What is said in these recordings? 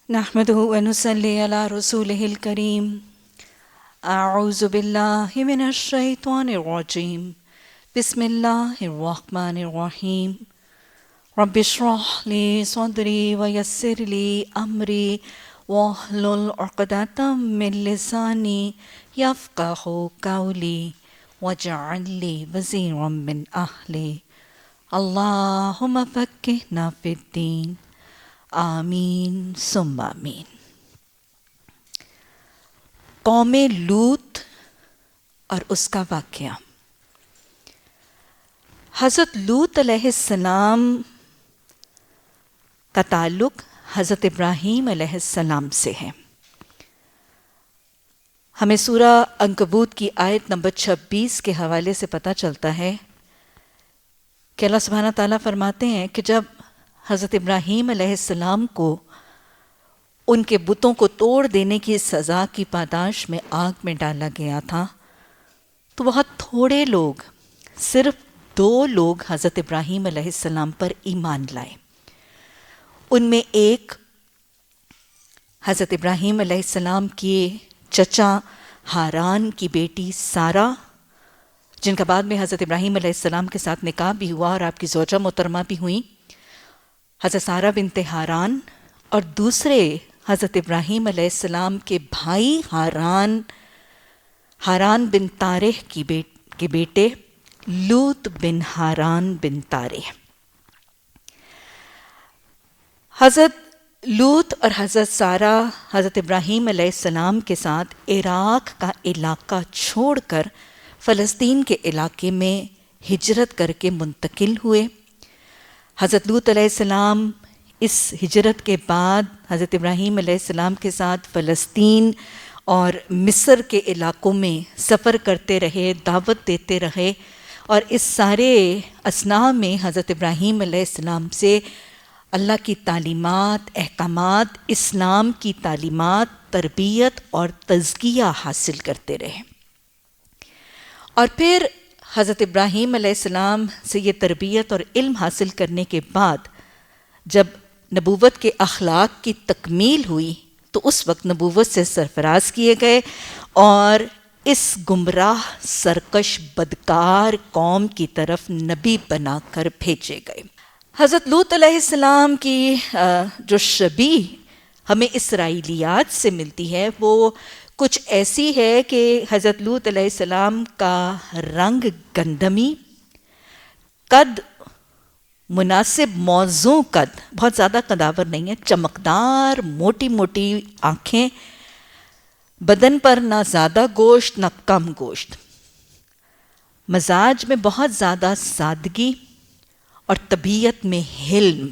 نحمده ونصلي على رسوله الكريم. أعوذ بالله من الشيطان الرجيم. بسم الله الرحمن الرحيم. رب اشرح لي صدري ويسر لي أمري واحلل عقدة من لساني يفقهوا قولي واجعل لي وزيرا من أهلي. اللهم فقهنا في الدين. آمین ثم آمین. قوم لوط اور اس کا واقعہ. حضرت لوط علیہ السلام کا تعلق حضرت ابراہیم علیہ السلام سے ہے. ہمیں سورہ عنکبوت کی آیت نمبر 26 کے حوالے سے پتہ چلتا ہے کہ اللہ سبحانہ تعالیٰ فرماتے ہیں کہ جب حضرت ابراہیم علیہ السلام کو ان کے بتوں کو توڑ دینے کی سزا کی پاداش میں آگ میں ڈالا گیا تھا تو بہت تھوڑے لوگ، صرف 2 لوگ حضرت ابراہیم علیہ السلام پر ایمان لائے. ان میں ایک حضرت ابراہیم علیہ السلام کے چچا ہاران کی بیٹی سارہ، جن کا بعد میں حضرت ابراہیم علیہ السلام کے ساتھ نکاح بھی ہوا اور آپ کی زوجہ محترمہ بھی ہوئیں، حضرت سارہ بنت ہاران، اور دوسرے حضرت ابراہیم علیہ السلام کے بھائی ہاران بن تارح کے بیٹے لوط بن ہاران بن تارح. حضرت لوط اور حضرت سارہ حضرت ابراہیم علیہ السلام کے ساتھ عراق کا علاقہ چھوڑ کر فلسطین کے علاقے میں ہجرت کر کے منتقل ہوئے. حضرت لوط علیہ السلام اس ہجرت کے بعد حضرت ابراہیم علیہ السلام کے ساتھ فلسطین اور مصر کے علاقوں میں سفر کرتے رہے، دعوت دیتے رہے، اور اس سارے اثناء میں حضرت ابراہیم علیہ السلام سے اللہ کی تعلیمات، احکامات، اسلام کی تعلیمات، تربیت اور تزکیہ حاصل کرتے رہے. اور پھر حضرت ابراہیم علیہ السلام سے یہ تربیت اور علم حاصل کرنے کے بعد جب نبوت کے اخلاق کی تکمیل ہوئی تو اس وقت نبوت سے سرفراز کیے گئے اور اس گمراہ، سرکش، بدکار قوم کی طرف نبی بنا کر بھیجے گئے. حضرت لوط علیہ السلام کی جو شبیہ ہمیں اسرائیلیات سے ملتی ہے وہ کچھ ایسی ہے کہ حضرت لوط علیہ السلام کا رنگ گندمی، قد مناسب موزوں قد، بہت زیادہ قداور نہیں ہے، چمکدار موٹی موٹی آنکھیں، بدن پر نہ زیادہ گوشت نہ کم گوشت، مزاج میں بہت زیادہ سادگی اور طبیعت میں حلم.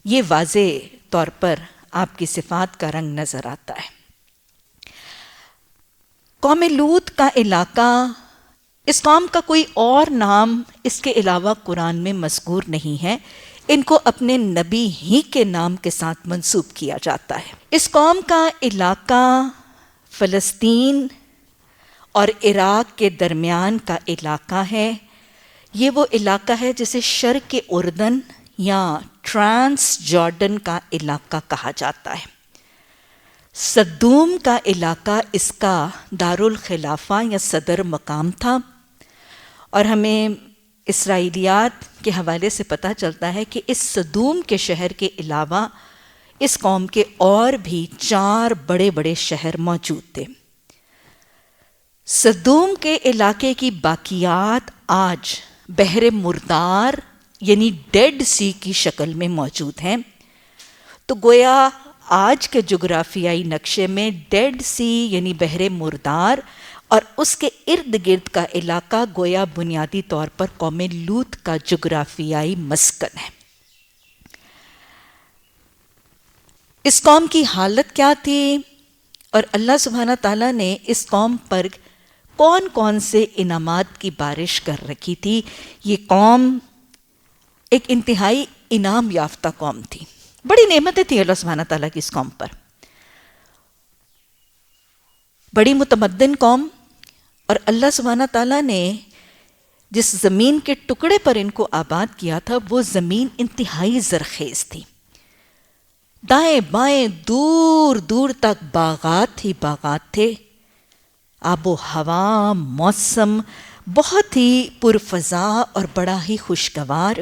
یہ واضح طور پر آپ کی صفات کا رنگ نظر آتا ہے. قوم لوط کا علاقہ، اس قوم کا کوئی اور نام اس کے علاوہ قرآن میں مذکور نہیں ہے. ان کو اپنے نبی ہی کے نام کے ساتھ منسوب کیا جاتا ہے. اس قوم کا علاقہ فلسطین اور عراق کے درمیان کا علاقہ ہے. یہ وہ علاقہ ہے جسے شرق اردن یا ٹرانس جارڈن کا علاقہ کہا جاتا ہے. صدوم کا علاقہ اس کا دارالخلافہ یا صدر مقام تھا، اور ہمیں اسرائیلیات کے حوالے سے پتہ چلتا ہے کہ اس صدوم کے شہر کے علاوہ اس قوم کے اور بھی 4 بڑے بڑے شہر موجود تھے. صدوم کے علاقے کی باقیات آج بحر مردار یعنی ڈیڈ سی کی شکل میں موجود ہیں. تو گویا آج کے جغرافیائی نقشے میں ڈیڈ سی یعنی بحر مردار اور اس کے ارد گرد کا علاقہ گویا بنیادی طور پر قوم لوط کا جغرافیائی مسکن ہے. اس قوم کی حالت کیا تھی اور اللہ سبحانہ تعالیٰ نے اس قوم پر کون کون سے انعامات کی بارش کر رکھی تھی؟ یہ قوم ایک انتہائی انعام یافتہ قوم تھی. بڑی نعمتیں تھیں اللہ سبحانہ تعالیٰ کی اس قوم پر. بڑی متمدن قوم، اور اللہ سبحانہ تعالیٰ نے جس زمین کے ٹکڑے پر ان کو آباد کیا تھا وہ زمین انتہائی زرخیز تھی. دائیں بائیں دور دور تک باغات ہی باغات تھے، آب و ہوا، موسم بہت ہی پرفضا اور بڑا ہی خوشگوار۔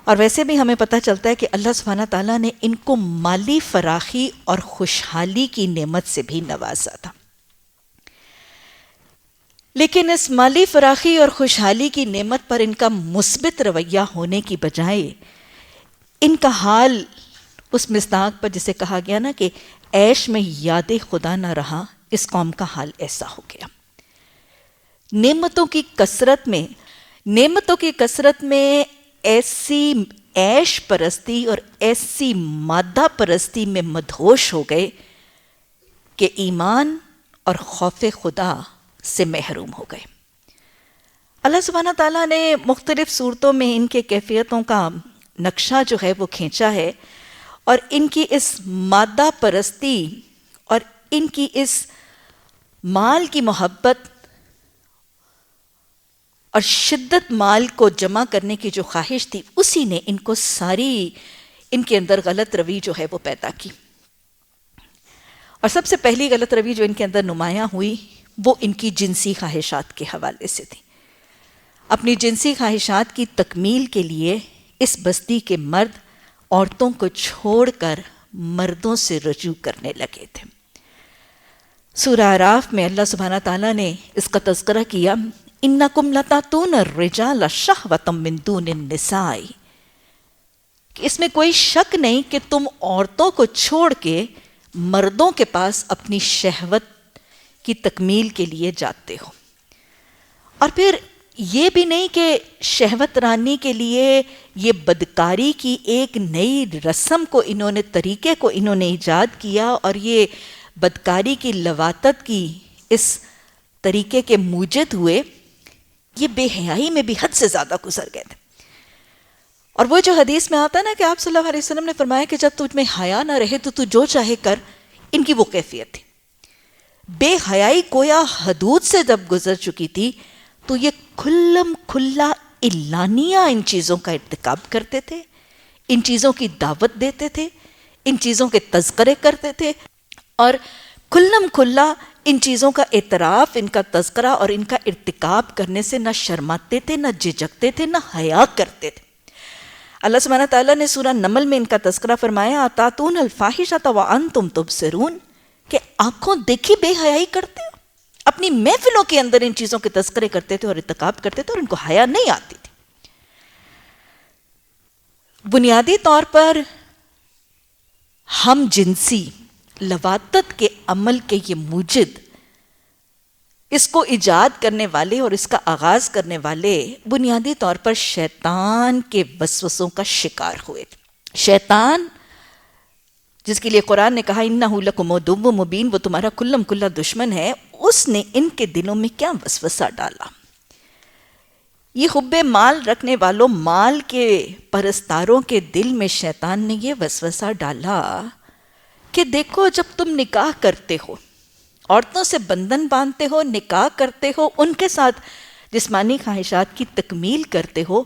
اور ویسے بھی ہمیں پتہ چلتا ہے کہ اللہ سبحانہ تعالیٰ نے ان کو مالی فراخی اور خوشحالی کی نعمت سے بھی نوازا تھا، لیکن اس مالی فراخی اور خوشحالی کی نعمت پر ان کا مثبت رویہ ہونے کی بجائے ان کا حال اس مصداق پر جسے کہا گیا نا کہ عیش میں یاد خدا نہ رہا، اس قوم کا حال ایسا ہو گیا۔ نعمتوں کی کثرت میں ایسی عیش پرستی اور ایسی مادہ پرستی میں مدہوش ہو گئے کہ ایمان اور خوف خدا سے محروم ہو گئے۔ اللہ سبحانہ تعالیٰ نے مختلف صورتوں میں ان کے کیفیتوں کا نقشہ جو ہے وہ کھینچا ہے، اور ان کی اس مادہ پرستی اور ان کی اس مال کی محبت اور شدت مال کو جمع کرنے کی جو خواہش تھی، اسی نے ان کو ساری ان کے اندر غلط روی جو ہے وہ پیدا کی۔ اور سب سے پہلی غلط روی جو ان کے اندر نمایاں ہوئی وہ ان کی جنسی خواہشات کے حوالے سے تھی۔ اپنی جنسی خواہشات کی تکمیل کے لیے اس بستی کے مرد عورتوں کو چھوڑ کر مردوں سے رجوع کرنے لگے تھے۔ سورہ اعراف میں اللہ سبحانہ تعالیٰ نے اس کا تذکرہ کیا، اِنَّكُمْ لَتَأْتُونَ الرِّجَالَ شَهْوَةً مِّن دُونِ النِّسَاءِ، کہ اس میں کوئی شک نہیں کہ تم عورتوں کو چھوڑ کے مردوں کے پاس اپنی شہوت کی تکمیل کے لیے جاتے ہو۔ اور پھر یہ بھی نہیں کہ شہوت رانی کے لیے یہ بدکاری کی ایک نئی رسم کو انہوں نے، طریقے کو انہوں نے ایجاد کیا، اور یہ بدکاری کی لواطت کی اس طریقے کے موجد ہوئے، یہ بے حیائی میں بھی حد سے زیادہ گزر گئے تھے۔ اور وہ جو حدیث میں آتا ہے نا کہ آپ صلی اللہ علیہ وسلم نے فرمایا کہ جب تجھ میں حیا نہ رہے تو جو چاہے کر، ان کی وہ کیفیت تھی۔ بے حیائی گویا حدود سے جب گزر چکی تھی تو یہ کھلم کھلا اعلانیہ ان چیزوں کا ارتکاب کرتے تھے، ان چیزوں کی دعوت دیتے تھے، ان چیزوں کے تذکرے کرتے تھے، اور کھلم کھلا ان چیزوں کا اعتراف، ان کا تذکرہ اور ان کا ارتکاب کرنے سے نہ شرماتے تھے، نہ جھجکتے تھے، نہ حیا کرتے تھے۔ اللہ سبحانہ تعالیٰ نے سورہ نمل میں ان کا تذکرہ فرمایا، اتاتون الفاحشۃ وانتم تبصرون، کہ آنکھوں دیکھی بے حیائی کرتے ہو، اپنی محفلوں کے اندر ان چیزوں کے تذکرے کرتے تھے اور ارتکاب کرتے تھے، اور ان کو حیا نہیں آتی تھی۔ بنیادی طور پر ہم جنسی لواطت کے عمل کے یہ موجد، اس کو ایجاد کرنے والے اور اس کا آغاز کرنے والے بنیادی طور پر شیطان کے وسوسوں کا شکار ہوئے۔ شیطان جس کے لیے قرآن نے کہا اِنَّهُ لَكُمْ عَدُوٌّ مُبِينٌ، وہ تمہارا کھلم کھلا دشمن ہے، اس نے ان کے دلوں میں کیا وسوسہ ڈالا؟ یہ حب مال رکھنے والوں، مال کے پرستاروں کے دل میں شیطان نے یہ وسوسہ ڈالا کہ دیکھو جب تم نکاح کرتے ہو، عورتوں سے بندھن باندھتے ہو، نکاح کرتے ہو، ان کے ساتھ جسمانی خواہشات کی تکمیل کرتے ہو،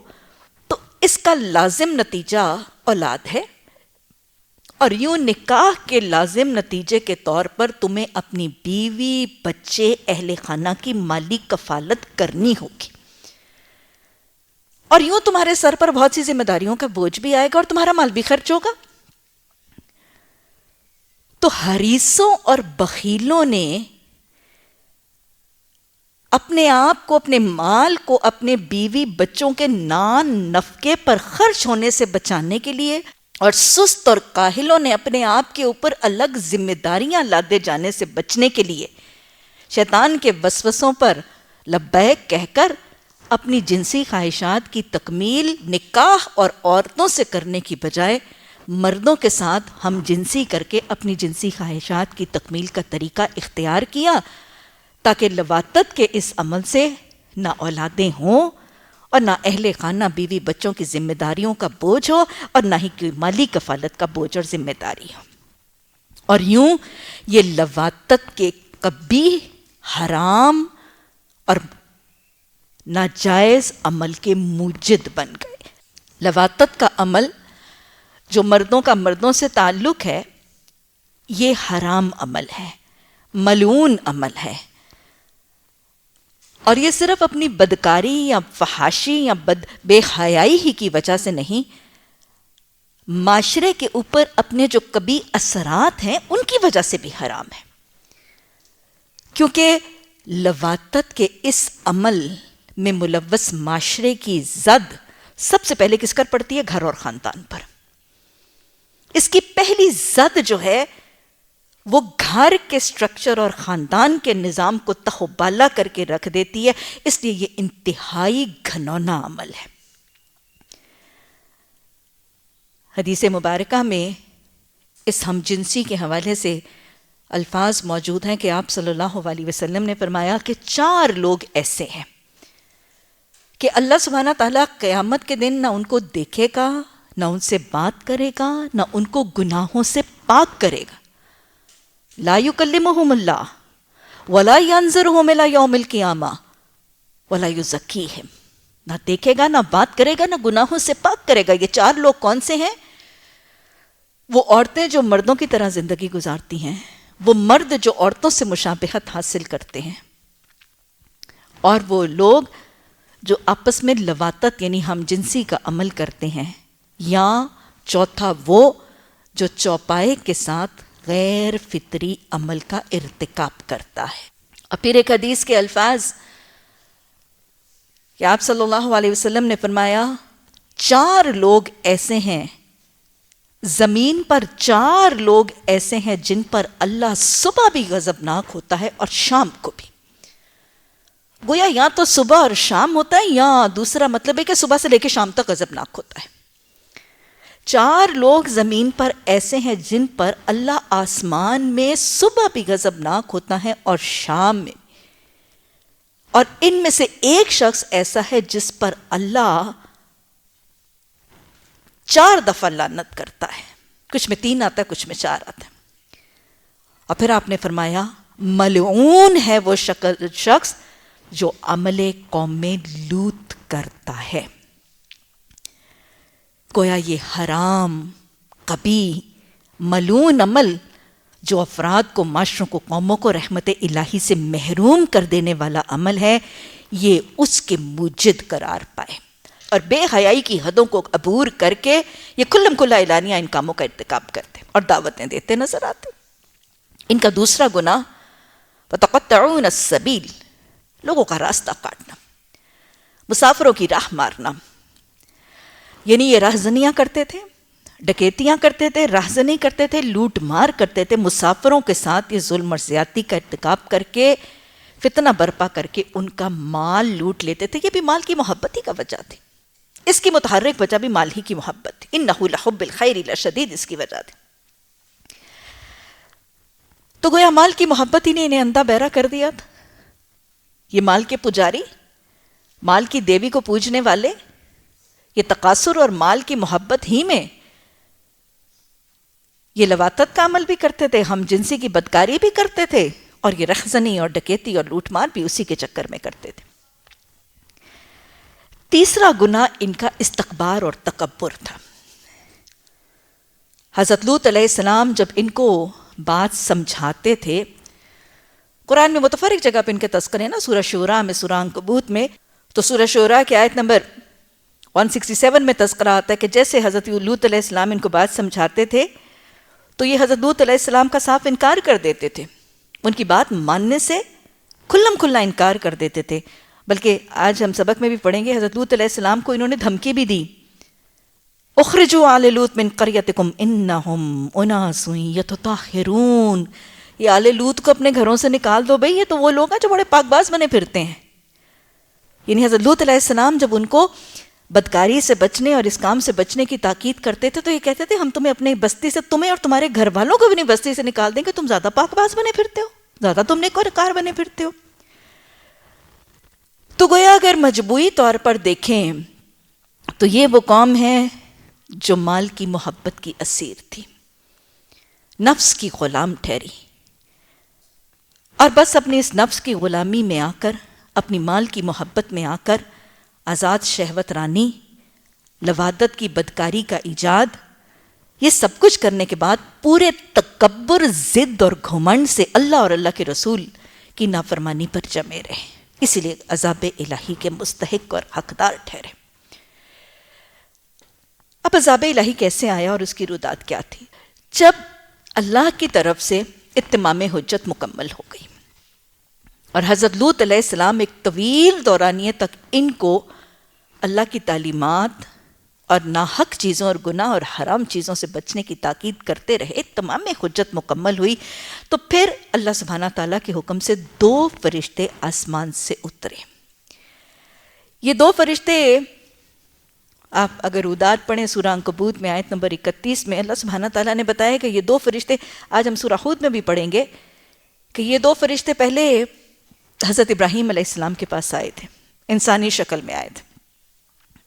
تو اس کا لازم نتیجہ اولاد ہے، اور یوں نکاح کے لازم نتیجے کے طور پر تمہیں اپنی بیوی، بچے، اہل خانہ کی مالی کفالت کرنی ہوگی، اور یوں تمہارے سر پر بہت سی ذمہ داریوں کا بوجھ بھی آئے گا اور تمہارا مال بھی خرچ ہوگا۔ تو حریصوں اور بخیلوں نے اپنے آپ کو، اپنے مال کو، اپنے بیوی بچوں کے نان نفقے پر خرچ ہونے سے بچانے کے لیے، اور سست اور کاہلوں نے اپنے آپ کے اوپر الگ ذمہ داریاں لادے جانے سے بچنے کے لیے شیطان کے وسوسوں پر لبیک کہہ کر اپنی جنسی خواہشات کی تکمیل نکاح اور عورتوں سے کرنے کی بجائے مردوں کے ساتھ ہم جنسی کر کے اپنی جنسی خواہشات کی تکمیل کا طریقہ اختیار کیا، تاکہ لواطت کے اس عمل سے نہ اولادیں ہوں اور نہ اہل خانہ بیوی بچوں کی ذمہ داریوں کا بوجھ ہو، اور نہ ہی کوئی مالی کفالت کا بوجھ اور ذمہ داری ہو، اور یوں یہ لواطت کے قبیح، حرام اور ناجائز عمل کے موجد بن گئے۔ لواطت کا عمل جو مردوں کا مردوں سے تعلق ہے یہ حرام عمل ہے، ملعون عمل ہے، اور یہ صرف اپنی بدکاری یا فحاشی یا بے حیائی ہی کی وجہ سے نہیں، معاشرے کے اوپر اپنے جو قبیح اثرات ہیں ان کی وجہ سے بھی حرام ہے، کیونکہ لواطت کے اس عمل میں ملوث معاشرے کی زد سب سے پہلے کس پر پڑتی ہے؟ گھر اور خاندان پر۔ اس کی پہلی زد جو ہے وہ گھر کے سٹرکچر اور خاندان کے نظام کو تہو بالا کر کے رکھ دیتی ہے، اس لیے یہ انتہائی گھنونا عمل ہے۔ حدیث مبارکہ میں اس ہم جنسی کے حوالے سے الفاظ موجود ہیں کہ آپ صلی اللہ علیہ وسلم نے فرمایا کہ 4 لوگ ایسے ہیں کہ اللہ سبحانہ تعالیٰ قیامت کے دن نہ ان کو دیکھے گا، نہ ان سے بات کرے گا، نہ ان کو گناہوں سے پاک کرے گا۔ لا یکلمہم اللہ ولا ینظرہم الی یوم القیامہ ولا یزکیہم، نہ دیکھے گا، نہ بات کرے گا، نہ گناہوں سے پاک کرے گا۔ یہ 4 لوگ کون سے ہیں؟ وہ عورتیں جو مردوں کی طرح زندگی گزارتی ہیں، وہ مرد جو عورتوں سے مشابہت حاصل کرتے ہیں، اور وہ لوگ جو آپس میں لواطت یعنی ہم جنسی کا عمل کرتے ہیں، یا چوتھا وہ جو چوپائے کے ساتھ غیر فطری عمل کا ارتکاب کرتا ہے۔ اور پھر ایک حدیث کے الفاظ کہ آپ صلی اللہ علیہ وسلم نے فرمایا 4 لوگ ایسے ہیں، زمین پر 4 لوگ ایسے ہیں جن پر اللہ صبح بھی غضبناک ہوتا ہے اور شام کو بھی۔ گویا یا تو صبح اور شام ہوتا ہے، یا دوسرا مطلب ہے کہ صبح سے لے کے شام تک غضبناک ہوتا ہے۔ 4 لوگ زمین پر ایسے ہیں جن پر اللہ آسمان میں صبح بھی غضبناک ہوتا ہے اور شام میں، اور ان میں سے ایک شخص ایسا ہے جس پر اللہ 4 دفعہ لعنت کرتا ہے، کچھ میں 3 آتا ہے، کچھ میں 4 آتا ہے۔ اور پھر آپ نے فرمایا ملعون ہے وہ شخص جو عمل قوم لوط کرتا ہے۔ گویا یہ حرام، قبیح، ملعون عمل جو افراد کو، معاشروں کو، قوموں کو رحمت الہی سے محروم کر دینے والا عمل ہے، یہ اس کے موجد قرار پائے اور بے حیائی کی حدوں کو عبور کر کے یہ کھلم کھلا اعلانیہ ان کاموں کا ارتکاب کرتے اور دعوتیں دیتے نظر آتے۔ ان کا دوسرا گناہ وَتَقَطَّعُونَ السَّبِيلَ، لوگوں کا راستہ کاٹنا، مسافروں کی راہ مارنا۔ یعنی یہ راہزنیاں کرتے تھے، ڈکیتیاں کرتے تھے، راہزنی کرتے تھے، لوٹ مار کرتے تھے، مسافروں کے ساتھ یہ ظلم اور زیادتی کا ارتکاب کر کے، فتنہ برپا کر کے ان کا مال لوٹ لیتے تھے۔ یہ بھی مال کی محبت ہی کا وجہ تھی، اس کی متحرک وجہ بھی مال ہی کی محبت تھی۔ انہ لحب الخیر لشدید، اس کی وجہ تھی۔ تو گویا مال کی محبت ہی نے انہیں اندھا بہرا کر دیا تھا۔ یہ مال کے پجاری، مال کی دیوی کو پوجنے والے، یہ تقاصر اور مال کی محبت ہی میں یہ لواطت کا عمل بھی کرتے تھے، ہم جنسی کی بدکاری بھی کرتے تھے، اور یہ رخزنی اور ڈکیتی اور لوٹ مار بھی اسی کے چکر میں کرتے تھے۔ تیسرا گناہ ان کا استکبار اور تکبر تھا۔ حضرت لوط علیہ السلام جب ان کو بات سمجھاتے تھے، قرآن میں متفرق جگہ پہ ان کے تذکرے نا، سورہ شعراء میں، سورہ عنکبوت میں، تو سورہ شعراء کی آیت نمبر 167 میں تذکرہ آتا ہے کہ جیسے حضرت لوط علیہ السلام ان کو بات سمجھاتے تھے تو یہ حضرت لوط علیہ السلام کا صاف انکار کر دیتے تھے، ان کی بات ماننے سے کھلم کھلا انکار کر دیتے تھے۔ بلکہ آج ہم سبق میں بھی پڑھیں گے، حضرت لوط علیہ السلام کو انہوں نے دھمکی بھی دی، اخرجوا آل لوط من قریتکم انہم اناس یتطہرون، یہ آل لوط کو اپنے گھروں سے نکال دو بھئی، یہ تو وہ لوگ ہیں جو بڑے پاک باز بنے پھرتے ہیں۔ یعنی حضرت لوط علیہ السلام جب ان کو بدکاری سے بچنے اور اس کام سے بچنے کی تاکید کرتے تھے تو یہ کہتے تھے ہم تمہیں اپنے بستی سے، تمہیں اور تمہارے گھر والوں کو بھی اپنی بستی سے نکال دیں گے، تم زیادہ پاک باز بنے پھرتے ہو، زیادہ تم نیکوکار بنے پھرتے ہو۔ تو گویا اگر مجموعی طور پر دیکھیں تو یہ وہ قوم ہے جو مال کی محبت کی اسیر تھی، نفس کی غلام ٹھہری، اور بس اپنی اس نفس کی غلامی میں آ کر، اپنی مال کی محبت میں آ کر آزاد شہوت رانی، لواطت کی بدکاری کا ایجاد، یہ سب کچھ کرنے کے بعد پورے تکبر، ضد اور گھمنڈ سے اللہ اور اللہ کے رسول کی نافرمانی پر جمے رہے، اسی لیے عذاب الہی کے مستحق اور حقدار ٹھہرے۔ اب عذاب الہی کیسے آیا اور اس کی رودات کیا تھی؟ جب اللہ کی طرف سے اتمام حجت مکمل ہو گئی اور حضرت لوط علیہ السلام ایک طویل دورانیے تک ان کو اللہ کی تعلیمات اور ناحق چیزوں اور گناہ اور حرام چیزوں سے بچنے کی تاکید کرتے رہے، تمام حجت مکمل ہوئی، تو پھر اللہ سبحانہ تعالیٰ کے حکم سے 2 فرشتے آسمان سے اترے۔ یہ 2 فرشتے، آپ اگر رودات پڑھیں سورہ عنکبوت میں آیت نمبر 31 میں اللہ سبحانہ تعالیٰ نے بتایا کہ یہ 2 فرشتے، آج ہم سورہ ہود میں بھی پڑھیں گے کہ یہ 2 فرشتے پہلے حضرت ابراہیم علیہ السلام کے پاس آئے تھے، انسانی شکل میں آئے تھے،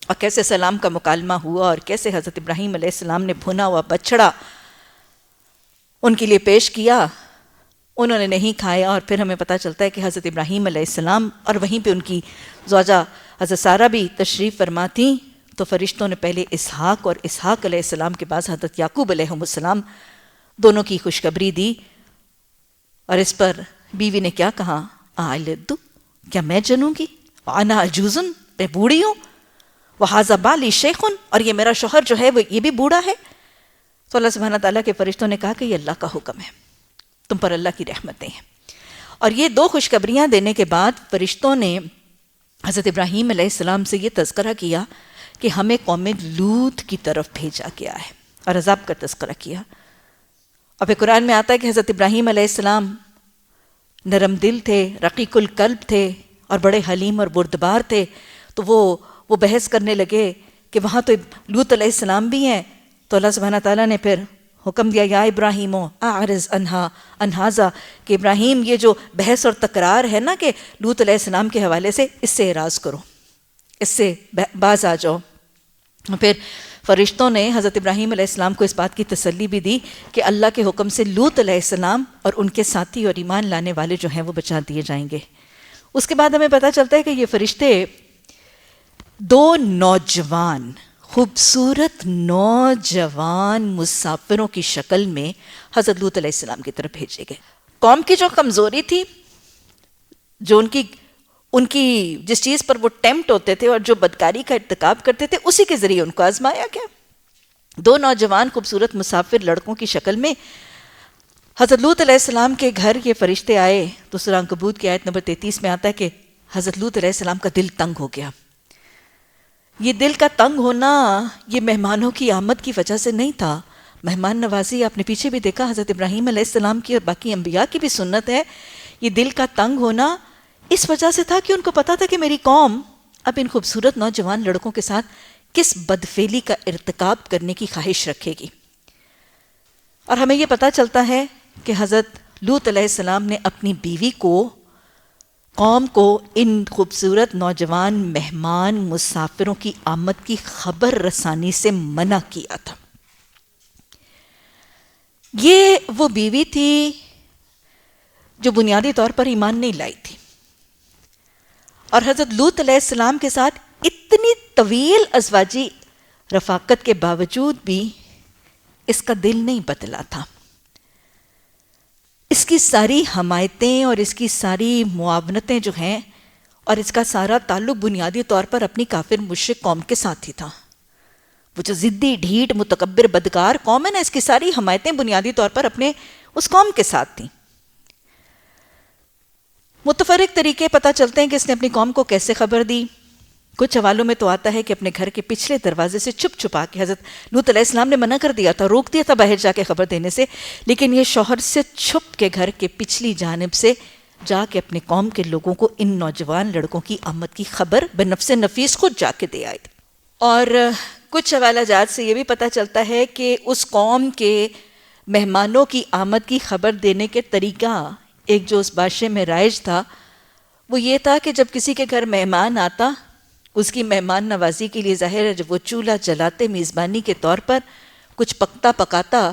اور کیسے سلام کا مکالمہ ہوا اور کیسے حضرت ابراہیم علیہ السلام نے بھنا ہوا بچڑا ان کے لیے پیش کیا، انہوں نے نہیں کھایا، اور پھر ہمیں پتہ چلتا ہے کہ حضرت ابراہیم علیہ السلام اور وہیں پہ ان کی زوجہ حضرت سارہ بھی تشریف فرما تھیں، تو فرشتوں نے پہلے اسحاق اور اسحاق علیہ السلام کے بعد حضرت یعقوب علیہ السلام دونوں کی خوشخبری دی، اور اس پر بیوی نے کیا کہا؟ آلد، کیا میں جنوں گی؟ وانا عجوزن، میں بوڑھی ہوں، وَهَذَا بَالِي شَيْخٌ، اور یہ میرا شوہر جو ہے وہ یہ بھی بوڑھا ہے۔ تو اللہ سبحانہ تعالیٰ کے فرشتوں نے کہا کہ یہ اللہ کا حکم ہے، تم پر اللہ کی رحمتیں ہیں۔ اور یہ 2 خوشخبریاں دینے کے بعد فرشتوں نے حضرت ابراہیم علیہ السلام سے یہ تذکرہ کیا کہ ہمیں قوم لوط کی طرف بھیجا گیا ہے، اور عذاب کا تذکرہ کیا۔ اور پھر قرآن میں آتا ہے کہ حضرت ابراہیم علیہ السلام نرم دل تھے، رقیق القلب تھے، اور بڑے حلیم اور بردبار تھے، تو وہ بحث کرنے لگے کہ وہاں تو لوط علیہ السلام بھی ہیں، تو اللہ سبحانہ تعالیٰ نے پھر حکم دیا، یا ابراہیم اعرض انہذا، کہ ابراہیم یہ جو بحث اور تکرار ہے نا کہ لوط علیہ السلام کے حوالے سے، اس سے اعراض کرو، اس سے باز آ جاؤ۔ پھر فرشتوں نے حضرت ابراہیم علیہ السلام کو اس بات کی تسلی بھی دی کہ اللہ کے حکم سے لوط علیہ السلام اور ان کے ساتھی اور ایمان لانے والے جو ہیں وہ بچا دیے جائیں گے۔ اس کے بعد ہمیں پتہ چلتا ہے کہ یہ فرشتے 2 نوجوان، خوبصورت نوجوان مسافروں کی شکل میں حضرت لوط علیہ السلام کی طرف بھیجے گئے۔ قوم کی جو کمزوری تھی، جو ان کی جس چیز پر وہ ٹیمپٹ ہوتے تھے اور جو بدکاری کا ارتکاب کرتے تھے، اسی کے ذریعے ان کو آزمایا گیا۔ 2 نوجوان خوبصورت مسافر لڑکوں کی شکل میں حضرت لوط علیہ السلام کے گھر یہ فرشتے آئے، تو سورہ عنکبوت کی آیت نمبر 33 میں آتا ہے کہ حضرت لوط علیہ السلام کا دل تنگ ہو گیا۔ یہ دل کا تنگ ہونا یہ مہمانوں کی آمد کی وجہ سے نہیں تھا۔ مہمان نوازی آپ نے پیچھے بھی دیکھا، حضرت ابراہیم علیہ السلام کی اور باقی انبیاء کی بھی سنت ہے۔ یہ دل کا تنگ ہونا اس وجہ سے تھا کہ ان کو پتا تھا کہ میری قوم اب ان خوبصورت نوجوان لڑکوں کے ساتھ کس بدفعلی کا ارتکاب کرنے کی خواہش رکھے گی۔ اور ہمیں یہ پتا چلتا ہے کہ حضرت لوط علیہ السلام نے اپنی بیوی کو، قوم کو ان خوبصورت نوجوان مہمان مسافروں کی آمد کی خبر رسانی سے منع کیا تھا۔ یہ وہ بیوی تھی جو بنیادی طور پر ایمان نہیں لائی تھی، اور حضرت لوط علیہ السلام کے ساتھ اتنی طویل ازواجی رفاقت کے باوجود بھی اس کا دل نہیں بدلا تھا۔ اس کی ساری حمایتیں اور اس کی ساری معاونتیں جو ہیں، اور اس کا سارا تعلق بنیادی طور پر اپنی کافر مشرک قوم کے ساتھ ہی تھا۔ وہ جو ضدی، ڈھیٹ، متکبر، بدکار قوم ہے نا، اس کی ساری حمایتیں بنیادی طور پر اپنے اس قوم کے ساتھ تھیں۔ متفرق طریقے پتہ چلتے ہیں کہ اس نے اپنی قوم کو کیسے خبر دی۔ کچھ حوالوں میں تو آتا ہے کہ اپنے گھر کے پچھلے دروازے سے چھپ چھپا کے، حضرت لوط علیہ السلام نے منع کر دیا تھا، روک دیا تھا باہر جا کے خبر دینے سے، لیکن یہ شوہر سے چھپ کے گھر کے پچھلی جانب سے جا کے اپنے قوم کے لوگوں کو ان نوجوان لڑکوں کی آمد کی خبر بنفس نفیس خود جا کے دے آئے تھے۔ اور کچھ حوالہ جات سے یہ بھی پتہ چلتا ہے کہ اس قوم کے مہمانوں کی آمد کی خبر دینے کے طریقہ ایک جو اس بادشاہ میں رائج تھا، وہ یہ تھا کہ جب کسی کے گھر مہمان آتا، اس کی مہمان نوازی کے لیے ظاہر ہے جب وہ چولہا جلاتے میزبانی کے طور پر کچھ پکاتا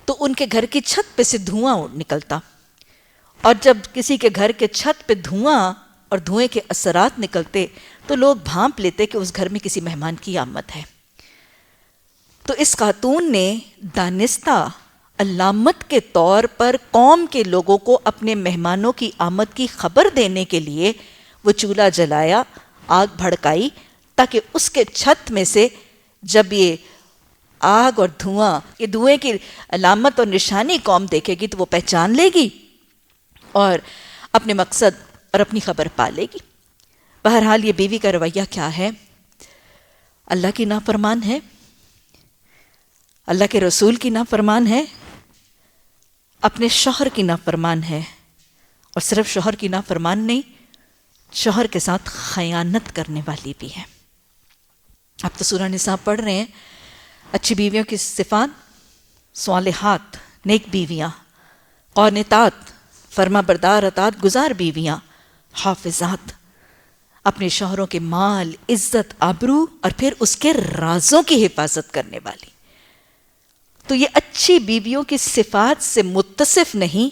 تو ان کے گھر کی چھت پہ سے دھواں نکلتا، اور جب کسی کے گھر کے چھت پہ دھواں اور دھوئیں کے اثرات نکلتے تو لوگ بھانپ لیتے کہ اس گھر میں کسی مہمان کی آمد ہے۔ تو اس خاتون نے دانستہ علامت کے طور پر قوم کے لوگوں کو اپنے مہمانوں کی آمد کی خبر دینے کے لیے وہ چولہا جلایا، آگ بھڑکائی، تاکہ اس کے چھت میں سے جب یہ آگ اور دھواں، یہ دھوئیں کی علامت اور نشانی قوم دیکھے گی تو وہ پہچان لے گی اور اپنے مقصد اور اپنی خبر پا لے گی۔ بہرحال یہ بیوی کا رویہ کیا ہے؟ اللہ کی نافرمان ہے، اللہ کے رسول کی نافرمان ہے، اپنے شوہر کی نافرمان ہے، اور صرف شوہر کی نافرمان نہیں، شوہر کے ساتھ خیانت کرنے والی بھی ہے۔ آپ تو سورہ نساء پڑھ رہے ہیں، اچھی بیویوں کی صفات: صالحات، نیک بیویاں، قانتات، فرما بردار، اطاعت گزار بیویاں، حافظات، اپنے شوہروں کے مال، عزت، آبرو اور پھر اس کے رازوں کی حفاظت کرنے والی۔ تو یہ اچھی بیویوں کی صفات سے متصف نہیں،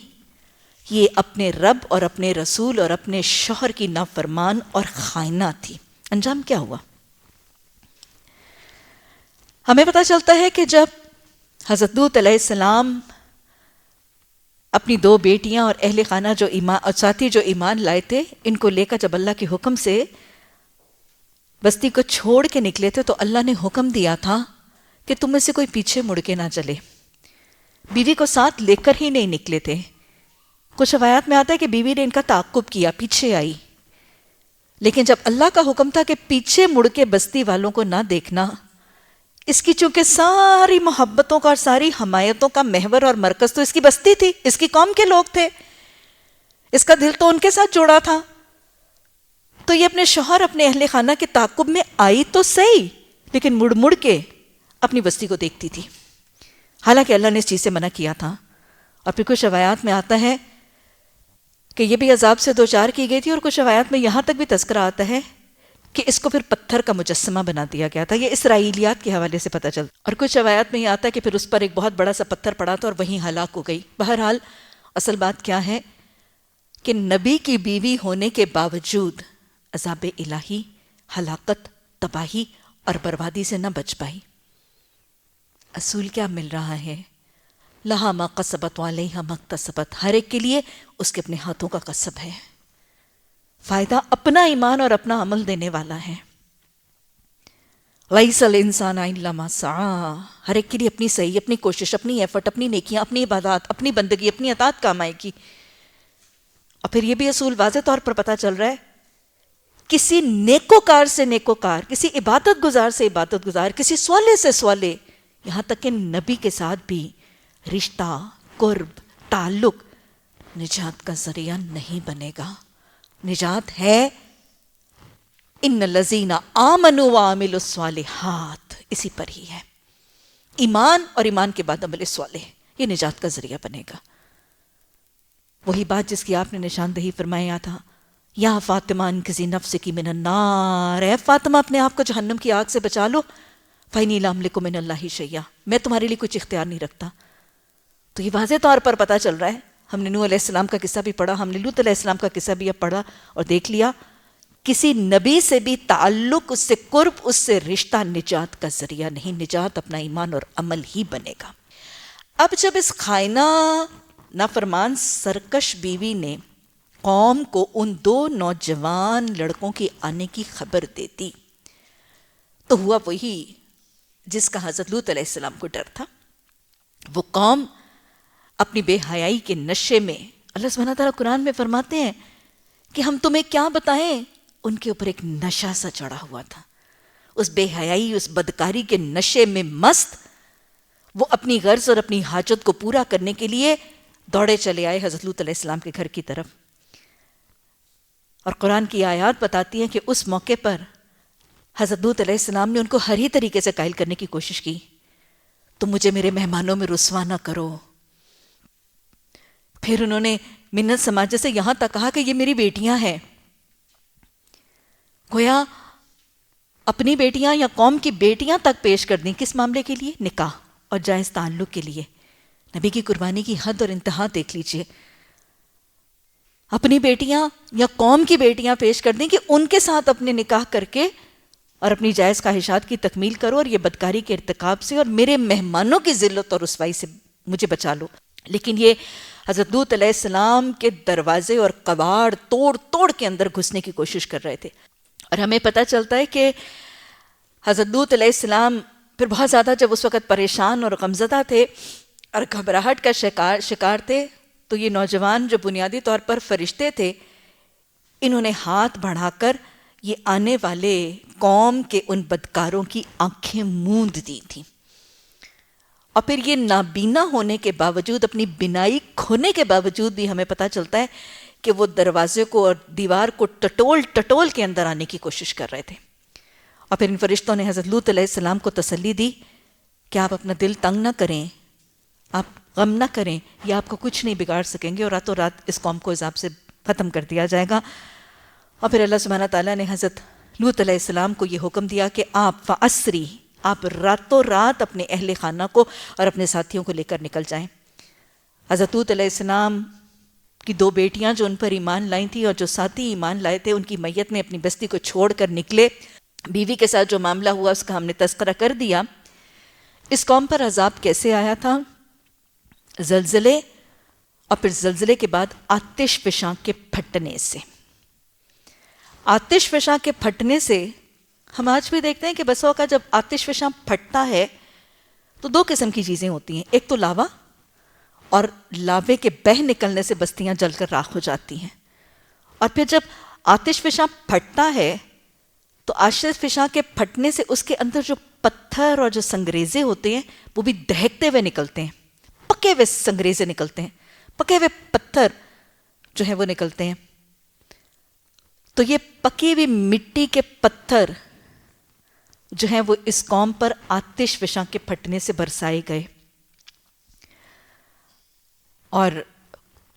یہ اپنے رب اور اپنے رسول اور اپنے شوہر کی نافرمان اور خائنہ تھی۔ انجام کیا ہوا؟ ہمیں پتہ چلتا ہے کہ جب حضرت لوط علیہ السلام اپنی 2 بیٹیاں اور اہل خانہ جو ایمان اور ساتھی جو ایمان لائے تھے، ان کو لے کر جب اللہ کے حکم سے بستی کو چھوڑ کے نکلے تھے، تو اللہ نے حکم دیا تھا کہ تم میں سے کوئی پیچھے مڑ کے نہ چلے۔ بیوی کو ساتھ لے کر ہی نہیں نکلے تھے۔ کچھ روایات میں آتا ہے کہ بیوی نے ان کا تعاقب کیا، پیچھے آئی، لیکن جب اللہ کا حکم تھا کہ پیچھے مڑ کے بستی والوں کو نہ دیکھنا، اس کی چونکہ ساری محبتوں کا اور ساری حمایتوں کا محور اور مرکز تو اس کی بستی تھی، اس کی قوم کے لوگ تھے، اس کا دل تو ان کے ساتھ جوڑا تھا، تو یہ اپنے شوہر، اپنے اہل خانہ کے تعاقب میں آئی تو صحیح، لیکن مڑ مڑ کے اپنی بستی کو دیکھتی تھی، حالانکہ اللہ نے اس چیز سے منع کیا تھا۔ اور پھر کچھ روایات میں آتا ہے کہ یہ بھی عذاب سے دوچار کی گئی تھی، اور کچھ روایات میں یہاں تک بھی تذکرہ آتا ہے کہ اس کو پھر پتھر کا مجسمہ بنا دیا گیا تھا۔ یہ اسرائیلیات کے حوالے سے پتہ چلتا، اور کچھ روایات میں یہ آتا ہے کہ پھر اس پر ایک بہت بڑا سا پتھر پڑا تھا اور وہیں ہلاک ہو گئی۔ بہرحال اصل بات کیا ہے کہ نبی کی بیوی ہونے کے باوجود عذاب الہی، ہلاکت، تباہی اور بربادی سے نہ بچ پائی۔ اصول کیا مل رہا ہے؟ لہا ما کسبت وعلیہا ما اکتسبت، ہر ایک کے لیے اس کے اپنے ہاتھوں کا کسب ہے، فائدہ اپنا ایمان اور اپنا عمل دینے والا ہے۔ لیس الانسان الا ما سعی، ہر ایک کے لیے اپنی صحیح، اپنی کوشش، اپنی ایفرٹ، اپنی نیکیاں، اپنی عبادات، اپنی بندگی، اپنی اطاعت کام آئے گی۔ اور پھر یہ بھی اصول واضح طور پر پتہ چل رہا ہے، کسی نیکوکار سے نیکوکار، کسی عبادت گزار سے عبادت گزار، کسی سوالے سے سوالے، یہاں تک کہ نبی کے ساتھ بھی رشتہ، قرب، تعلق نجات کا ذریعہ نہیں بنے گا۔ نجات ہے ان الذین آمنوا وعملوا الصالحات، اسی پر ہی ہے، ایمان اور ایمان کے بعد عمل صالح، یہ نجات کا ذریعہ بنے گا۔ وہی بات جس کی آپ نے نشاندہی فرمایا تھا، یا فاطمہ انقذی نفسک من النار، اے فاطمہ اپنے آپ کو جہنم کی آگ سے بچا لو، فإنی لا املک من اللہ شیئا، میں تمہارے لیے کچھ اختیار نہیں رکھتا۔ تو یہ واضح طور پر پتہ چل رہا ہے، ہم نے نوح علیہ السلام کا قصہ بھی پڑھا، ہم نے لوط علیہ السلام کا قصہ بھی اب پڑھا اور دیکھ لیا، کسی نبی سے بھی تعلق، اس سے قرب، اس سے رشتہ نجات کا ذریعہ نہیں، نجات اپنا ایمان اور عمل ہی بنے گا۔ اب جب اس خائنہ نافرمان سرکش بیوی نے قوم کو ان 2 نوجوان لڑکوں کے آنے کی خبر دے دی، تو ہوا وہی جس کا حضرت لوط علیہ السلام کو ڈر تھا۔ وہ قوم اپنی بے حیائی کے نشے میں، اللہ سبحانہ تعالیٰ قرآن میں فرماتے ہیں کہ ہم تمہیں کیا بتائیں، ان کے اوپر ایک نشہ سا چڑھا ہوا تھا، اس بے حیائی، اس بدکاری کے نشے میں مست وہ اپنی غرض اور اپنی حاجت کو پورا کرنے کے لیے دوڑے چلے آئے حضرت لوط علیہ السلام کے گھر کی طرف۔ اور قرآن کی آیات بتاتی ہیں کہ اس موقع پر حضرت لوط علیہ السلام نے ان کو ہر ہی طریقے سے قائل کرنے کی کوشش کی، تم مجھے میرے مہمانوں میں رسوا نہ کرو۔ پھر انہوں نے منت سماجت سے یہاں تک کہا کہ یہ میری بیٹیاں ہیں، گویا اپنی بیٹیاں یا قوم کی بیٹیاں تک پیش کر دیں، کس معاملے کے لیے؟ نکاح اور جائز تعلق کے لیے۔ نبی کی قربانی کی حد اور انتہا دیکھ لیجئے، اپنی بیٹیاں یا قوم کی بیٹیاں پیش کر دیں کہ ان کے ساتھ اپنے نکاح کر کے اور اپنی جائز خواہشات کی تکمیل کرو اور یہ بدکاری کے ارتکاب سے اور میرے مہمانوں کی ذلت اور رسوائی سے مجھے بچا لو. لیکن یہ حضرت لوط علیہ السلام کے دروازے اور کباڑ توڑ توڑ کے اندر گھسنے کی کوشش کر رہے تھے. اور ہمیں پتہ چلتا ہے کہ حضرت لوط علیہ السلام پھر بہت زیادہ جب اس وقت پریشان اور غمزدہ تھے اور گھبراہٹ کا شکار تھے تو یہ نوجوان جو بنیادی طور پر فرشتے تھے انہوں نے ہاتھ بڑھا کر یہ آنے والے قوم کے ان بدکاروں کی آنکھیں موند دی تھیں. اور پھر یہ نابینا ہونے کے باوجود اپنی بینائی کھونے کے باوجود بھی ہمیں پتہ چلتا ہے کہ وہ دروازے کو اور دیوار کو ٹٹول کے اندر آنے کی کوشش کر رہے تھے. اور پھر ان فرشتوں نے حضرت لوط علیہ السلام کو تسلی دی کہ آپ اپنا دل تنگ نہ کریں, آپ غم نہ کریں, یہ آپ کو کچھ نہیں بگاڑ سکیں گے اور راتوں رات اس قوم کو عذاب سے ختم کر دیا جائے گا. اور پھر اللہ سبحانہ تعالیٰ نے حضرت لوط علیہ السلام کو یہ حکم دیا کہ آپ راتوں رات اپنے اہل خانہ کو اور اپنے ساتھیوں کو لے کر نکل جائیں. حضرت لوط علیہ السلام کی 2 بیٹیاں جو ان پر ایمان لائی تھیں اور جو ساتھی ایمان لائے تھے ان کی میت میں اپنی بستی کو چھوڑ کر نکلے. بیوی کے ساتھ جو معاملہ ہوا اس کا ہم نے تذکرہ کر دیا. اس قوم پر عذاب کیسے آیا تھا؟ زلزلے اور پھر زلزلے کے بعد آتش فشاں کے پھٹنے سے. آتش فشاں کے پھٹنے سے ہم آج بھی دیکھتے ہیں کہ بسوں کا جب آتش فشاں پھٹتا ہے تو 2 قسم کی چیزیں ہوتی ہیں. ایک تو لاوا, اور لاوے کے بہہ نکلنے سے بستیاں جل کر راکھ ہو جاتی ہیں. اور پھر جب آتش فشاں پھٹتا ہے تو آتش فشاں کے پھٹنے سے اس کے اندر جو پتھر اور جو سنگریزے ہوتے ہیں وہ بھی دہکتے ہوئے نکلتے ہیں. پکے ہوئے سنگریزے نکلتے ہیں, پکے ہوئے پتھر جو ہیں وہ نکلتے ہیں. تو یہ پکی ہوئی مٹی کے پتھر جو ہیں وہ اس قوم پر آتش فشاں کے پھٹنے سے برسائے گئے. اور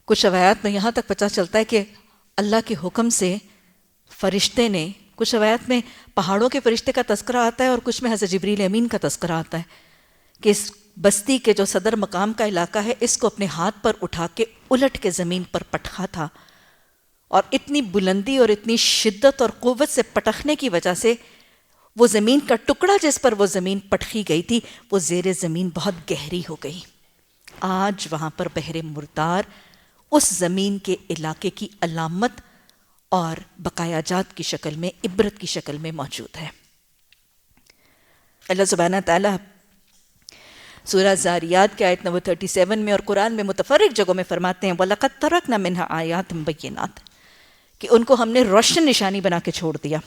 کچھ روایات میں یہاں تک پتہ چلتا ہے کہ اللہ کے حکم سے فرشتے نے, کچھ روایات میں پہاڑوں کے فرشتے کا تذکرہ آتا ہے اور کچھ میں حضرت جبریل امین کا تذکرہ آتا ہے کہ اس بستی کے جو صدر مقام کا علاقہ ہے اس کو اپنے ہاتھ پر اٹھا کے الٹ کے زمین پر پٹخا تھا. اور اتنی بلندی اور اتنی شدت اور قوت سے پٹخنے کی وجہ سے وہ زمین کا ٹکڑا جس پر وہ زمین پٹخی گئی تھی وہ زیر زمین بہت گہری ہو گئی. آج وہاں پر بحر مردار اس زمین کے علاقے کی علامت اور بقایا جات کی شکل میں, عبرت کی شکل میں موجود ہے. اللہ سبحانہ تعالیٰ سورہ زاریات کے آیت نمبر 37 میں اور قرآن میں متفرق جگہوں میں فرماتے ہیں وَلَقَدْ تَرَكْنَا مِنْهَا آيَاتٍ بَيِّنَاتٍ کہ ان کو ہم نے روشن نشانی بنا کے چھوڑ دیا.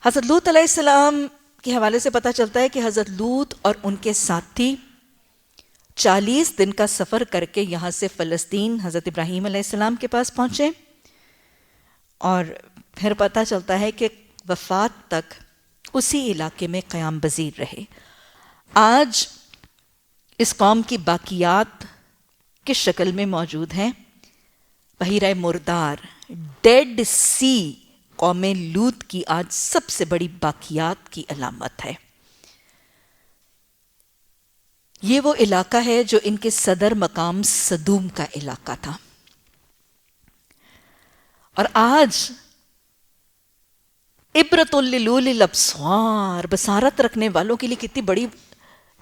حضرت لوط علیہ السلام کے حوالے سے پتہ چلتا ہے کہ حضرت لوط اور ان کے ساتھی 40 دن کا سفر کر کے یہاں سے فلسطین حضرت ابراہیم علیہ السلام کے پاس پہنچے اور پھر پتہ چلتا ہے کہ وفات تک اسی علاقے میں قیام پذیر رہے. آج اس قوم کی باقیات کس شکل میں موجود ہیں؟ بحیرہ مردار, ڈیڈ سی قوم لوط کی آج سب سے بڑی باقیات کی علامت ہے. یہ وہ علاقہ ہے جو ان کے صدر مقام سدوم کا علاقہ تھا. اور آج عبرت للولی الابصار, بصارت رکھنے والوں کے لیے کتنی بڑی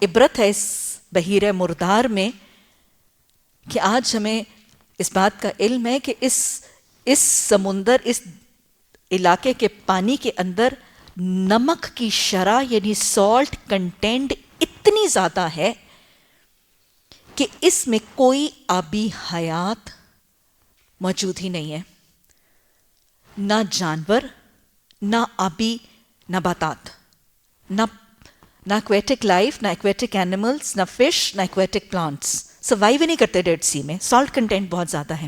عبرت ہے اس بحیرہ مردار میں کہ آج ہمیں اس بات کا علم ہے کہ اس سمندر, اس علاقے کے پانی کے اندر نمک کی شرح یعنی سالٹ کنٹینٹ اتنی زیادہ ہے کہ اس میں کوئی آبی حیات موجود ہی نہیں ہے. نہ جانور, نہ آبی نباتات, نہ ایکویٹک لائف, نہ ایکویٹک اینیملز, نہ فش, نہ ایکویٹک پلانٹس سروائیو ہی نہیں کرتے ڈیڈ سی میں. سالٹ کنٹینٹ بہت زیادہ ہے.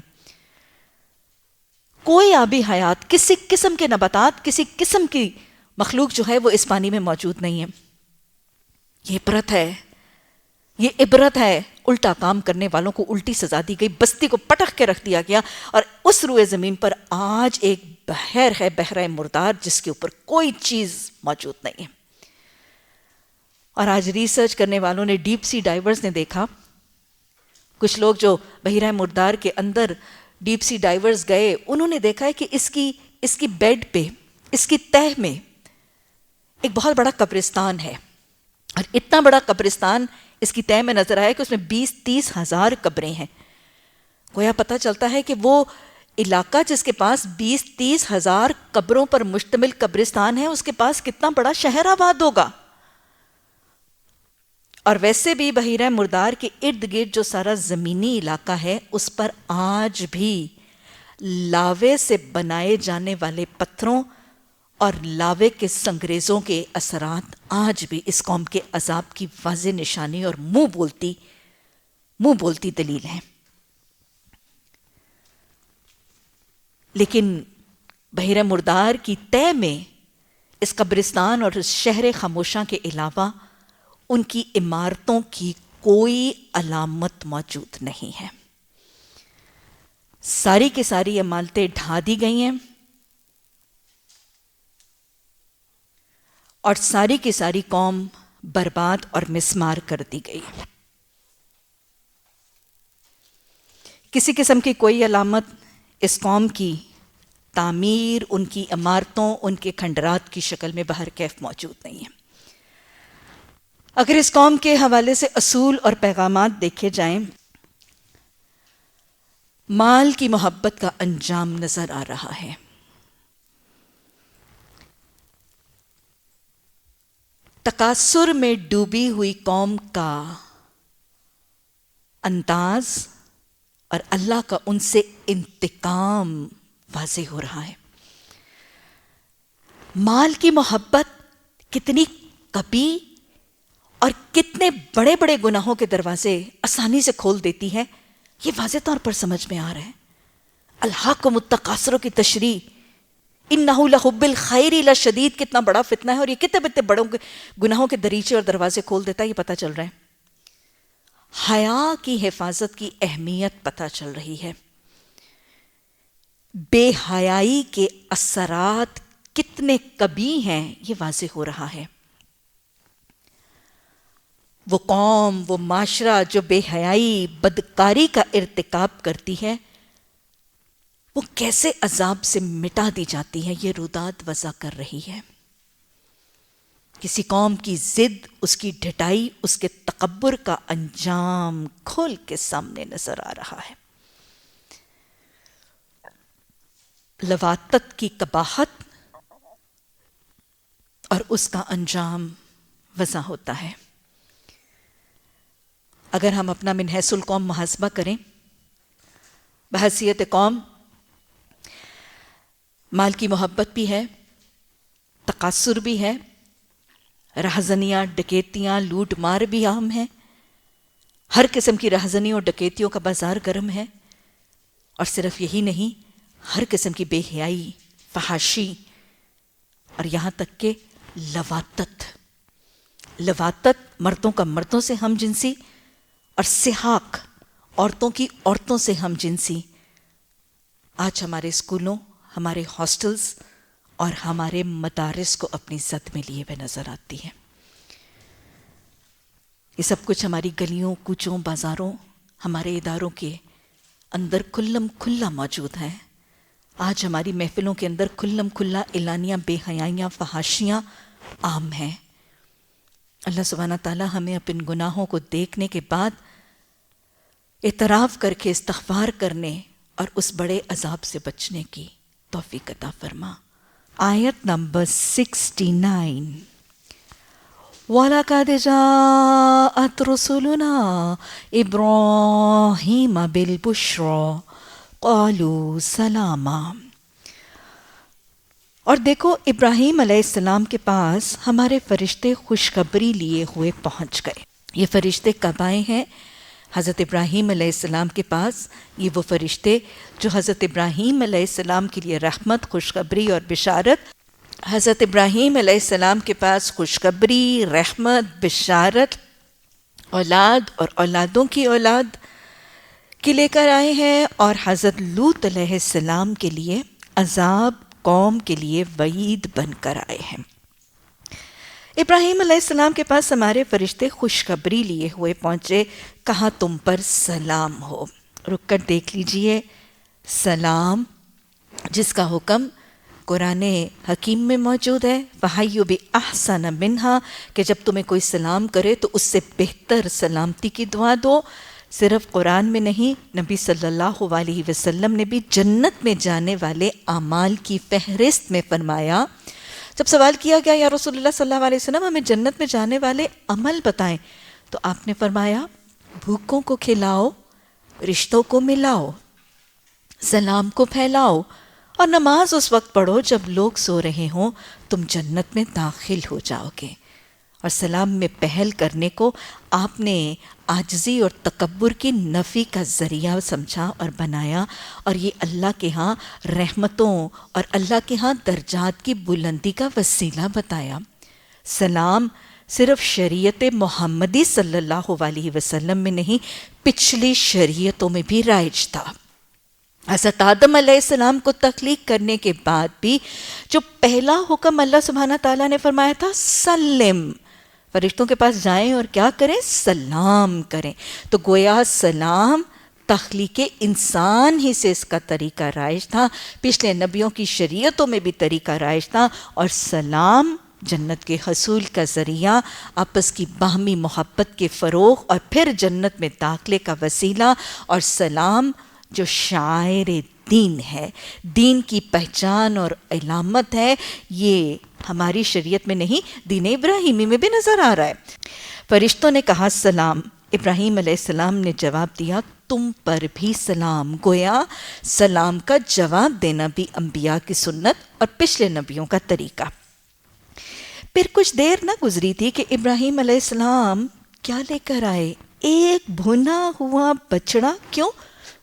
کوئی آبی حیات, کسی قسم کے نباتات, کسی قسم کی مخلوق جو ہے وہ اس پانی میں موجود نہیں ہے. یہ عبرت ہے, یہ عبرت ہے. الٹا کام کرنے والوں کو الٹی سزا دی گئی, بستی کو پٹخ کے رکھ دیا گیا اور اس روئے زمین پر آج ایک بحر ہے, بحرہ مردار, جس کے اوپر کوئی چیز موجود نہیں ہے. اور آج ریسرچ کرنے والوں نے, ڈیپ سی ڈائیورز نے دیکھا, کچھ لوگ جو بحیرہ مردار کے اندر ڈیپ سی ڈائیورز گئے انہوں نے دیکھا ہے کہ اس کی بیڈ پہ, اس کی تہ میں ایک بہت بڑا قبرستان ہے، اور اتنا بڑا قبرستان اس کی تہ میں نظر آیا کہ اس میں 20-30 ہزار قبریں ہیں۔ گویا پتہ چلتا ہے کہ وہ علاقہ جس کے پاس 20-30 ہزار قبروں پر مشتمل قبرستان ہے، اس کے پاس کتنا بڑا شہر آباد ہوگا۔ اور ویسے بھی بحیرہ مردار کے ارد گرد جو سارا زمینی علاقہ ہے، اس پر آج بھی لاوے سے بنائے جانے والے پتھروں اور لاوے کے سنگریزوں کے اثرات آج بھی اس قوم کے عذاب کی واضح نشانی اور منہ بولتی دلیل ہیں۔ لیکن بحیرہ مردار کی تہ میں اس قبرستان اور اس شہر خاموشاں کے علاوہ ان کی عمارتوں کی کوئی علامت موجود نہیں ہے۔ ساری کی ساری عمارتیں ڈھا دی گئی ہیں، اور ساری کی ساری قوم برباد اور مسمار کر دی گئی۔ کسی قسم کی کوئی علامت اس قوم کی تعمیر، ان کی عمارتوں، ان کے کھنڈرات کی شکل میں بہر کیف موجود نہیں ہے۔ اگر اس قوم کے حوالے سے اصول اور پیغامات دیکھے جائیں، مال کی محبت کا انجام نظر آ رہا ہے۔ تکاثر میں ڈوبی ہوئی قوم کا انداز اور اللہ کا ان سے انتقام واضح ہو رہا ہے۔ مال کی محبت کتنی قبیح اور کتنے بڑے بڑے گناہوں کے دروازے آسانی سے کھول دیتی ہے، یہ واضح طور پر سمجھ میں آ رہا ہے۔ الہاکم التکاثر کی تشریح، انہ لحب الخیر لشدید، کتنا بڑا فتنہ ہے، اور یہ کتنے بڑے گناہوں کے دریچے اور دروازے کھول دیتا ہے، یہ پتہ چل رہا ہے۔ حیا کی حفاظت کی اہمیت پتہ چل رہی ہے۔ بے حیائی کے اثرات کتنے قبیح ہیں، یہ واضح ہو رہا ہے۔ وہ قوم، وہ معاشرہ جو بے حیائی، بدکاری کا ارتکاب کرتی ہے، وہ کیسے عذاب سے مٹا دی جاتی ہے، یہ روداد وضع کر رہی ہے۔ کسی قوم کی ضد، اس کی ڈھٹائی، اس کے تکبر کا انجام کھول کے سامنے نظر آ رہا ہے۔ لواطت کی قباحت اور اس کا انجام وضع ہوتا ہے۔ اگر ہم اپنا من حیث القوم محاسبہ کریں، بحیثیت قوم مال کی محبت بھی ہے، تکاثر بھی ہے، رہزنیاں، ڈکیتیاں، لوٹ مار بھی عام ہیں، ہر قسم کی رہزنیوں اور ڈکیتیوں کا بازار گرم ہے، اور صرف یہی نہیں، ہر قسم کی بے حیائی، فحاشی، اور یہاں تک کہ لواطت، مردوں کا مردوں سے ہم جنسی، اور سحاق، عورتوں کی عورتوں سے ہم جنسی، آج ہمارے اسکولوں، ہمارے ہاسٹلز اور ہمارے مدارس کو اپنی زد میں لیے ہوئے نظر آتی ہے۔ یہ سب کچھ ہماری گلیوں، کوچوں، بازاروں، ہمارے اداروں کے اندر کھلم کھلا موجود ہے۔ آج ہماری محفلوں کے اندر کھلم کھلا اعلانیہ بے حیائیاں، فحاشیاں عام ہیں۔ اللہ سبحانہ تعالیٰ ہمیں اپنے گناہوں کو دیکھنے کے بعد اعتراف کر کے استغفار کرنے اور اس بڑے عذاب سے بچنے کی توفیق عطا فرما۔ آیت نمبر 69، وَلَقَدْ جَاءَتْ رُسُلُنَا إِبْرَاهِيمَ بِالْبُشْرَى قَالُوا سَلَامًا۔ اور دیکھو، ابراہیم علیہ السلام کے پاس ہمارے فرشتے خوشخبری لیے ہوئے پہنچ گئے۔ یہ فرشتے کب آئے ہیں؟ حضرت ابراہیم علیہ السلام کے پاس یہ وہ فرشتے جو حضرت ابراہیم علیہ السلام کے لیے رحمت، خوشخبری اور بشارت، حضرت ابراہیم علیہ السلام کے پاس خوشخبری، رحمت، بشارت، اولاد اور اولادوں کی اولاد کے لے کر آئے ہیں، اور حضرت لوط علیہ السلام کے لیے عذاب، قوم کے لیے وعید بن کر آئے ہیں۔ ابراہیم علیہ السلام کے پاس ہمارے فرشتے خوشخبری لیے ہوئے پہنچے، کہا تم پر سلام ہو۔ رک کر دیکھ لیجئے، سلام جس کا حکم قرآن حکیم میں موجود ہے فَحَيُّ بِأَحْسَنَ مِنْهَا کہ جب تمہیں کوئی سلام کرے تو اس سے بہتر سلامتی کی دعا دو۔ صرف قرآن میں نہیں، نبی صلی اللہ علیہ وسلم نے بھی جنت میں جانے والے اعمال کی فہرست میں فرمایا، جب سوال کیا گیا یا رسول اللہ صلی اللہ علیہ وسلم ہمیں جنت میں جانے والے عمل بتائیں، تو آپ نے فرمایا بھوکوں کو کھلاؤ، رشتوں کو ملاؤ، سلام کو پھیلاؤ، اور نماز اس وقت پڑھو جب لوگ سو رہے ہوں، تم جنت میں داخل ہو جاؤ گے۔ اور سلام میں پہل کرنے کو آپ نے عاجزی اور تکبر کی نفی کا ذریعہ سمجھا اور بنایا، اور یہ اللہ کے ہاں رحمتوں اور اللہ کے ہاں درجات کی بلندی کا وسیلہ بتایا۔ سلام صرف شریعت محمدی صلی اللہ علیہ وسلم میں نہیں، پچھلی شریعتوں میں بھی رائج تھا۔ حضرت آدم علیہ السلام کو تخلیق کرنے کے بعد بھی جو پہلا حکم اللہ سبحانہ تعالیٰ نے فرمایا تھا سلم، فرشتوں کے پاس جائیں اور کیا کریں؟ سلام کریں۔ تو گویا سلام تخلیق انسان ہی سے اس کا طریقہ رائج تھا، پچھلے نبیوں کی شریعتوں میں بھی طریقہ رائج تھا، اور سلام جنت کے حصول کا ذریعہ، آپس کی باہمی محبت کے فروغ اور پھر جنت میں داخلے کا وسیلہ، اور سلام جو شاعر دین ہے، دین کی پہچان اور علامت ہے، یہ ہماری شریعت میں نہیں، دین ابراہیمی میں بھی نظر آ رہا ہے۔ فرشتوں نے کہا سلام، ابراہیم علیہ السلام نے جواب دیا تم پر بھی سلام۔ گویا سلام کا جواب دینا بھی انبیاء کی سنت اور پچھلے نبیوں کا طریقہ۔ پھر کچھ دیر نہ گزری تھی کہ ابراہیم علیہ السلام کیا لے کر آئے؟ ایک بھنا ہوا بچڑا۔ کیوں؟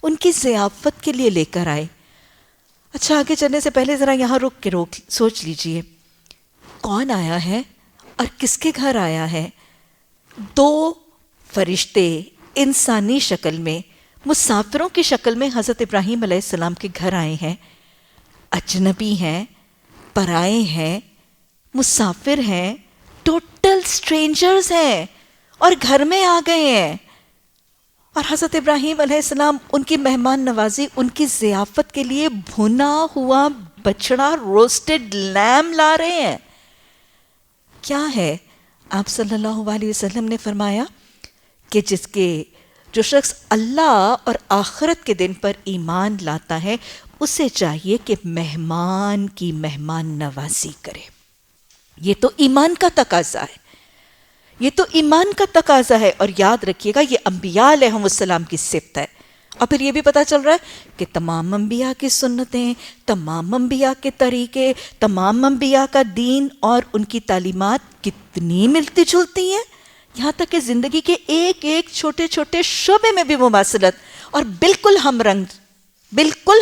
ان کی ضیافت کے لیے لے کر آئے۔ اچھا، آگے چلنے سے پہلے ذرا یہاں رک کے سوچ لیجئے، کون آیا ہے اور کس کے گھر آیا ہے؟ دو فرشتے انسانی شکل میں، مسافروں کی شکل میں حضرت ابراہیم علیہ السلام کے گھر آئے ہیں۔ اجنبی ہیں، پرائے ہیں، مسافر ہیں، ٹوٹل سٹرینجرز ہیں، اور گھر میں آ گئے ہیں، اور حضرت ابراہیم علیہ السلام ان کی مہمان نوازی، ان کی ضیافت کے لیے بھنا ہوا بچڑا، روسٹڈ لیمب لا رہے ہیں۔ کیا ہے؟ آپ صلی اللہ علیہ وسلم نے فرمایا کہ جو شخص اللہ اور آخرت کے دن پر ایمان لاتا ہے، اسے چاہیے کہ مہمان کی مہمان نوازی کرے۔ یہ تو ایمان کا تقاضا ہے، یہ تو ایمان کا تقاضا ہے، اور یاد رکھیے گا یہ انبیاء علیہم السلام کی صفت ہے۔ اور پھر یہ بھی پتہ چل رہا ہے کہ تمام انبیاء کی سنتیں، تمام انبیاء کے طریقے، تمام انبیاء کا دین اور ان کی تعلیمات کتنی ملتی جلتی ہیں، یہاں تک کہ زندگی کے ایک ایک چھوٹے چھوٹے شعبے میں بھی مماثلت، اور بالکل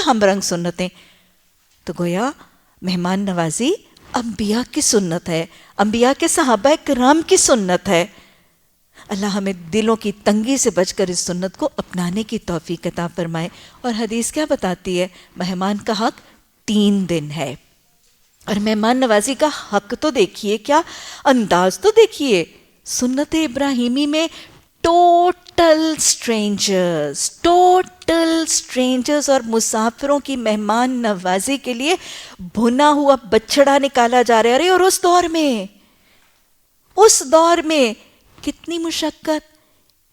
ہم رنگ سنتیں۔ تو گویا مہمان نوازی انبیاء کی سنت ہے، انبیاء کے صحابہ کرام کی سنت ہے۔ اللہ ہمیں دلوں کی تنگی سے بچ کر اس سنت کو اپنانے کی توفیق عطا فرمائے۔ اور حدیث کیا بتاتی ہے؟ مہمان کا حق 3 دن ہے، اور مہمان نوازی کا حق تو دیکھیے، کیا انداز تو دیکھیے۔ سنت ابراہیمی میں ٹوٹل سٹرینجرز اور مسافروں کی مہمان نوازی کے لیے بھنا ہوا بچڑا نکالا جا رہا ہے۔ اور اس دور میں کتنی مشقت،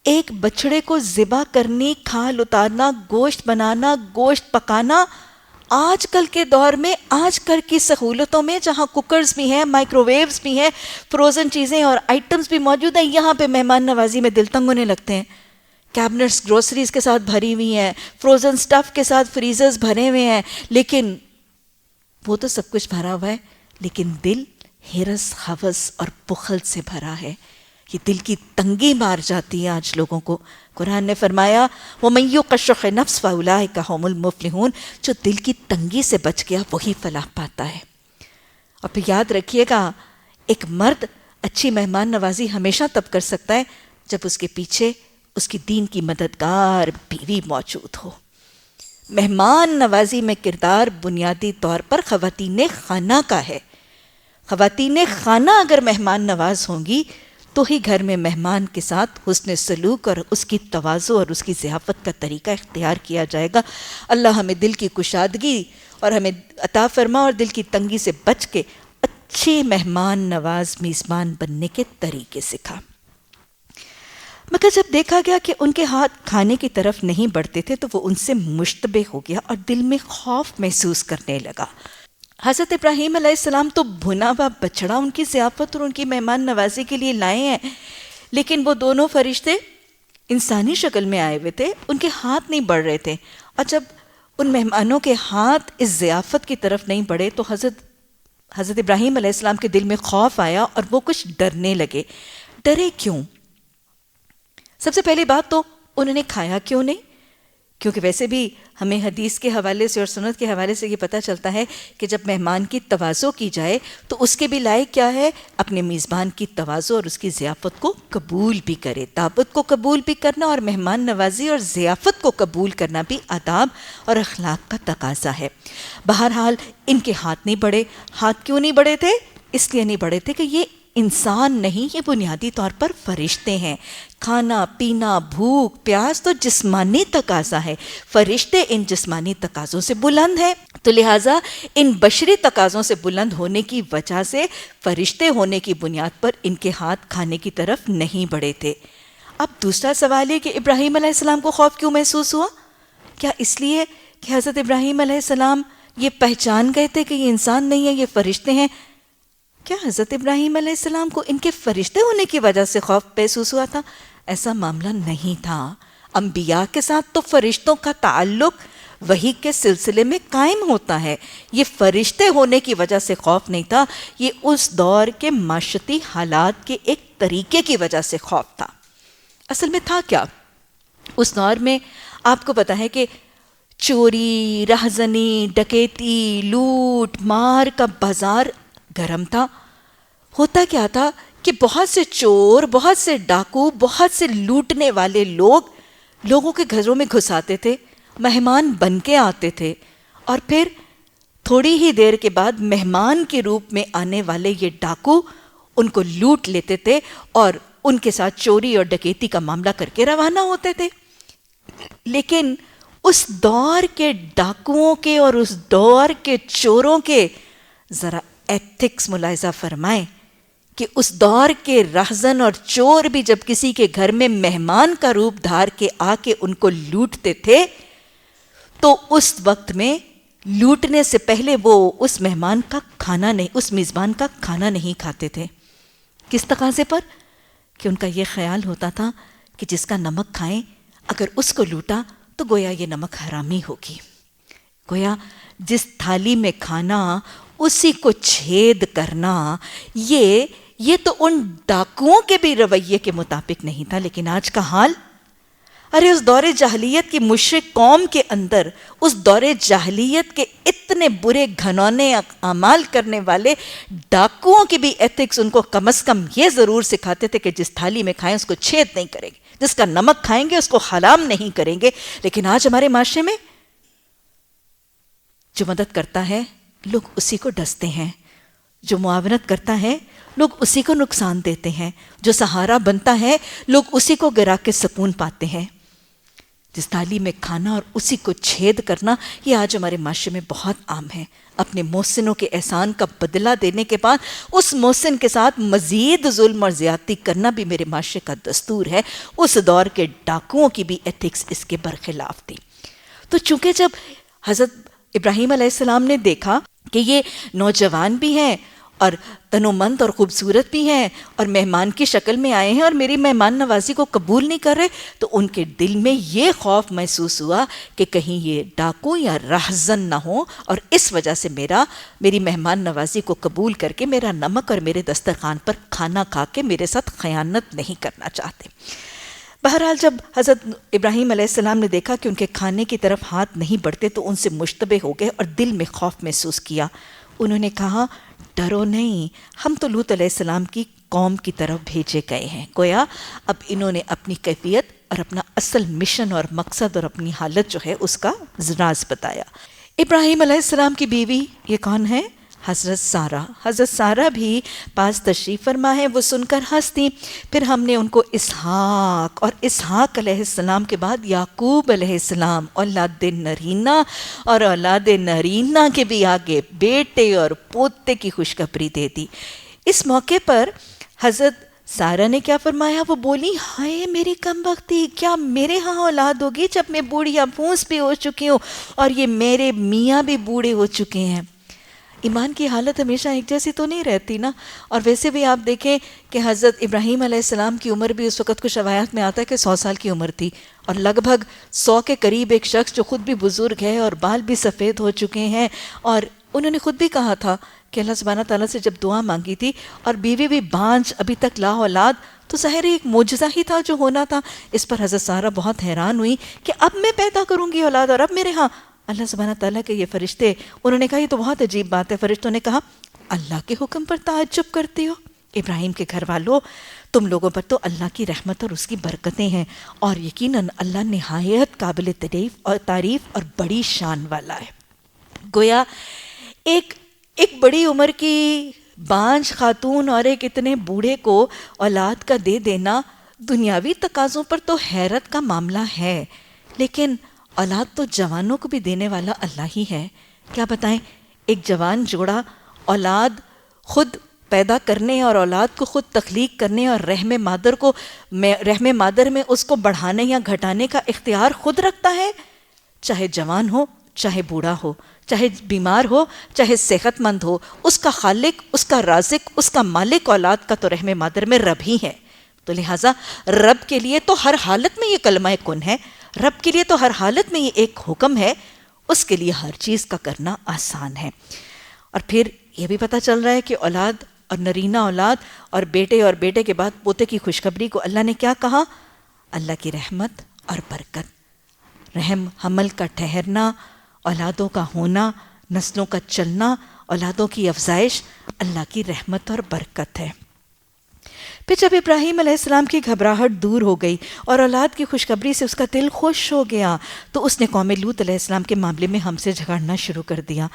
ایک بچڑے کو ذبح کرنی، کھال اتارنا، گوشت بنانا، گوشت پکانا۔ آج کل کے دور میں، آج کل کی سہولتوں میں، جہاں کوکرز بھی ہیں، مائکرو ویوز بھی ہیں، فروزن چیزیں اور آئٹمز بھی موجود ہیں، یہاں پہ مہمان نوازی میں دل تنگ ہونے لگتے ہیں۔ کیبنٹس گروسریز کے ساتھ بھری ہوئی ہیں، فروزن سٹف کے ساتھ فریزرز بھرے ہوئے ہیں، لیکن وہ تو سب کچھ بھرا ہوا ہے، لیکن دل ہرس، ہوس اور بخل سے بھرا ہے۔ یہ دل کی تنگی مار جاتی ہے آج لوگوں کو۔ قرآن نے فرمایا وَمَن يُوقَ شُحَّ نَفْسِهِ فَأُولَٰئِكَ هُمُ الْمُفْلِحُونَ، جو دل کی تنگی سے بچ گیا وہی فلاح پاتا ہے۔ اور پھر یاد رکھیے گا، ایک مرد اچھی مہمان نوازی ہمیشہ تب کر سکتا ہے جب اس کے پیچھے اس کی دین کی مددگار بیوی موجود ہو۔ مہمان نوازی میں کردار بنیادی طور پر خواتین خانہ کا ہے۔ خواتین خانہ اگر مہمان نواز ہوں گی تو ہی گھر میں مہمان کے ساتھ حسن سلوک اور اس کی تواضع اور اس کی ضیافت کا طریقہ اختیار کیا جائے گا۔ اللہ ہمیں دل کی کشادگی اور ہمیں عطا فرما اور دل کی تنگی سے بچ کے اچھے مہمان نواز میزبان بننے کے طریقے سکھا۔ مگر جب دیکھا گیا کہ ان کے ہاتھ کھانے کی طرف نہیں بڑھتے تھے تو وہ ان سے مشتبہ ہو گیا اور دل میں خوف محسوس کرنے لگا۔ حضرت ابراہیم علیہ السلام تو بھنا ہوا بچڑا ان کی ضیافت اور ان کی مہمان نوازی کے لیے لائے ہیں، لیکن وہ دونوں فرشتے انسانی شکل میں آئے ہوئے تھے، ان کے ہاتھ نہیں بڑھ رہے تھے، اور جب ان مہمانوں کے ہاتھ اس ضیافت کی طرف نہیں بڑھے تو حضرت ابراہیم علیہ السلام کے دل میں خوف آیا اور وہ کچھ ڈرنے لگے۔ ڈرے کیوں؟ سب سے پہلی بات تو انہوں نے کھایا کیوں نہیں؟ کیونکہ ویسے بھی ہمیں حدیث کے حوالے سے اور سنت کے حوالے سے یہ پتہ چلتا ہے کہ جب مہمان کی تواضع کی جائے تو اس کے بھی لائق کیا ہے؟ اپنے میزبان کی تواضع اور اس کی ضیافت کو قبول بھی کرے۔ دعوت کو قبول بھی کرنا اور مہمان نوازی اور ضیافت کو قبول کرنا بھی آداب اور اخلاق کا تقاضا ہے۔ بہرحال ان کے ہاتھ نہیں بڑھے۔ ہاتھ کیوں نہیں بڑھے تھے؟ اس لیے نہیں بڑھے تھے کہ یہ انسان نہیں، یہ بنیادی طور پر فرشتے ہیں۔ کھانا پینا بھوک پیاس تو جسمانی تقاضا ہے، فرشتے ان جسمانی تقاضوں سے بلند ہیں، تو لہٰذا ان بشری تقاضوں سے بلند ہونے کی وجہ سے فرشتے ہونے کی بنیاد پر ان کے ہاتھ کھانے کی طرف نہیں بڑھے تھے۔ اب دوسرا سوال ہے کہ ابراہیم علیہ السلام کو خوف کیوں محسوس ہوا؟ کیا اس لیے کہ حضرت ابراہیم علیہ السلام یہ پہچان گئے تھے کہ یہ انسان نہیں ہے، یہ فرشتے ہیں؟ کیا حضرت ابراہیم علیہ السلام کو ان کے فرشتے ہونے کی وجہ سے خوف محسوس ہوا تھا؟ ایسا معاملہ نہیں تھا۔ انبیاء کے ساتھ تو فرشتوں کا تعلق وحی کے سلسلے میں قائم ہوتا ہے۔ یہ فرشتے ہونے کی وجہ سے خوف نہیں تھا، یہ اس دور کے معاشرتی حالات کے ایک طریقے کی وجہ سے خوف تھا۔ اصل میں تھا کیا؟ اس دور میں آپ کو پتہ ہے کہ چوری، رہزنی، ڈکیتی، لوٹ مار کا بازار گرم تھا۔ ہوتا کیا تھا کہ بہت سے چور، بہت سے ڈاکو، بہت سے لوٹنے والے لوگوں کے گھروں میں گھس آتے تھے، مہمان بن کے آتے تھے، اور پھر تھوڑی ہی دیر کے بعد مہمان کے روپ میں آنے والے یہ ڈاکو ان کو لوٹ لیتے تھے اور ان کے ساتھ چوری اور ڈکیتی کا معاملہ کر کے روانہ ہوتے تھے۔ لیکن اس دور کے ڈاکوؤں کے اور اس دور کے چوروں کے ذرا ایتھکس ملاحظہ فرمائیں کہ اس دور کے رہزن اور چور بھی جب کسی کے گھر میں مہمان کا روپ دھار کے آ کے ان کو لوٹتے تھے تو اس وقت میں لوٹنے سے پہلے وہ اس مہمان کا کھانا نہیں، اس میزبان کا کھانا نہیں کھاتے تھے۔ کس تقاضے پر؟ کہ ان کا یہ خیال ہوتا تھا کہ جس کا نمک کھائیں، اگر اس کو لوٹا تو گویا یہ نمک حرامی ہوگی، گویا جس تھالی میں کھانا اسی کو چھید کرنا، یہ تو ان ڈاکوؤں کے بھی رویے کے مطابق نہیں تھا۔ لیکن آج کا حال، ارے اس دور جاہلیت کی مشرک قوم کے اندر، اس دور جاہلیت کے اتنے برے گھنونے اعمال کرنے والے ڈاکوؤں کی بھی ایتھکس ان کو کم از کم یہ ضرور سکھاتے تھے کہ جس تھالی میں کھائیں اس کو چھید نہیں کریں گے، جس کا نمک کھائیں گے اس کو حرام نہیں کریں گے۔ لیکن آج ہمارے معاشرے میں جو مدد کرتا ہے لوگ اسی کو ڈستے ہیں، جو معاونت کرتا ہے لوگ اسی کو نقصان دیتے ہیں، جو سہارا بنتا ہے لوگ اسی کو گرا کے سکون پاتے ہیں۔ جس تھالی میں کھانا اور اسی کو چھید کرنا، یہ آج ہمارے معاشرے میں بہت عام ہے۔ اپنے محسنوں کے احسان کا بدلہ دینے کے بعد اس محسن کے ساتھ مزید ظلم اور زیادتی کرنا بھی میرے معاشرے کا دستور ہے۔ اس دور کے ڈاکوؤں کی بھی ایتھکس اس کے برخلاف تھی۔ تو چونکہ جب حضرت ابراہیم علیہ السلام نے دیکھا کہ یہ نوجوان بھی ہیں اور تنومند اور خوبصورت بھی ہیں اور مہمان کی شکل میں آئے ہیں اور میری مہمان نوازی کو قبول نہیں کر رہے، تو ان کے دل میں یہ خوف محسوس ہوا کہ کہیں یہ ڈاکو یا رہزن نہ ہو اور اس وجہ سے میری مہمان نوازی کو قبول کر کے میرا نمک اور میرے دسترخوان پر کھانا کھا کے میرے ساتھ خیانت نہیں کرنا چاہتے۔ بہرحال جب حضرت ابراہیم علیہ السلام نے دیکھا کہ ان کے کھانے کی طرف ہاتھ نہیں بڑھتے تو ان سے مشتبہ ہو گئے اور دل میں خوف محسوس کیا۔ انہوں نے کہا، ڈرو نہیں، ہم تو لوط علیہ السلام کی قوم کی طرف بھیجے گئے ہیں۔ گویا اب انہوں نے اپنی کیفیت اور اپنا اصل مشن اور مقصد اور اپنی حالت جو ہے اس کا راز بتایا۔ ابراہیم علیہ السلام کی بیوی یہ کون ہے؟ حضرت سارہ بھی پاس تشریف فرما ہے، وہ سن کر ہنستی. پھر ہم نے ان کو اسحاق، اور اسحاق علیہ السلام کے بعد یعقوب علیہ السلام، اولاد نرینہ، اور اولاد نرینہ کے بھی آگے بیٹے اور پوتے کی خوشخبری دے دی. اس موقع پر حضرت سارہ نے کیا فرمایا؟ وہ بولی، ہائے میری کم بختی، کیا میرے ہاں اولاد ہوگی جب میں بوڑھی پھونس بھی ہو چکی ہوں اور یہ میرے میاں بھی بوڑھے ہو چکے ہیں. ایمان کی حالت ہمیشہ ایک جیسی تو نہیں رہتی نا. اور ویسے بھی آپ دیکھیں کہ حضرت ابراہیم علیہ السلام کی عمر بھی اس وقت کچھ روایات میں آتا ہے کہ 100 سال کی عمر تھی، اور لگ بھگ 100 کے قریب ایک شخص جو خود بھی بزرگ ہے اور بال بھی سفید ہو چکے ہیں، اور انہوں نے خود بھی کہا تھا کہ اللہ سبحانہ تعالیٰ سے جب دعا مانگی تھی اور بیوی بھی بانجھ ابھی تک لا اولاد، تو ظاہر ایک معجزہ ہی تھا جو ہونا تھا. اس پر حضرت سارہ بہت حیران ہوئی کہ اب میں پیدا کروں گی اولاد، اور اب میرے ہاں اللہ سبحانہ تعالیٰ کے یہ فرشتے. انہوں نے کہا یہ تو بہت عجیب بات ہے. فرشتوں نے کہا اللہ کے حکم پر تعجب کرتی ہو؟ ابراہیم کے گھر والوں، تم لوگوں پر تو اللہ کی رحمت اور اس کی برکتیں ہیں، اور یقیناً اللہ نہایت قابل تعریف اور بڑی شان والا ہے. گویا ایک بڑی عمر کی بانجھ خاتون اور ایک اتنے بوڑھے کو اولاد کا دے دینا دنیاوی تقاضوں پر تو حیرت کا معاملہ ہے، لیکن اولاد تو جوانوں کو بھی دینے والا اللہ ہی ہے. کیا بتائیں، ایک جوان جوڑا اولاد خود پیدا کرنے اور اولاد کو خود تخلیق کرنے اور رحم مادر میں اس کو بڑھانے یا گھٹانے کا اختیار خود رکھتا ہے. چاہے جوان ہو، چاہے بوڑھا ہو، چاہے بیمار ہو، چاہے صحت مند ہو، اس کا خالق، اس کا رازق، اس کا مالک اولاد کا تو رحم مادر میں رب ہی ہے. تو لہٰذا رب کے لیے تو ہر حالت میں یہ کلمہ کن ہے، رب کے لیے تو ہر حالت میں یہ ایک حکم ہے، اس کے لیے ہر چیز کا کرنا آسان ہے. اور پھر یہ بھی پتہ چل رہا ہے کہ اولاد اور نرینہ اولاد اور بیٹے کے بعد پوتے کی خوشخبری کو اللہ نے کیا کہا؟ اللہ کی رحمت اور برکت، رحم حمل کا ٹھہرنا، اولادوں کا ہونا، نسلوں کا چلنا، اولادوں کی افزائش اللہ کی رحمت اور برکت ہے. پھر جب ابراہیم علیہ السلام کی گھبراہٹ دور ہو گئی اور اولاد کی خوشخبری سے اس کا دل خوش ہو گیا، تو اس نے قوم لوط علیہ السلام کے معاملے میں ہم سے جھگڑنا شروع کر دیا.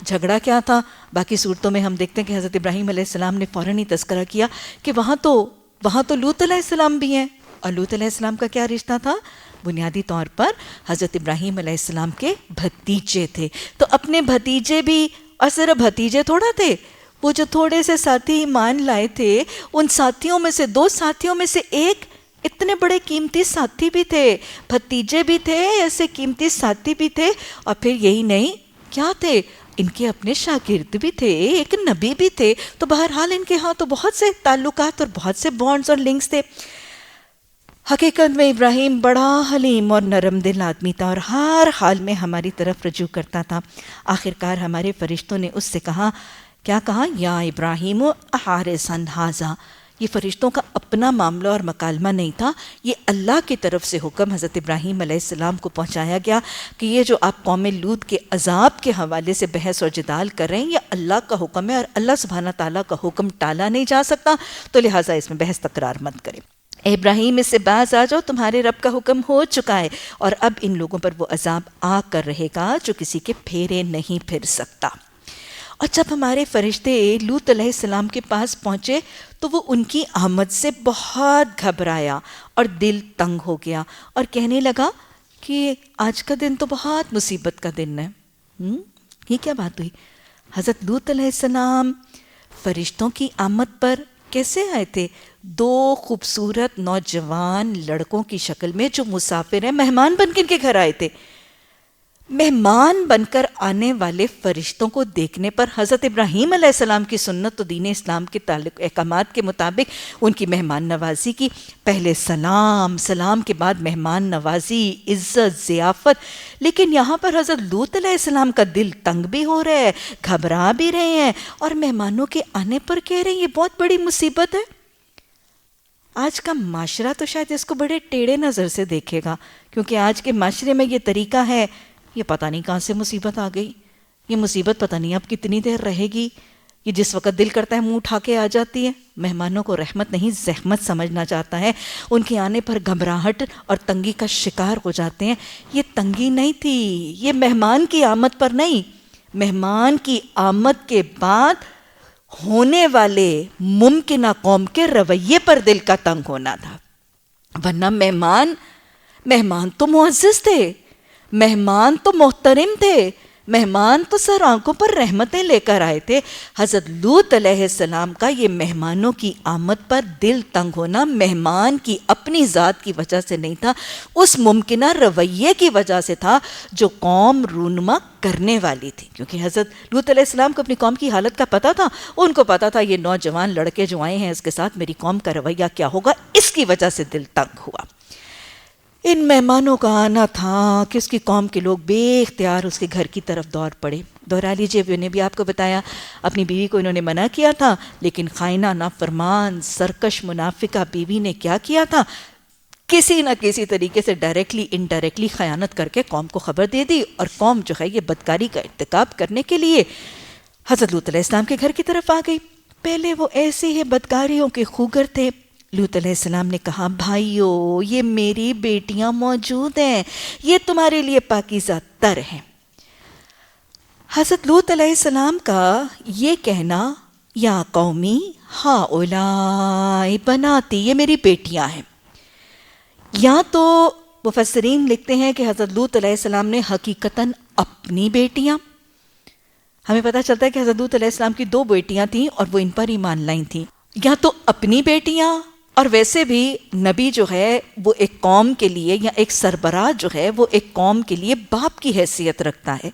جھگڑا کیا تھا؟ باقی صورتوں میں ہم دیکھتے ہیں کہ حضرت ابراہیم علیہ السلام نے فوراً ہی تذکرہ کیا کہ وہاں تو لوط علیہ السلام بھی ہیں. اور لوط علیہ السلام کا کیا رشتہ تھا؟ بنیادی طور پر حضرت ابراہیم علیہ السلام کے بھتیجے تھے. تو اپنے بھتیجے بھی، اور صرف بھتیجے تھوڑا تھے، وہ جو تھوڑے سے ساتھی ایمان لائے تھے، ان ساتھیوں میں سے 2 ساتھیوں میں سے ایک اتنے بڑے قیمتی ساتھی بھی تھے، بھتیجے بھی تھے، ایسے قیمتی ساتھی بھی تھے. اور پھر یہی نہیں، کیا تھے؟ ان کے اپنے شاگرد بھی تھے، ایک نبی بھی تھے. تو بہرحال ان کے ہاں تو بہت سے تعلقات اور بہت سے بانڈز اور لنکس تھے. حقیقت میں ابراہیم بڑا حلیم اور نرم دل آدمی تھا، اور ہر حال میں ہماری طرف رجوع کرتا تھا. آخرکار ہمارے فرشتوں نے اس سے کہا، کیا کہا؟ یا ابراہیم حارسن ھذا. یہ فرشتوں کا اپنا معاملہ اور مکالمہ نہیں تھا، یہ اللہ کی طرف سے حکم حضرت ابراہیم علیہ السلام کو پہنچایا گیا کہ یہ جو آپ قوم لوط کے عذاب کے حوالے سے بحث اور جدال کر رہے ہیں، یہ اللہ کا حکم ہے اور اللہ سبحانہ تعالیٰ کا حکم ٹالا نہیں جا سکتا، تو لہٰذا اس میں بحث تکرار مت کریں. اے ابراہیم، اس سے باز آ جاؤ، تمہارے رب کا حکم ہو چکا ہے، اور اب ان لوگوں پر وہ عذاب آ کر رہے گا جو کسی کے پھیرے نہیں پھر سکتا. اور جب ہمارے فرشتے لوط علیہ السلام کے پاس پہنچے تو وہ ان کی آمد سے بہت گھبرایا اور دل تنگ ہو گیا، اور کہنے لگا کہ آج کا دن تو بہت مصیبت کا دن ہے. یہ کیا بات ہوئی؟ حضرت لوط علیہ السلام فرشتوں کی آمد پر کیسے آئے تھے؟ 2 خوبصورت نوجوان لڑکوں کی شکل میں جو مسافر ہیں، مہمان بن کے ان کے گھر آئے تھے. مہمان بن کر آنے والے فرشتوں کو دیکھنے پر حضرت ابراہیم علیہ السلام کی سنت و دین اسلام کے تعلق احکامات کے مطابق ان کی مہمان نوازی کی. پہلے سلام کے بعد مہمان نوازی، عزت، ضیافت. لیکن یہاں پر حضرت لوط علیہ السلام کا دل تنگ بھی ہو رہا ہے، گھبرا بھی رہے ہیں، اور مہمانوں کے آنے پر کہہ رہے ہیں یہ بہت بڑی مصیبت ہے. آج کا معاشرہ تو شاید اس کو بڑے ٹیڑھے نظر سے دیکھے گا، کیونکہ آج کے معاشرے میں یہ طریقہ ہے، یہ پتہ نہیں کہاں سے مصیبت آ گئی، یہ مصیبت پتہ نہیں اب کتنی دیر رہے گی، یہ جس وقت دل کرتا ہے منہ اٹھا کے آ جاتی ہے. مہمانوں کو رحمت نہیں زحمت سمجھنا چاہتا ہے، ان کے آنے پر گھبراہٹ اور تنگی کا شکار ہو جاتے ہیں. یہ تنگی نہیں تھی، یہ مہمان کی آمد پر نہیں مہمان کی آمد کے بعد ہونے والے ممکنہ قوم کے رویے پر دل کا تنگ ہونا تھا. ورنہ مہمان تو معزز تھے، مہمان تو محترم تھے، مہمان تو سر آنکھوں پر رحمتیں لے کر آئے تھے. حضرت لوط علیہ السلام کا یہ مہمانوں کی آمد پر دل تنگ ہونا مہمان کی اپنی ذات کی وجہ سے نہیں تھا، اس ممکنہ رویے کی وجہ سے تھا جو قوم رونما کرنے والی تھی. کیونکہ حضرت لوط علیہ السلام کو اپنی قوم کی حالت کا پتہ تھا، ان کو پتہ تھا یہ نوجوان لڑکے جو آئے ہیں اس کے ساتھ میری قوم کا رویہ کیا ہوگا، اس کی وجہ سے دل تنگ ہوا. ان مہمانوں کا آنا تھا کہ اس کی قوم کے لوگ بے اختیار اس کے گھر کی طرف دوڑ پڑے. دہرا لیجیے، میں نے بھی آپ کو بتایا اپنی بیوی کو انہوں نے منع کیا تھا، لیکن خائنہ نافرمان سرکش منافقہ بیوی نے کیا کیا تھا، کسی نہ کسی طریقے سے ڈائریکٹلی انڈائریکٹلی خیانت کر کے قوم کو خبر دے دی، اور قوم جو ہے یہ بدکاری کا ارتکاب کرنے کے لیے حضرت لوط علیہ السلام کے گھر کی طرف آ گئی. پہلے وہ ایسے ہی بدکاریوں کے خوگر تھے. لوط علیہ السلام نے کہا، بھائیو یہ میری بیٹیاں موجود ہیں، یہ تمہارے لیے پاکیزہ تر ہیں. حضرت لوط علیہ السلام کا یہ کہنا، یا قومی ہؤلاء بناتی، یہ میری بیٹیاں ہیں، یا تو مفسرین لکھتے ہیں کہ حضرت لوط علیہ السلام نے حقیقتاً اپنی بیٹیاں، ہمیں پتہ چلتا ہے کہ حضرت لوط علیہ السلام کی 2 بیٹیاں تھیں اور وہ ان پر ایمان لائیں تھیں، یا تو اپنی بیٹیاں، اور ویسے بھی نبی جو ہے وہ ایک قوم کے لیے یا ایک سربراہ جو ہے وہ ایک قوم کے لیے باپ کی حیثیت رکھتا ہے.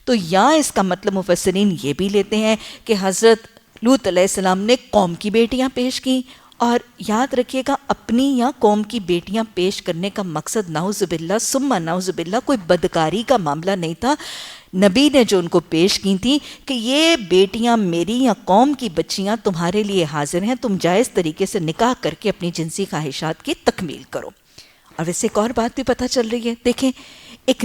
تو یا اس کا مطلب مفسرین یہ بھی لیتے ہیں کہ حضرت لوط علیہ السلام نے قوم کی بیٹیاں پیش کیں. اور یاد رکھیے گا، اپنی یا قوم کی بیٹیاں پیش کرنے کا مقصد نعوذ باللہ ثم نعوذ باللہ کوئی بدکاری کا معاملہ نہیں تھا. نبی نے جو ان کو پیش کی تھی کہ یہ بیٹیاں میری یا قوم کی بچیاں تمہارے لیے حاضر ہیں، تم جائز طریقے سے نکاح کر کے اپنی جنسی خواہشات کی تکمیل کرو. اور ویسے ایک اور بات بھی پتہ چل رہی ہے، دیکھیں ایک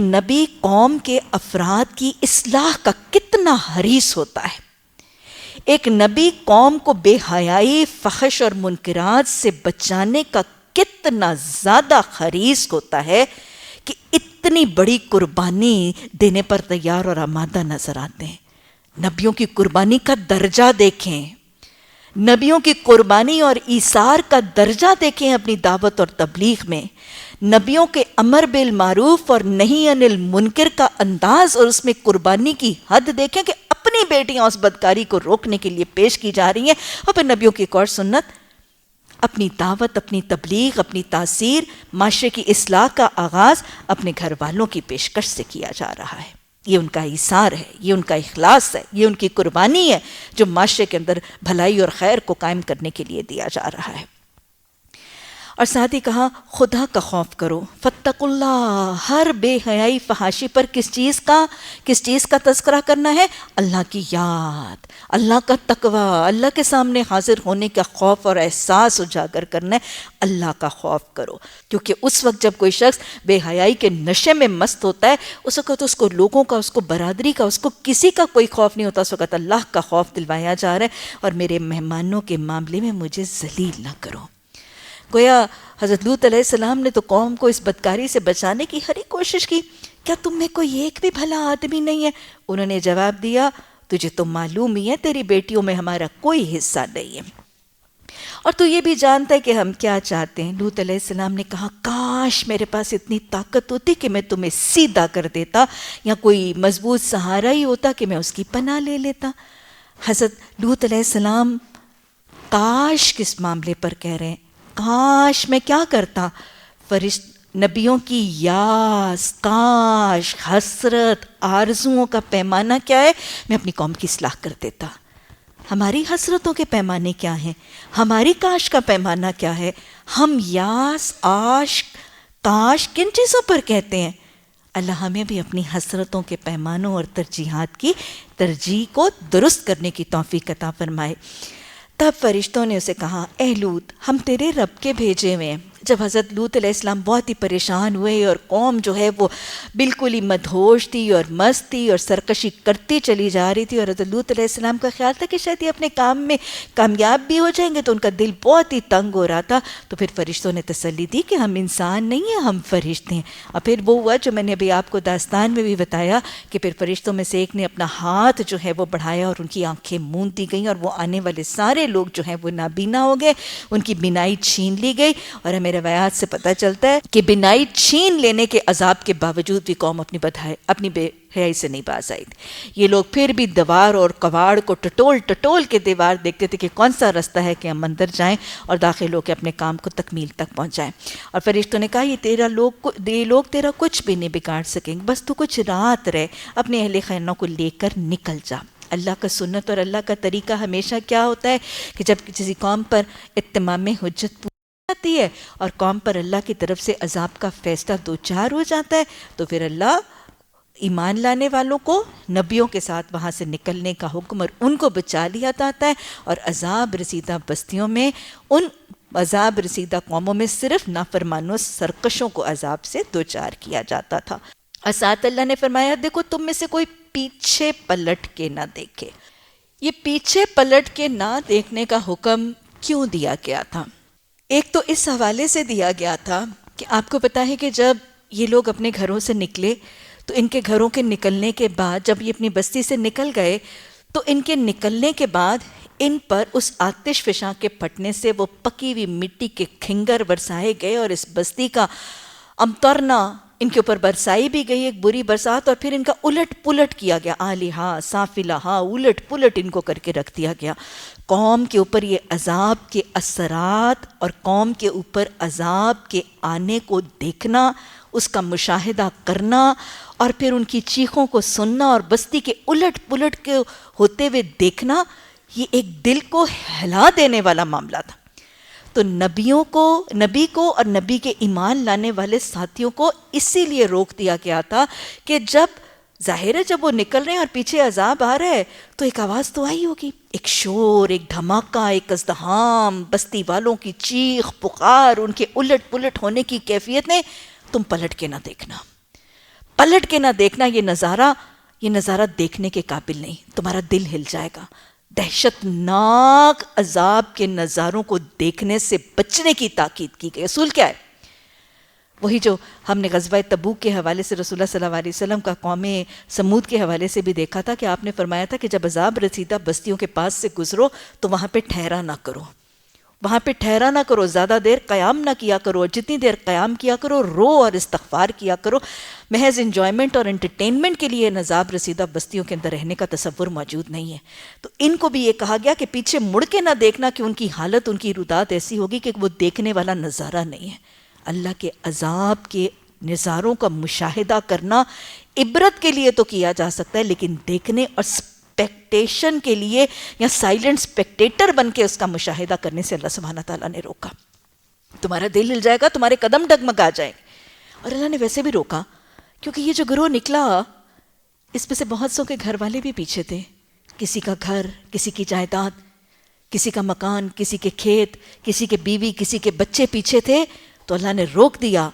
نبی قوم کے افراد کی اصلاح کا کتنا حریص ہوتا ہے. ایک نبی قوم کو بے حیائی، فحش اور منکرات سے بچانے کا کتنا زیادہ حریص ہوتا ہے کہ اتنی بڑی قربانی دینے پر تیار اور آمادہ نظر آتے ہیں. نبیوں کی قربانی کا درجہ دیکھیں، نبیوں کی قربانی اور ایثار کا درجہ دیکھیں اپنی دعوت اور تبلیغ میں. نبیوں کے امر بالمعروف اور نہی عن المنکر کا انداز اور اس میں قربانی کی حد دیکھیں کہ اپنی بیٹیاں اس بدکاری کو روکنے کے لیے پیش کی جا رہی ہیں. اور پھر نبیوں کی ایک اور سنت، اپنی دعوت، اپنی تبلیغ، اپنی تاثیر، معاشرے کی اصلاح کا آغاز اپنے گھر والوں کی پیشکش سے کیا جا رہا ہے. یہ ان کا ایثار ہے، یہ ان کا اخلاص ہے، یہ ان کی قربانی ہے جو معاشرے کے اندر بھلائی اور خیر کو قائم کرنے کے لیے دیا جا رہا ہے. اور ساتھ ہی کہا خدا کا خوف کرو، فاتقوا اللہ. ہر بے حیائی فحاشی پر کس چیز کا تذکرہ کرنا ہے؟ اللہ کی یاد، اللہ کا تقوی، اللہ کے سامنے حاضر ہونے کا خوف اور احساس اجاگر کرنا ہے. اللہ کا خوف کرو، کیونکہ اس وقت جب کوئی شخص بے حیائی کے نشے میں مست ہوتا ہے، اس وقت اس کو لوگوں کا، اس کو برادری کا، اس کو کسی کا کوئی خوف نہیں ہوتا. اس وقت اللہ کا خوف دلوایا جا رہا ہے. اور میرے مہمانوں کے معاملے میں مجھے ذلیل نہ کرو. گویا حضرت لوط علیہ السلام نے تو قوم کو اس بدکاری سے بچانے کی ہر ایک کوشش کی. کیا تم میں کوئی ایک بھی بھلا آدمی نہیں ہے؟ انہوں نے جواب دیا، تجھے تو معلوم ہی ہے تیری بیٹیوں میں ہمارا کوئی حصہ نہیں ہے، اور تو یہ بھی جانتا ہے کہ ہم کیا چاہتے ہیں. لوط علیہ السلام نے کہا، کاش میرے پاس اتنی طاقت ہوتی کہ میں تمہیں سیدھا کر دیتا، یا کوئی مضبوط سہارا ہی ہوتا کہ میں اس کی پناہ لے لیتا. حضرت لوط علیہ السلام کاش کس معاملے پر کہہ رہے ہیں؟ کاش میں کیا کرتا؟ نبیوں کی یاس، کاش، حسرت، آرزوؤں کا پیمانہ کیا ہے؟ میں اپنی قوم کی اصلاح کر دیتا. ہماری حسرتوں کے پیمانے کیا ہیں؟ ہماری کاش کا پیمانہ کیا ہے؟ ہم یاس، عاش، کاش کن چیزوں پر کہتے ہیں؟ اللہ ہمیں بھی اپنی حسرتوں کے پیمانوں اور ترجیحات کی ترجیح کو درست کرنے کی توفیق عطا فرمائے. تب فرشتوں نے اسے کہا، اے لوط، ہم تیرے رب کے بھیجے ہوئے ہیں، جب حضرت لوط علیہ السلام بہت ہی پریشان ہوئے اور قوم جو ہے وہ بالکل ہی مدہوش تھی اور مست تھی اور سرکشی کرتی چلی جا رہی تھی، اور حضرت لوط علیہ السلام کا خیال تھا کہ شاید یہ اپنے کام میں کامیاب بھی ہو جائیں گے، تو ان کا دل بہت ہی تنگ ہو رہا تھا. تو پھر فرشتوں نے تسلی دی کہ ہم انسان نہیں ہیں، ہم فرشتے ہیں. اور پھر وہ ہوا جو میں نے ابھی آپ کو داستان میں بھی بتایا کہ پھر فرشتوں میں سے ایک نے اپنا ہاتھ جو ہے وہ بڑھایا اور ان کی آنکھیں موند دی گئیں، اور وہ آنے والے سارے لوگ جو ہیں وہ نابینا ہو گئے، ان کی بینائی چھین لی گئی. اور ہمیں روایات سے پتہ چلتا ہے کہ بینائی چھین لینے کے عذاب کے باوجود بھی قوم اپنی بے حیائی سے نہیں باز آئی. یہ لوگ پھر بھی دیوار اور کواڑ کو ٹٹول کے دیوار دیکھتے تھے کہ کون سا رستہ ہے کہ ہم اندر جائیں اور داخل ہو کے اپنے کام کو تکمیل تک پہنچائیں. اور فرشتوں نے کہا یہ لوگ تیرا کچھ بھی نہیں بگاڑ سکیں گے، بس تو کچھ رات رہ، اپنے اہل خانہ کو لے کر نکل جا. اللہ کا سنت اور اللہ کا طریقہ ہمیشہ کیا ہوتا ہے کہ جب کسی قوم پر اتمام حجت آتی ہے اور قوم پر اللہ کی طرف سے عذاب کا فیصلہ دوچار ہو جاتا ہے، تو پھر اللہ ایمان لانے والوں کو نبیوں کے ساتھ وہاں سے نکلنے کا حکم اور ان کو بچا لیا جاتا ہے، اور عذاب رسیدہ بستیوں میں، ان عذاب رسیدہ قوموں میں صرف نافرمانوں سرکشوں کو عذاب سے دوچار کیا جاتا تھا. اور ساتھ اللہ نے فرمایا دیکھو تم میں سے کوئی پیچھے پلٹ کے نہ دیکھے. یہ پیچھے پلٹ کے نہ دیکھنے کا حکم کیوں دیا گیا تھا؟ ایک تو اس حوالے سے دیا گیا تھا کہ آپ کو پتہ ہے کہ جب یہ لوگ اپنے گھروں سے نکلے تو ان کے گھروں کے نکلنے کے بعد، جب یہ اپنی بستی سے نکل گئے تو ان کے نکلنے کے بعد ان پر اس آتش فشاں کے پھٹنے سے وہ پکی ہوئی مٹی کے کھنگر برسائے گئے، اور اس بستی کا امطرنا ان کے اوپر برسائی بھی گئی، ایک بری برسات، اور پھر ان کا الٹ پلٹ کیا گیا، آلیہا سافلہا، الٹ پلٹ ان کو کر کے رکھ دیا گیا. قوم کے اوپر یہ عذاب کے اثرات اور قوم کے اوپر عذاب کے آنے کو دیکھنا، اس کا مشاہدہ کرنا، اور پھر ان کی چیخوں کو سننا اور بستی کے الٹ پلٹ کے ہوتے ہوئے دیکھنا، یہ ایک دل کو ہلا دینے والا معاملہ تھا. تو نبی کو اور نبی کے ایمان لانے والے ساتھیوں کو اسی لیے روک دیا گیا تھا کہ جب ظاہر ہے جب وہ نکل رہے ہیں اور پیچھے عذاب آ رہا ہے تو ایک آواز تو آئی ہوگی، ایک شور، ایک دھماکہ، ایک ازدحام، بستی والوں کی چیخ پکار، ان کے الٹ پلٹ ہونے کی کیفیت نے، تم پلٹ کے نہ دیکھنا، پلٹ کے نہ دیکھنا. یہ نظارہ دیکھنے کے قابل نہیں، تمہارا دل ہل جائے گا. دہشت ناک عذاب کے نظاروں کو دیکھنے سے بچنے کی تاکید کی گئی. اصول کیا ہے؟ وہی جو ہم نے غزوہ تبوک کے حوالے سے رسول اللہ صلی اللہ علیہ وسلم کا قوم سمود کے حوالے سے بھی دیکھا تھا کہ آپ نے فرمایا تھا کہ جب عذاب رسیدہ بستیوں کے پاس سے گزرو تو وہاں پہ ٹھہرا نہ کرو، وہاں پہ ٹھہرا نہ کرو، زیادہ دیر قیام نہ کیا کرو، جتنی دیر قیام کیا کرو رو اور استغفار کیا کرو. محض انجوائمنٹ اور انٹرٹینمنٹ کے لیے عذاب رسیدہ بستیوں کے اندر رہنے کا تصور موجود نہیں ہے. تو ان کو بھی یہ کہا گیا کہ پیچھے مڑ کے نہ دیکھنا کہ ان کی حالت، ان کی رودات ایسی ہوگی کہ وہ دیکھنے والا نظارہ نہیں ہے. اللہ کے عذاب کے نظاروں کا مشاہدہ کرنا عبرت کے لیے تو کیا جا سکتا ہے، لیکن دیکھنے اور اسپیکٹیشن کے لیے یا سائلنٹ اسپیکٹیٹر بن کے اس کا مشاہدہ کرنے سے اللہ سبحانہ تعالیٰ نے روکا. تمہارا دل ہل جائے گا، تمہارے قدم ڈگمگا جائیں گے. اور اللہ نے ویسے بھی روکا کیونکہ یہ جو گروہ نکلا اس میں سے بہت سو کے گھر والے بھی پیچھے تھے. کسی کا گھر، کسی کی جائیداد، کسی کا مکان، کسی کے کھیت، کسی کے بیوی، کسی کے بچے پیچھے تھے. تو اللہ نے روک دیا،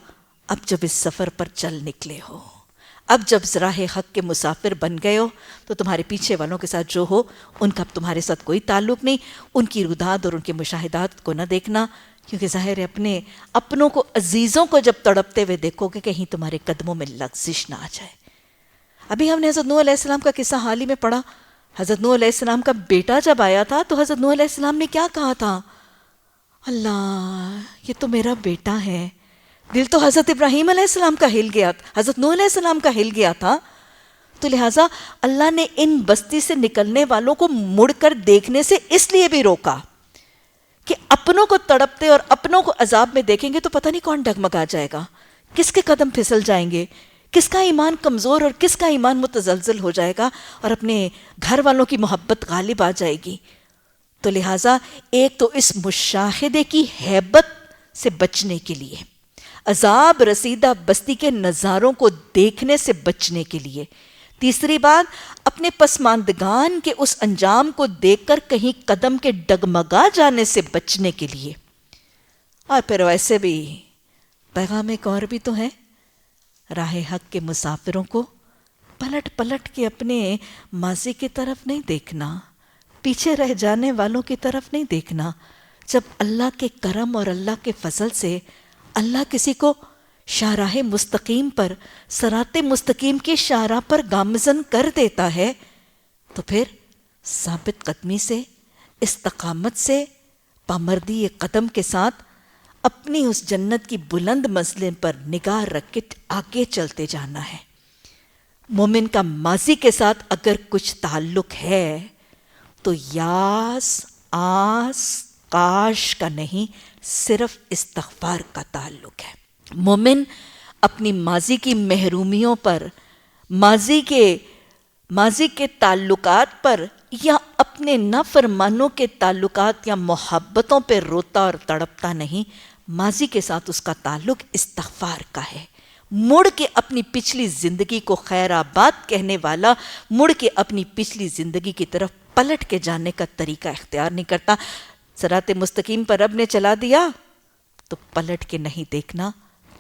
اب جب اس سفر پر چل نکلے ہو، اب جب راہ حق کے مسافر بن گئے ہو، تو تمہارے پیچھے والوں کے ساتھ جو ہو ان کا تمہارے ساتھ کوئی تعلق نہیں. ان کی روداد اور ان کے مشاہدات کو نہ دیکھنا، کیونکہ ظاہر ہے اپنوں کو، عزیزوں کو جب تڑپتے ہوئے دیکھو گے کہیں تمہارے قدموں میں لغزش نہ آ جائے. ابھی ہم نے حضرت نوح علیہ السلام کا قصہ حال ہی میں پڑھا. حضرت نوح علیہ السلام کا بیٹا جب آیا تھا تو حضرت نوح علیہ السلام نے کیا کہا تھا؟ اللہ، یہ تو میرا بیٹا ہے. دل تو حضرت ابراہیم علیہ السلام کا ہل گیا تھا، حضرت نوح علیہ السلام کا ہل گیا تھا. تو لہٰذا اللہ نے ان بستی سے نکلنے والوں کو مڑ کر دیکھنے سے اس لیے بھی روکا کہ اپنوں کو تڑپتے اور اپنوں کو عذاب میں دیکھیں گے تو پتہ نہیں کون ڈگمگا جائے گا، کس کے قدم پھسل جائیں گے، کس کا ایمان کمزور اور کس کا ایمان متزلزل ہو جائے گا اور اپنے گھر والوں کی محبت غالب آ جائے گی. تو لہٰذا ایک تو اس مشاہدے کی ہیبت سے بچنے کے لیے، عذاب رسیدہ بستی کے نظاروں کو دیکھنے سے بچنے کے لیے، تیسری بات اپنے پسماندگان کے اس انجام کو دیکھ کر کہیں قدم کے ڈگمگا جانے سے بچنے کے لیے، اور پھر ویسے بھی پیغام ایک اور بھی تو ہے، راہ حق کے مسافروں کو پلٹ پلٹ کے اپنے ماضی کی طرف نہیں دیکھنا، پیچھے رہ جانے والوں کی طرف نہیں دیکھنا۔ جب اللہ کے کرم اور اللہ کے فضل سے اللہ کسی کو شاہراہ مستقیم پر، صراط مستقیم کی شاہراہ پر گامزن کر دیتا ہے تو پھر ثابت قدمی سے، استقامت سے، پامردی قدم کے ساتھ اپنی اس جنت کی بلند منزلیں پر نگاہ رکھ کے آگے چلتے جانا ہے۔ مومن کا ماضی کے ساتھ اگر کچھ تعلق ہے تو یاس، آس، کاش کا نہیں، صرف استغفار کا تعلق ہے۔ مومن اپنی ماضی کی محرومیوں پر، ماضی کے تعلقات پر، یا اپنے نافرمانوں کے تعلقات یا محبتوں پہ روتا اور تڑپتا نہیں، ماضی کے ساتھ اس کا تعلق استغفار کا ہے۔ مڑ کے اپنی پچھلی زندگی کو خیر آباد کہنے والا مڑ کے اپنی پچھلی زندگی کی طرف پلٹ کے جانے کا طریقہ اختیار نہیں کرتا۔ صراط مستقیم پر رب نے چلا دیا تو پلٹ کے نہیں دیکھنا،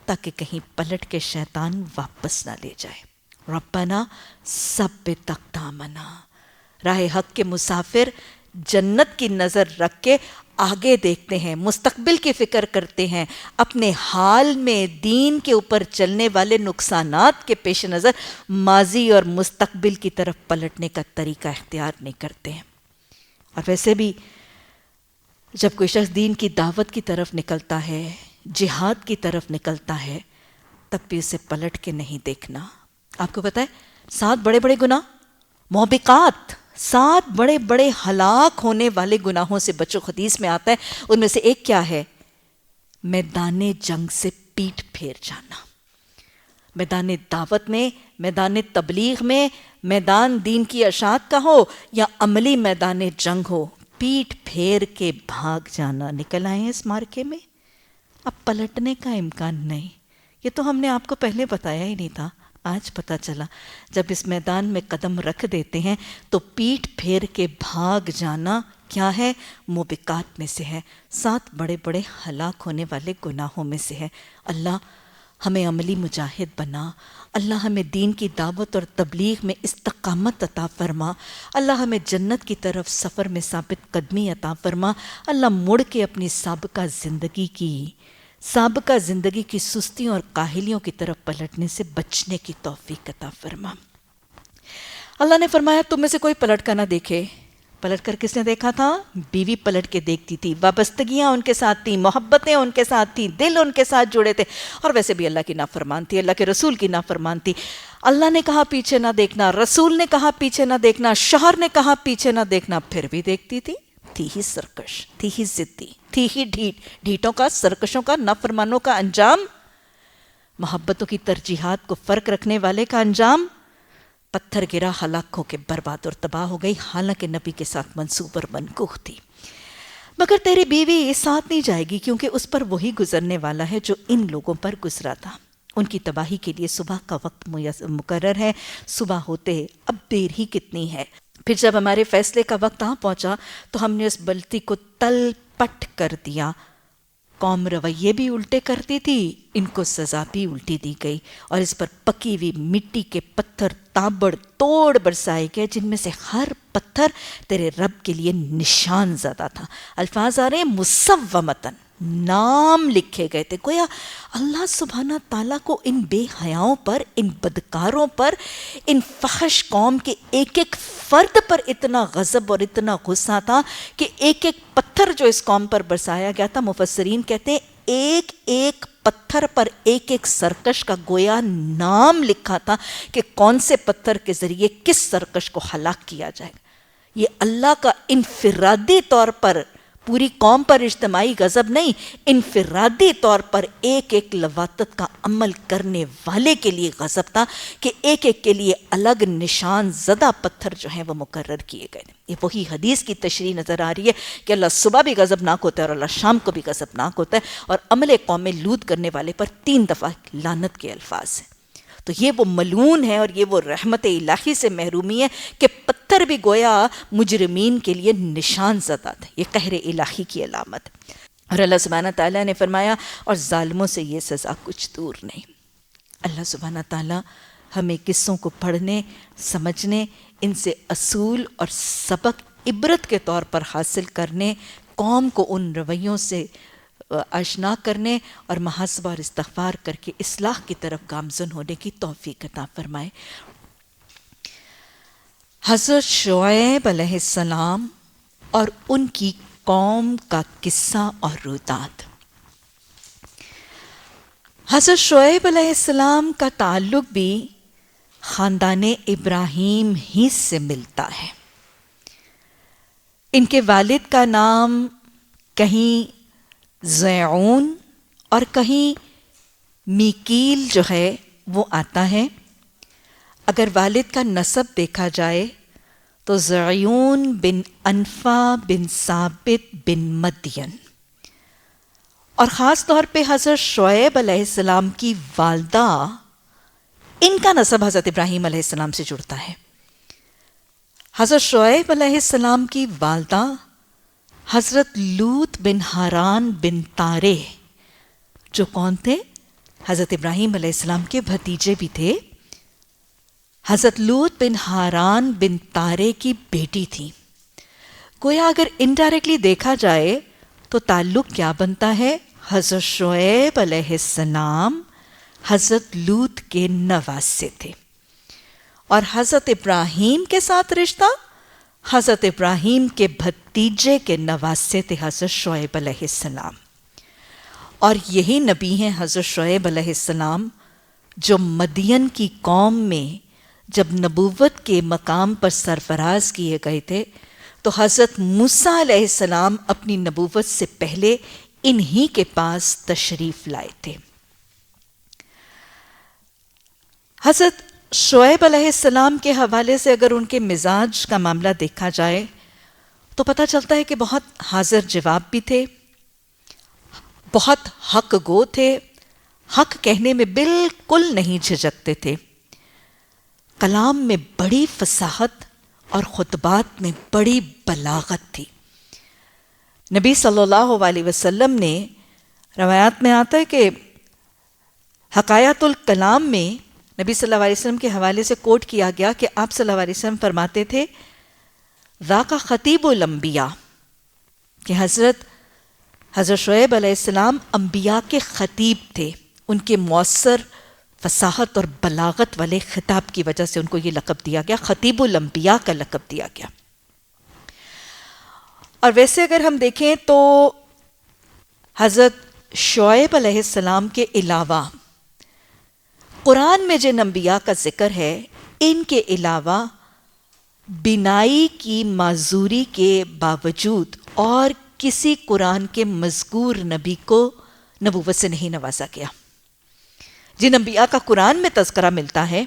تاکہ کہیں پلٹ کے شیطان واپس نہ لے جائے۔ ربنا ثبت اقدامنا، راہ حق کے مسافر جنت کی نظر رکھ کے آگے دیکھتے ہیں، مستقبل کی فکر کرتے ہیں، اپنے حال میں دین کے اوپر چلنے والے نقصانات کے پیش نظر ماضی اور مستقبل کی طرف پلٹنے کا طریقہ اختیار نہیں کرتے ہیں۔ اور ویسے بھی جب کوئی شخص دین کی دعوت کی طرف نکلتا ہے، جہاد کی طرف نکلتا ہے، تب بھی اسے پلٹ کے نہیں دیکھنا۔ آپ کو پتہ ہے 7 بڑے بڑے گناہ، موبقات، 7 بڑے بڑے ہلاک ہونے والے گناہوں سے بچو، حدیث میں آتا ہے۔ ان میں سے ایک کیا ہے؟ میدان جنگ سے پیٹھ پھیر جانا۔ میدان دعوت میں، میدان تبلیغ میں، میدان دین کی اشاعت کا ہو یا عملی میدان جنگ ہو، پیٹھ پھیر کے بھاگ جانا۔ نکل آئے ہیں اس مارکے میں، اب پلٹنے کا امکان نہیں۔ یہ تو ہم نے آپ کو پہلے بتایا ہی نہیں تھا، آج پتہ چلا۔ جب اس میدان میں قدم رکھ دیتے ہیں تو پیٹھ پھیر کے بھاگ جانا کیا ہے؟ موبقات میں سے ہے، 7 بڑے بڑے ہلاک ہونے والے گناہوں میں سے ہے۔ اللہ ہمیں عملی مجاہد بنا، اللہ ہمیں دین کی دعوت اور تبلیغ میں استقامت عطا فرما، اللہ ہمیں جنت کی طرف سفر میں ثابت قدمی عطا فرما، اللہ مڑ کے اپنی سابقہ زندگی کی سستیوں اور کاہلیوں کی طرف پلٹنے سے بچنے کی توفیق عطا فرما۔ اللہ نے فرمایا تم میں سے کوئی پلٹ کر نہ دیکھے۔ پلٹ کر کس نے دیکھا تھا؟ بیوی پلٹ کے دیکھتی تھی، وابستگیاں ان کے ساتھ تھیں، محبتیں ان کے ساتھ تھیں، دل ان کے ساتھ جڑے تھے، اور ویسے بھی اللہ کی نافرمان تھی، اللہ کے رسول کی نافرمان تھی۔ اللہ نے کہا پیچھے نہ دیکھنا، رسول نے کہا پیچھے نہ دیکھنا، شوہر نے کہا پیچھے نہ دیکھنا، پھر بھی دیکھتی تھی۔ تھی ہی سرکش، تھی ہی ضدی، تھی ہی ڈھیٹوں کا، سرکشوں کا، نافرمانوں کا انجام، محبتوں کی ترجیحات کو فرق رکھنے والے کا انجام پتھر گرا، ہلاک ہو کے برباد اور تباہ ہو گئی، حالانکہ نبی کے ساتھ منسوب اور منکوح تھی۔ مگر تیری بیوی ساتھ نہیں جائے گی، کیونکہ اس پر وہی گزرنے والا ہے جو ان لوگوں پر گزرا تھا۔ ان کی تباہی کے لیے صبح کا وقت مقرر ہے، صبح ہوتے اب دیر ہی کتنی ہے۔ پھر جب ہمارے فیصلے کا وقت آ پہنچا تو ہم نے اس بلتی کو تل پٹ کر دیا۔ قوم رویے بھی الٹے کرتی تھی، ان کو سزا بھی الٹی دی گئی، اور اس پر پکی ہوئی مٹی کے پتھر تابڑ توڑ برسائے گئے، جن میں سے ہر پتھر تیرے رب کے لیے نشان زدہ تھا۔ الفاظ آ رہے ہیں مسومتن، نام لکھے گئے تھے۔ گویا اللہ سبحانہ تعالیٰ کو ان بے حیاؤں پر، ان بدکاروں پر، ان فحش قوم کے ایک ایک فرد پر اتنا غضب اور اتنا غصہ تھا کہ ایک ایک پتھر جو اس قوم پر برسایا گیا تھا، مفسرین کہتے ہیں ایک ایک پتھر پر ایک ایک سرکش کا گویا نام لکھا تھا کہ کون سے پتھر کے ذریعے کس سرکش کو ہلاک کیا جائے گا۔ یہ اللہ کا انفرادی طور پر پوری قوم پر اجتماعی غضب نہیں، انفرادی طور پر ایک ایک لواطت کا عمل کرنے والے کے لیے غضب تھا کہ ایک ایک کے لیے الگ نشان زدہ پتھر جو ہیں وہ مقرر کیے گئے۔ یہ وہی حدیث کی تشریح نظر آ رہی ہے کہ اللہ صبح بھی غضبناک ہوتا ہے اور اللہ شام کو بھی غضبناک ہوتا ہے، اور عمل قوم لوط کرنے والے پر 3 دفعہ لعنت کے الفاظ ہیں۔ تو یہ وہ ملعون ہے اور یہ وہ رحمت الہی سے محرومی ہے کہ پتھر بھی گویا مجرمین کے لیے نشان زدہ تھے۔ یہ قہر الہی کی علامت ہے۔ اور اللہ سبحانہ تعالیٰ نے فرمایا اور ظالموں سے یہ سزا کچھ دور نہیں۔ اللہ سبحانہ تعالیٰ ہمیں قصوں کو پڑھنے، سمجھنے، ان سے اصول اور سبق عبرت کے طور پر حاصل کرنے، قوم کو ان رویوں سے آشنا کرنے اور محاسبہ اور استغفار کر کے اصلاح کی طرف گامزن ہونے کی توفیق عطا فرمائے۔ حضرت شعیب علیہ السلام اور ان کی قوم کا قصہ اور روداد۔ حضرت شعیب علیہ السلام کا تعلق بھی خاندان ابراہیم ہی سے ملتا ہے۔ ان کے والد کا نام کہیں زیعون اور کہیں میکیل جو ہے وہ آتا ہے۔ اگر والد کا نسب دیکھا جائے تو زیعون بن انفا بن ثابت بن مدین، اور خاص طور پہ حضرت شعیب علیہ السلام کی والدہ، ان کا نسب حضرت ابراہیم علیہ السلام سے جڑتا ہے۔ حضرت شعیب علیہ السلام کی والدہ حضرت لوط بن ہاران بن تارے، جو کون تھے؟ حضرت ابراہیم علیہ السلام کے بھتیجے بھی تھے۔ حضرت لوط بن ہاران بن تارے کی بیٹی تھی۔ گویا اگر انڈائریکٹلی دیکھا جائے تو تعلق کیا بنتا ہے؟ حضرت شعیب علیہ السلام حضرت لوط کے نواسے تھے، اور حضرت ابراہیم کے ساتھ رشتہ حضرت ابراہیم کے بھتیجے کے نواسے تھے حضرت شعیب علیہ السلام۔ اور یہی نبی ہیں حضرت شعیب علیہ السلام جو مدین کی قوم میں جب نبوت کے مقام پر سرفراز کیے گئے تھے تو حضرت موسیٰ علیہ السلام اپنی نبوت سے پہلے انہی کے پاس تشریف لائے تھے۔ حضرت شعیب علیہ السلام کے حوالے سے اگر ان کے مزاج کا معاملہ دیکھا جائے تو پتہ چلتا ہے کہ بہت حاضر جواب بھی تھے، بہت حق گو تھے، حق کہنے میں بالکل نہیں جھجکتے تھے، کلام میں بڑی فصاحت اور خطبات میں بڑی بلاغت تھی۔ نبی صلی اللہ علیہ وسلم نے، روایات میں آتا ہے کہ حکایت الکلام میں نبی صلی اللہ علیہ وسلم کے حوالے سے کوٹ کیا گیا کہ آپ صلی اللہ علیہ وسلم فرماتے تھے ذاک خطیب الانبیاء، کہ حضرت شعیب علیہ السلام انبیاء کے خطیب تھے، ان کے مؤثر فصاحت اور بلاغت والے خطاب کی وجہ سے ان کو یہ لقب دیا گیا، خطیب الانبیاء کا لقب دیا گیا۔ اور ویسے اگر ہم دیکھیں تو حضرت شعیب علیہ السلام کے علاوہ قرآن میں جن انبیاء کا ذکر ہے، ان کے علاوہ بینائی کی معذوری کے باوجود اور کسی قرآن کے مذکور نبی کو نبوت سے نہیں نوازا گیا۔ جن انبیاء کا قرآن میں تذکرہ ملتا ہے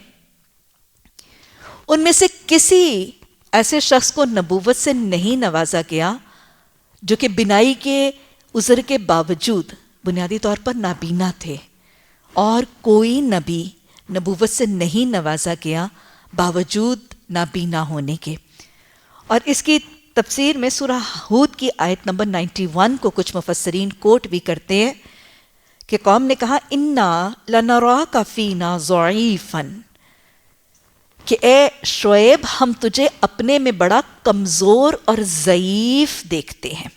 ان میں سے کسی ایسے شخص کو نبوت سے نہیں نوازا گیا جو کہ بینائی کے عذر کے باوجود بنیادی طور پر نابینا تھے، اور کوئی نبی نبوت سے نہیں نوازا گیا باوجود نابینا ہونے کے۔ اور اس کی تفسیر میں سورہ ہود کی آیت نمبر 91 کو کچھ مفسرین کوٹ بھی کرتے ہیں کہ قوم نے کہا انا لنراک فینا ضعیفا، کہ اے شعیب ہم تجھے اپنے میں بڑا کمزور اور ضعیف دیکھتے ہیں۔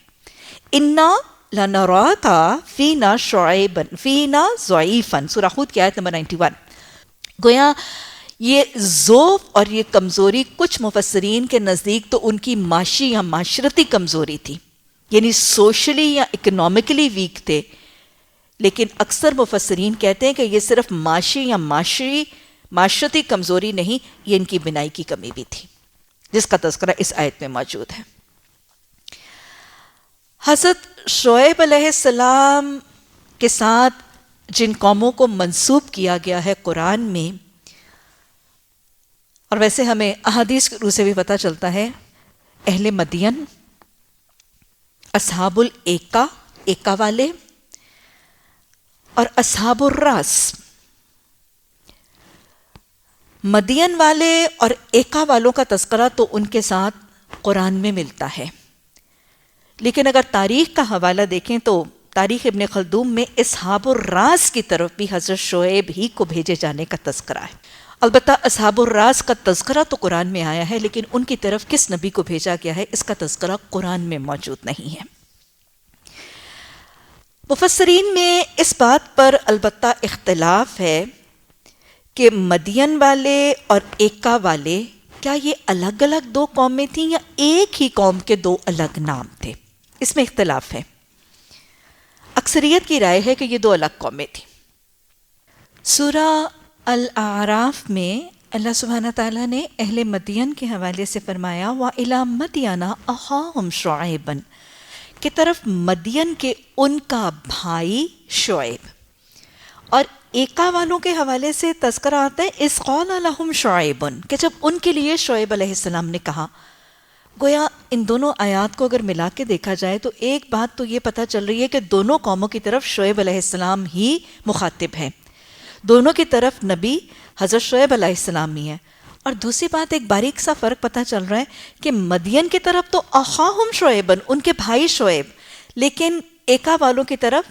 انا لنراک فینا شعیبا فینا ضعیفا، سورہ ہود کی آیت نمبر 91۔ گویا یہ ضعف اور یہ کمزوری کچھ مفسرین کے نزدیک تو ان کی معاشی یا معاشرتی کمزوری تھی، یعنی سوشلی یا اکنامکلی ویک تھے، لیکن اکثر مفسرین کہتے ہیں کہ یہ صرف معاشی یا معاشرتی کمزوری نہیں، یہ ان کی بینائی کی کمی بھی تھی، جس کا تذکرہ اس آیت میں موجود ہے۔ حضرت شعیب علیہ السلام کے ساتھ جن قوموں کو منسوب کیا گیا ہے قرآن میں، اور ویسے ہمیں احادیث کے روح سے بھی پتہ چلتا ہے، اہل مدین، اصحاب الایکا، ایکا والے، اور اصحاب الراس۔ مدین والے اور ایکا والوں کا تذکرہ تو ان کے ساتھ قرآن میں ملتا ہے، لیکن اگر تاریخ کا حوالہ دیکھیں تو تاریخ ابن خلدون میں اصحاب الراس کی طرف بھی حضرت شعیب ہی کو بھیجے جانے کا تذکرہ ہے۔ البتہ اصحاب الراس کا تذکرہ تو قرآن میں آیا ہے، لیکن ان کی طرف کس نبی کو بھیجا گیا ہے اس کا تذکرہ قرآن میں موجود نہیں ہے۔ مفسرین میں اس بات پر البتہ اختلاف ہے کہ مدین والے اور ایکا والے کیا یہ الگ الگ دو قومیں تھیں یا ایک ہی قوم کے دو الگ نام تھے، اس میں اختلاف ہے۔ اکثریت کی رائے ہے کہ یہ دو الگ قومیں تھیں۔ سورہ الاعراف میں اللہ سبحانہ تعالیٰ نے اہل مدین کے حوالے سے فرمایا وَإِلَىٰ مَدْيَنَ أَخَاهُمْ شُعَيْبًا، کہ طرف مدین کے ان کا بھائی شعیب۔ اور ایکا والوں کے حوالے سے تذکرہ آتا ہے اِذْ قَالَ لَهُمْ شُعَيْبٌ، کہ جب ان کے لیے شعیب علیہ السلام نے کہا۔ گویا ان دونوں آیات کو اگر ملا کے دیکھا جائے تو ایک بات تو یہ پتہ چل رہی ہے کہ دونوں قوموں کی طرف شعیب علیہ السلام ہی مخاطب ہے، دونوں کی طرف نبی حضرت شعیب علیہ السلام ہی ہے۔ اور دوسری بات ایک باریک سا فرق پتہ چل رہا ہے کہ مدین کی طرف تو اخاہم شعیبن، ان کے بھائی شعیب، لیکن ایکا والوں کی طرف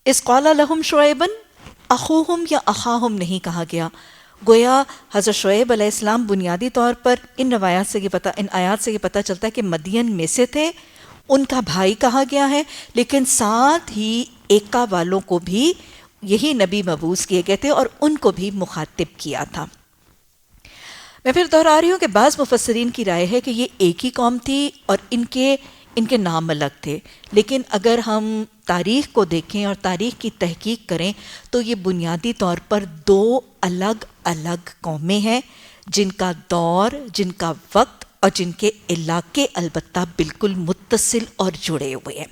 اِذْ قَالَ لَهُمْ شُعَيْبٌ اخوہم یا اخاہم نہیں کہا گیا۔ گویا حضرت شعیب علیہ السلام بنیادی طور پر ان آیات سے یہ پتہ چلتا ہے کہ مدین میں سے تھے، ان کا بھائی کہا گیا ہے، لیکن ساتھ ہی ایکا والوں کو بھی یہی نبی مبعوث کیے گئے تھے اور ان کو بھی مخاطب کیا تھا۔ میں پھر دہرا رہی ہوں کہ بعض مفسرین کی رائے ہے کہ یہ ایک ہی قوم تھی اور ان کے نام الگ تھے، لیکن اگر ہم تاریخ کو دیکھیں اور تاریخ کی تحقیق کریں تو یہ بنیادی طور پر دو الگ الگ قومیں ہیں جن کا دور، جن کا وقت اور جن کے علاقے البتہ بالکل متصل اور جڑے ہوئے ہیں۔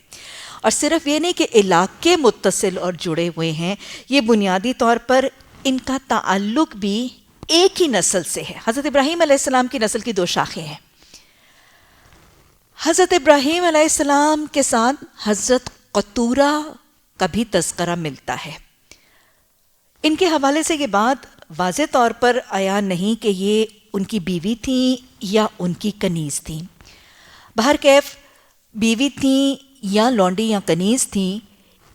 اور صرف یہ نہیں کہ علاقے متصل اور جڑے ہوئے ہیں، یہ بنیادی طور پر ان کا تعلق بھی ایک ہی نسل سے ہے۔ حضرت ابراہیم علیہ السلام کی نسل کی دو شاخیں ہیں۔ حضرت ابراہیم علیہ السلام کے ساتھ حضرت قطورہ کا بھی تذکرہ ملتا ہے۔ ان کے حوالے سے یہ بات واضح طور پر آیا نہیں کہ یہ ان کی بیوی تھیں یا ان کی کنیز تھیں۔ بہرکیف بیوی تھیں یا لونڈی یا کنیز تھیں،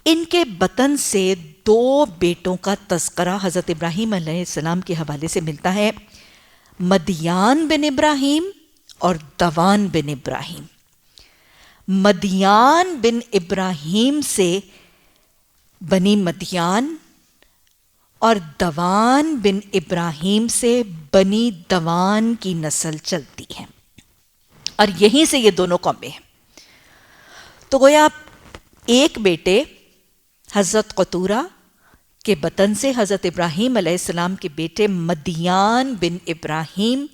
ان کے بطن سے دو بیٹوں کا تذکرہ حضرت ابراہیم علیہ السلام کے حوالے سے ملتا ہے، مدیان بن ابراہیم اور دوان بن ابراہیم۔ مدیان بن ابراہیم سے بنی مدیان اور دوان بن ابراہیم سے بنی دوان کی نسل چلتی ہے، اور یہیں سے یہ دونوں قومیں ہیں۔ تو گویا ایک بیٹے حضرت قطورہ کے بطن سے حضرت ابراہیم علیہ السلام کے بیٹے مدیان بن ابراہیم،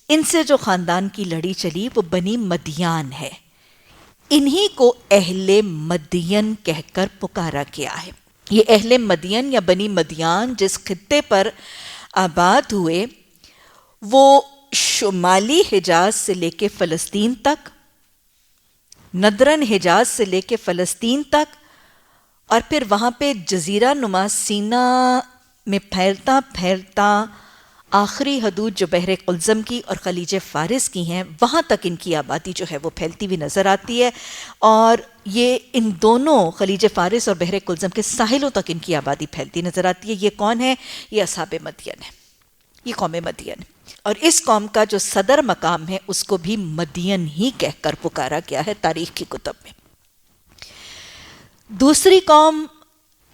ان سے جو خاندان کی لڑی چلی وہ بنی مدیان ہے۔ انہی کو اہل مدین کہہ کر پکارا گیا ہے۔ یہ اہل مدین یا بنی مدیان جس خطے پر آباد ہوئے وہ شمالی حجاز سے لے کے فلسطین تک، ندرن حجاز سے لے کے فلسطین تک، اور پھر وہاں پہ جزیرہ نما سینا میں پھیلتا پھیلتا آخری حدود جو بحر قلزم کی اور خلیج فارس کی ہیں وہاں تک ان کی آبادی جو ہے وہ پھیلتی ہوئی نظر آتی ہے، اور یہ ان دونوں خلیج فارس اور بحر قلزم کے ساحلوں تک ان کی آبادی پھیلتی نظر آتی ہے۔ یہ کون ہے؟ یہ اصحاب مدین ہے، یہ قوم مدین ہے، اور اس قوم کا جو صدر مقام ہے اس کو بھی مدین ہی کہہ کر پکارا گیا ہے تاریخ کی کتب میں۔ دوسری قوم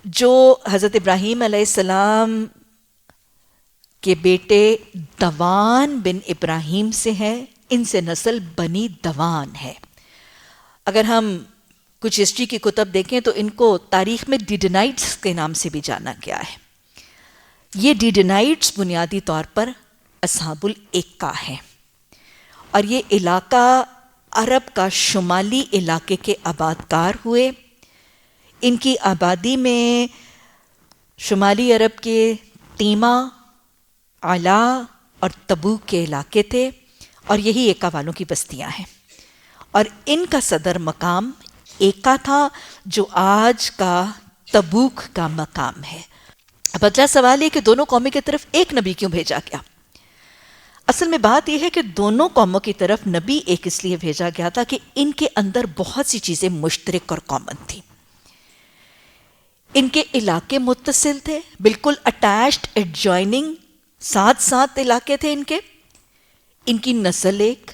جو حضرت ابراہیم علیہ السلام کے بیٹے دوان بن ابراہیم سے ہے، ان سے نسل بنی دوان ہے۔ اگر ہم کچھ ہسٹری کی کتب دیکھیں تو ان کو تاریخ میں ڈیڈنائٹس کے نام سے بھی جانا گیا ہے۔ یہ ڈیڈنائٹس بنیادی طور پر اصحاب الایکا ہیں، اور یہ علاقہ عرب کا شمالی علاقے کے آبادکار ہوئے۔ ان کی آبادی میں شمالی عرب کے تیمہ، علا اور تبوک کے علاقے تھے، اور یہی ایکا والوں کی بستیاں ہیں، اور ان کا صدر مقام ایکا تھا جو آج کا تبوک کا مقام ہے۔ اب اگلا سوال ہے کہ دونوں قوموں کی طرف ایک نبی کیوں بھیجا گیا؟ اصل میں بات یہ ہے کہ دونوں قوموں کی طرف نبی ایک اس لیے بھیجا گیا تھا کہ ان کے اندر بہت سی چیزیں مشترک اور کامن تھیں۔ ان کے علاقے متصل تھے، بالکل اٹیچڈ، ایڈجوائننگ، ساتھ ساتھ علاقے تھے ان کے. ان کی نسل ایک،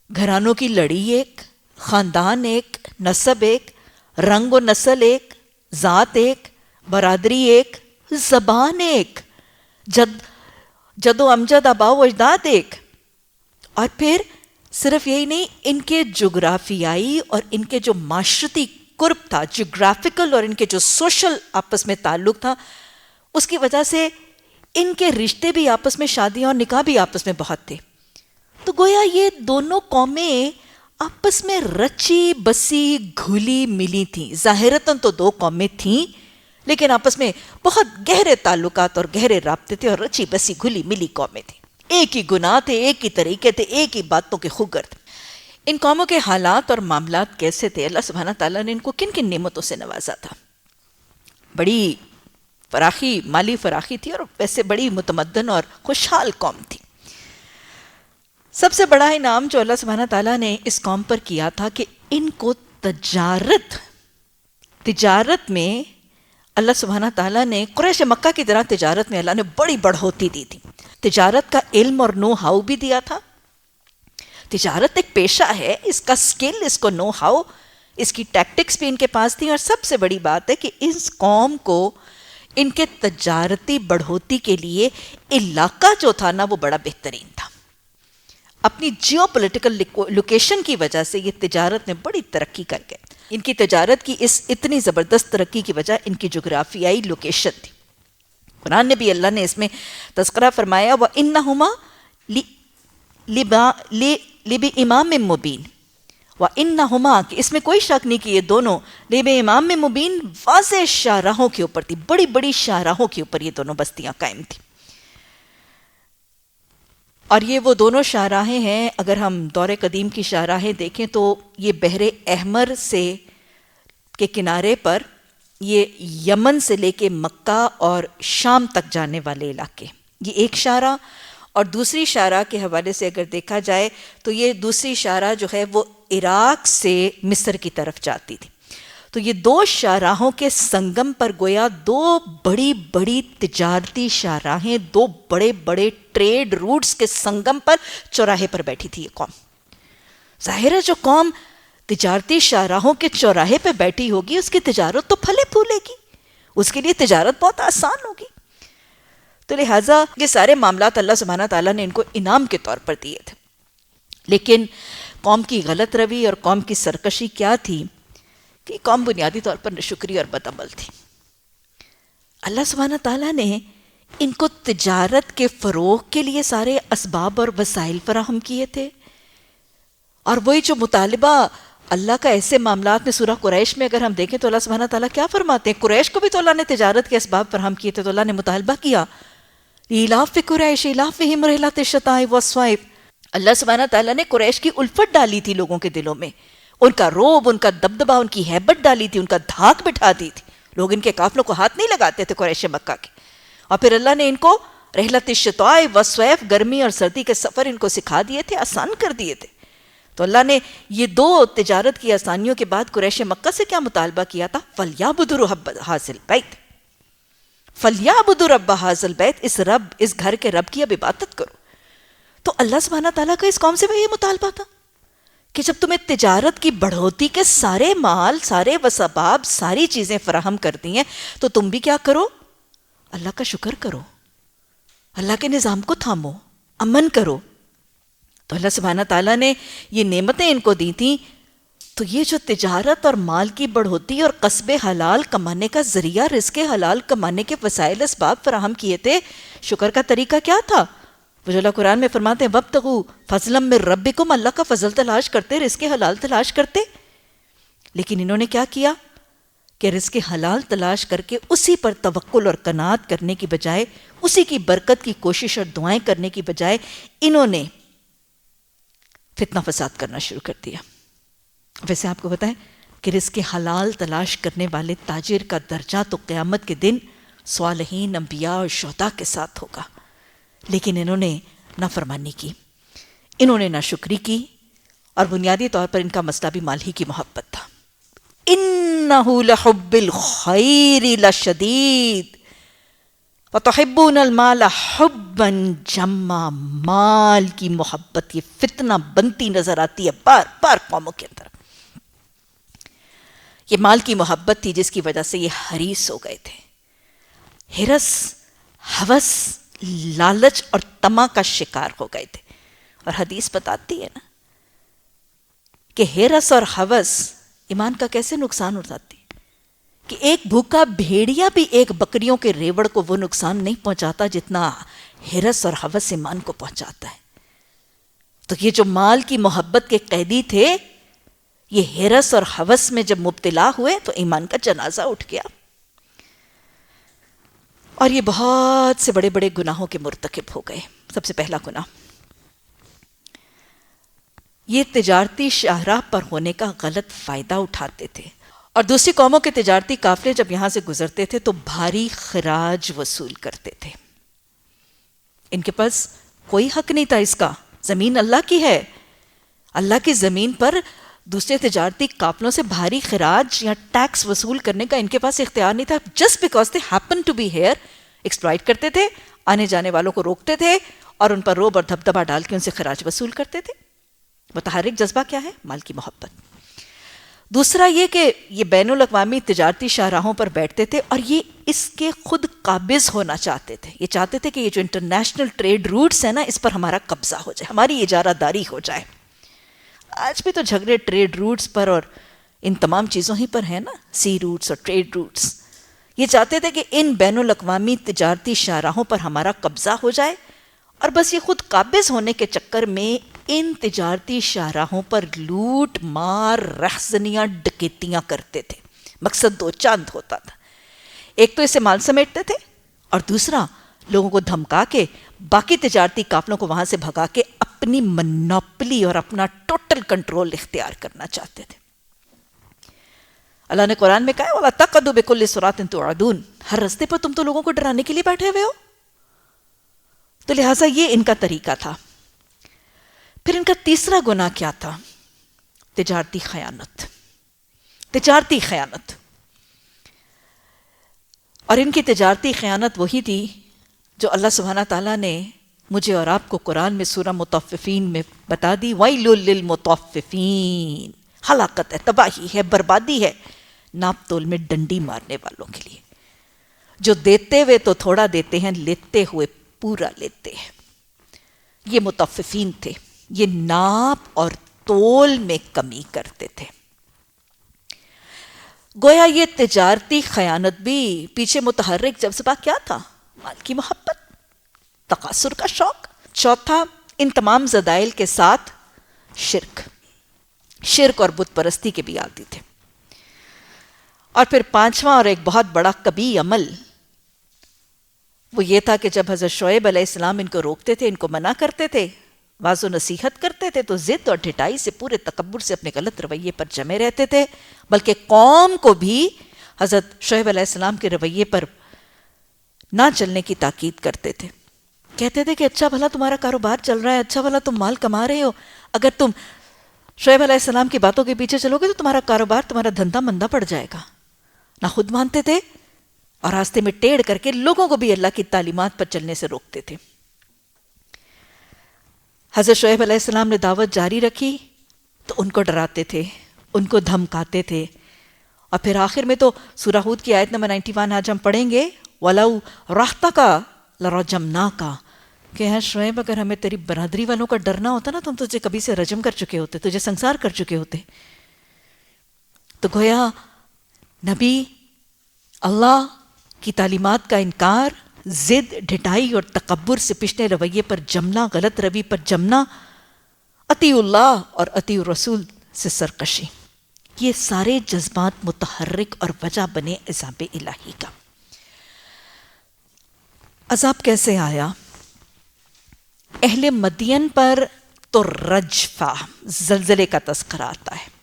گھرانوں کی لڑی ایک، خاندان ایک، نسب ایک، رنگ و نسل ایک، ذات ایک، برادری ایک، زبان ایک، جد و امجد آباء و اجداد ایک. اور پھر صرف یہی نہیں، ان کے جغرافیائی اور ان کے جو معاشرتی قرب تھا، جغرافیکل، اور ان کے جو سوشل آپس میں تعلق تھا، اس کی وجہ سے ان کے رشتے بھی آپس میں، شادیاں اور نکاح بھی آپس میں بہت تھے. تو گویا یہ دونوں قومیں آپس میں رچی بسی گھلی ملی تھیں. ظاہراً تو دو قومیں تھیں، لیکن آپس میں بہت گہرے تعلقات اور گہرے رابطے تھے، اور رچی بسی گھلی ملی قومیں تھیں. ایک ہی گناہ تھے، ایک ہی طریقے تھے، ایک ہی باتوں کے خوگر تھے. ان قوموں کے حالات اور معاملات کیسے تھے؟ اللہ سبحانہ تعالیٰ نے ان کو کن کن نعمتوں سے نوازا تھا؟ بڑی فراخی، مالی فراخی تھی، اور ویسے بڑی متمدن اور خوشحال قوم تھی. سب سے بڑا انعام جو اللہ سبحانہ تعالیٰ نے اس قوم پر کیا تھا کہ ان کو تجارت میں اللہ سبحانہ تعالیٰ نے قریش مکہ کی طرح تجارت میں اللہ نے بڑی بڑھوتی دی تھی. تجارت کا علم اور نو ہاؤ بھی دیا تھا. تجارت ایک پیشہ ہے، اس کا سکل، اس کو نو ہاؤ، اس کی ٹیکٹکس بھی ان کے پاس تھیں. اور سب سے بڑی بات ہے کہ اس قوم کو ان کے تجارتی بڑھوتی کے لیے علاقہ جو تھا نا، وہ بڑا بہترین تھا. اپنی جیو پولیٹیکل لوکیشن کی وجہ سے یہ تجارت میں بڑی ترقی کر گئے. ان کی تجارت کی اس اتنی زبردست ترقی کی وجہ ان کی جغرافیائی لوکیشن تھی. قرآن نے بھی اللہ نے اس میں تذکرہ فرمایا وَإِنَّهُمَا لِبِإِمَامٍ مُبِينٍ. وَإِنَّهُمَا کہ اس میں کوئی شک نہیں کہ یہ دونوں لِبِإِمَامٍ مُبِينٍ واضح شاہراہوں کے اوپر تھی، بڑی بڑی شاہراہوں کے اوپر یہ دونوں بستیاں قائم تھیں. اور یہ وہ دونوں شاہراہیں ہیں، اگر ہم دور قدیم کی شاہراہیں دیکھیں تو یہ بحر احمر سے کے کنارے پر یہ یمن سے لے کے مکہ اور شام تک جانے والے علاقے، یہ ایک شاہراہ. اور دوسری شاہراہ کے حوالے سے اگر دیکھا جائے تو یہ دوسری شاہراہ جو ہے وہ عراق سے مصر کی طرف جاتی تھی. تو یہ دو شاہراہوں کے سنگم پر گویا دو بڑی بڑی تجارتی شاہراہیں، دو بڑے بڑے ٹریڈ روٹس کے سنگم پر، چوراہے پر بیٹھی تھی یہ قوم. ظاہر ہے جو قوم تجارتی شاہراہوں کے چوراہے پہ بیٹھی ہوگی، اس کی تجارت تو پھلے پھولے گی، اس کے لیے تجارت بہت آسان ہوگی. تو لہٰذا یہ سارے معاملات اللہ سبحانہ تعالیٰ نے ان کو انعام کے طور پر دیے تھے. لیکن قوم کی غلط روی اور قوم کی سرکشی کیا تھی کہ قوم بنیادی طور پر ناشکری اور بدعمل تھی. اللہ سبحانہ تعالیٰ نے ان کو تجارت کے فروغ کے لیے سارے اسباب اور وسائل فراہم کیے تھے. اور وہی جو مطالبہ اللہ کا ایسے معاملات میں سورہ قریش میں اگر ہم دیکھیں تو اللہ سبحانہ تعالیٰ کیا فرماتے ہیں؟ قریش کو بھی تو اللہ نے تجارت کے اسباب فراہم کیے تھے، تو اللہ نے مطالبہ کیا ایلاف فی قریش ایلافہم رحلۃ الشتاء والصیف. اللہ سبحانہ تعالیٰ نے قریش کی الفت ڈالی تھی لوگوں کے دلوں میں، ان کا روب، ان کا دبدبہ، ان کی ہیبت ڈالی تھی، ان کا دھاک بٹھا دی تھی. لوگ ان کے قافلوں کو ہاتھ نہیں لگاتے تھے قریش مکہ کے. اور پھر اللہ نے ان کو رحلۃ الشتاء والصیف، گرمی اور سردی کے سفر ان کو سکھا دیے تھے، آسان کر دیے تھے. تو اللہ نے یہ دو تجارت کی آسانیوں کے بعد قریش مکہ سے کیا مطالبہ کیا تھا؟ فَلْيَعْبُدُوا رَبَّ هَٰذَا الْبَيْتِ، فَلْيَعْبُدُوا رَبَّ هَٰذَا الْبَيْتِ، اس گھر کے رب کی اب عبادت کرو. تو اللہ سبحانہ تعالیٰ کا اس قوم سے بھی یہ مطالبہ تھا کہ جب تمہیں تجارت کی بڑھوتی کے سارے مال، سارے وسباب، ساری چیزیں فراہم کر دی ہیں، تو تم بھی کیا کرو؟ اللہ کا شکر کرو، اللہ کے نظام کو تھامو، امن کرو. تو اللہ سبحانہ تعالیٰ نے یہ نعمتیں ان کو دی تھیں. تو یہ جو تجارت اور مال کی بڑھوتی اور قصب حلال کمانے کا ذریعہ، رزق حلال کمانے کے وسائل اسباب فراہم کیے تھے، شکر کا طریقہ کیا تھا؟ وہ جو اللہ قرآن میں فرماتے ہیں وَابْتَغُوا فَضْلًا مِّن رَبِّكُمْ، اللہ کا فضل تلاش کرتے، رزق حلال تلاش کرتے. لیکن انہوں نے کیا کیا کہ رزق حلال تلاش کر کے اسی پر توکل اور قناعت کرنے کی بجائے، اسی کی برکت کی کوشش اور دعائیں کرنے کی بجائے، انہوں نے فتنہ فساد کرنا شروع کر دیا. ویسے آپ کو بتائیں کہ رزق حلال تلاش کرنے والے تاجر کا درجہ تو قیامت کے دن صالحین، انبیاء اور شہداء کے ساتھ ہوگا. لیکن انہوں نے نافرمانی کی، انہوں نے ناشکری کی، اور بنیادی طور پر ان کا مسئلہ بھی مال ہی کی محبت تھا. انہ لحب الخیر لشدید وتحبون المال حبا جما. مال کی محبت یہ فتنہ بنتی نظر آتی ہے بار بار قوموں کے اندر. یہ مال کی محبت تھی جس کی وجہ سے یہ حریص ہو گئے تھے. ہرس، ہوس، لالچ اور طمع کا شکار ہو گئے تھے. اور حدیث بتاتی ہے نا کہ ہرس اور ہوس ایمان کا کیسے نقصان اٹھاتی ہے، کہ ایک بھوکا بھیڑیا بھی ایک بکریوں کے ریوڑ کو وہ نقصان نہیں پہنچاتا جتنا ہرس اور ہوس ایمان کو پہنچاتا ہے. تو یہ جو مال کی محبت کے قیدی تھے، یہ ہرس اور ہوس میں جب مبتلا ہوئے تو ایمان کا جنازہ اٹھ گیا، اور یہ بہت سے بڑے بڑے گناہوں کے مرتکب ہو گئے. سب سے پہلا گناہ، یہ تجارتی شاہراہ پر ہونے کا غلط فائدہ اٹھاتے تھے. اور دوسری قوموں کے تجارتی قافلے جب یہاں سے گزرتے تھے تو بھاری خراج وصول کرتے تھے. ان کے پاس کوئی حق نہیں تھا اس کا، زمین اللہ کی ہے. اللہ کی زمین پر دوسرے تجارتی قافلوں سے بھاری خراج یا ٹیکس وصول کرنے کا ان کے پاس اختیار نہیں تھا. Just because they happen to be here exploit کرتے تھے، آنے جانے والوں کو روکتے تھے اور ان پر روب اور دبدبہ ڈال کے ان سے خراج وصول کرتے تھے. متحرک جذبہ کیا ہے؟ مال کی محبت. دوسرا یہ کہ یہ بین الاقوامی تجارتی شاہراہوں پر بیٹھتے تھے اور یہ اس کے خود قابض ہونا چاہتے تھے. یہ چاہتے تھے کہ یہ جو انٹرنیشنل ٹریڈ روٹس ہیں نا، اس پر ہمارا قبضہ ہو جائے، ہماری اجارہ داری ہو جائے. آج بھی تو جھگڑے ٹریڈ روٹس پر اور ان تمام چیزوں ہی پر ہیں نا، سی روٹس اور ٹریڈ روٹس. یہ چاہتے تھے کہ ان بین الاقوامی تجارتی شاہراہوں پر ہمارا قبضہ ہو جائے، اور بس یہ خود قابض ہونے کے چکر میں ان تجارتی شاہراہوں پر لوٹ مار، رہزنیاں، ڈکیتیاں کرتے تھے. مقصد دو چاند ہوتا تھا. ایک تو اسے مال سمیٹتے تھے، اور دوسرا لوگوں کو دھمکا کے باقی تجارتی قافلوں کو وہاں سے بھگا کے اپنی منوپلی اور اپنا ٹوٹل کنٹرول اختیار کرنا چاہتے تھے. اللہ نے قرآن میں کہا ہے وَلَا تَقْعُدُوا بِكُلِّ صِرَاطٍ تُوعَدُونَ. ہر رستے پر تم تو لوگوں کو ڈرانے کے لیے بیٹھے ہوئے ہو. تو لہٰذا یہ ان کا طریقہ تھا. پھر ان کا تیسرا گناہ کیا تھا؟ تجارتی خیانت. تجارتی خیانت. اور ان کی تجارتی خیانت وہی تھی جو اللہ سبحانہ تعالیٰ نے مجھے اور آپ کو قرآن میں سورہ مطففین میں بتا دی. وَيْلٌ لِّلْمُطَفِّفِينَ. ہلاکت ہے، تباہی ہے، بربادی ہے ناپ تول میں ڈنڈی مارنے والوں کے لیے، جو دیتے ہوئے تو تھوڑا دیتے ہیں، لیتے ہوئے پورا لیتے ہیں. یہ مطففین تھے، یہ ناپ اور تول میں کمی کرتے تھے. گویا یہ تجارتی خیانت بھی پیچھے متحرک جذبہ کیا تھا؟ مال کی محبت، تقاصر کا شوق. چوتھا، ان تمام زدائل کے ساتھ شرک اور بت پرستی کے بھی عادی تھے. اور پھر پانچواں اور ایک بہت بڑا کبھی عمل وہ یہ تھا کہ جب حضرت شعیب علیہ السلام ان کو روکتے تھے، ان کو منع کرتے تھے، واض و نصیحت کرتے تھے، تو ضد اور ڈھٹائی سے، پورے تکبر سے اپنے غلط رویے پر جمے رہتے تھے. بلکہ قوم کو بھی حضرت شعیب علیہ السلام کے رویے پر نہ چلنے کی تاکید کرتے تھے. کہتے تھے کہ اچھا بھلا تمہارا کاروبار چل رہا ہے، اچھا بھلا تم مال کما رہے ہو، اگر تم شعیب علیہ السلام کی باتوں کے پیچھے چلو گے تو تمہارا کاروبار، تمہارا دھندا مندہ پڑ جائے گا. نہ خود مانتے تھے اور راستے میں ٹیڑھ کر کے لوگوں کو بھی اللہ کی تعلیمات پر چلنے سے روکتے تھے. حضرت شعیب علیہ السلام نے دعوت جاری رکھی تو ان کو ڈراتے تھے، ان کو دھمکاتے تھے. اور پھر آخر میں تو سورہ ہود کی آیت نمبر 91 آج ہم پڑھیں گے، وَلَوْ رَحْتَكَ لَرَجَمْنَاكَ، کہ ہے شعیب اگر ہمیں تیری برادری والوں کا ڈرنا ہوتا نا تو ہم تجھے کبھی سے رجم کر چکے ہوتے، تجھے سنسار کر چکے ہوتے. تو گویا نبی اللہ کی تعلیمات کا انکار، ضد، ڈھٹائی اور تکبر سے پچھلے رویے پر جمنا، غلط روی پر جمنا، اطیع اللہ اور اطیع الرسول سے سرکشی، یہ سارے جذبات متحرک اور وجہ بنے عذاب الہی کا. عذاب کیسے آیا؟ اہل مدین پر تو رجفہ، زلزلے کا تذکرہ آتا ہے.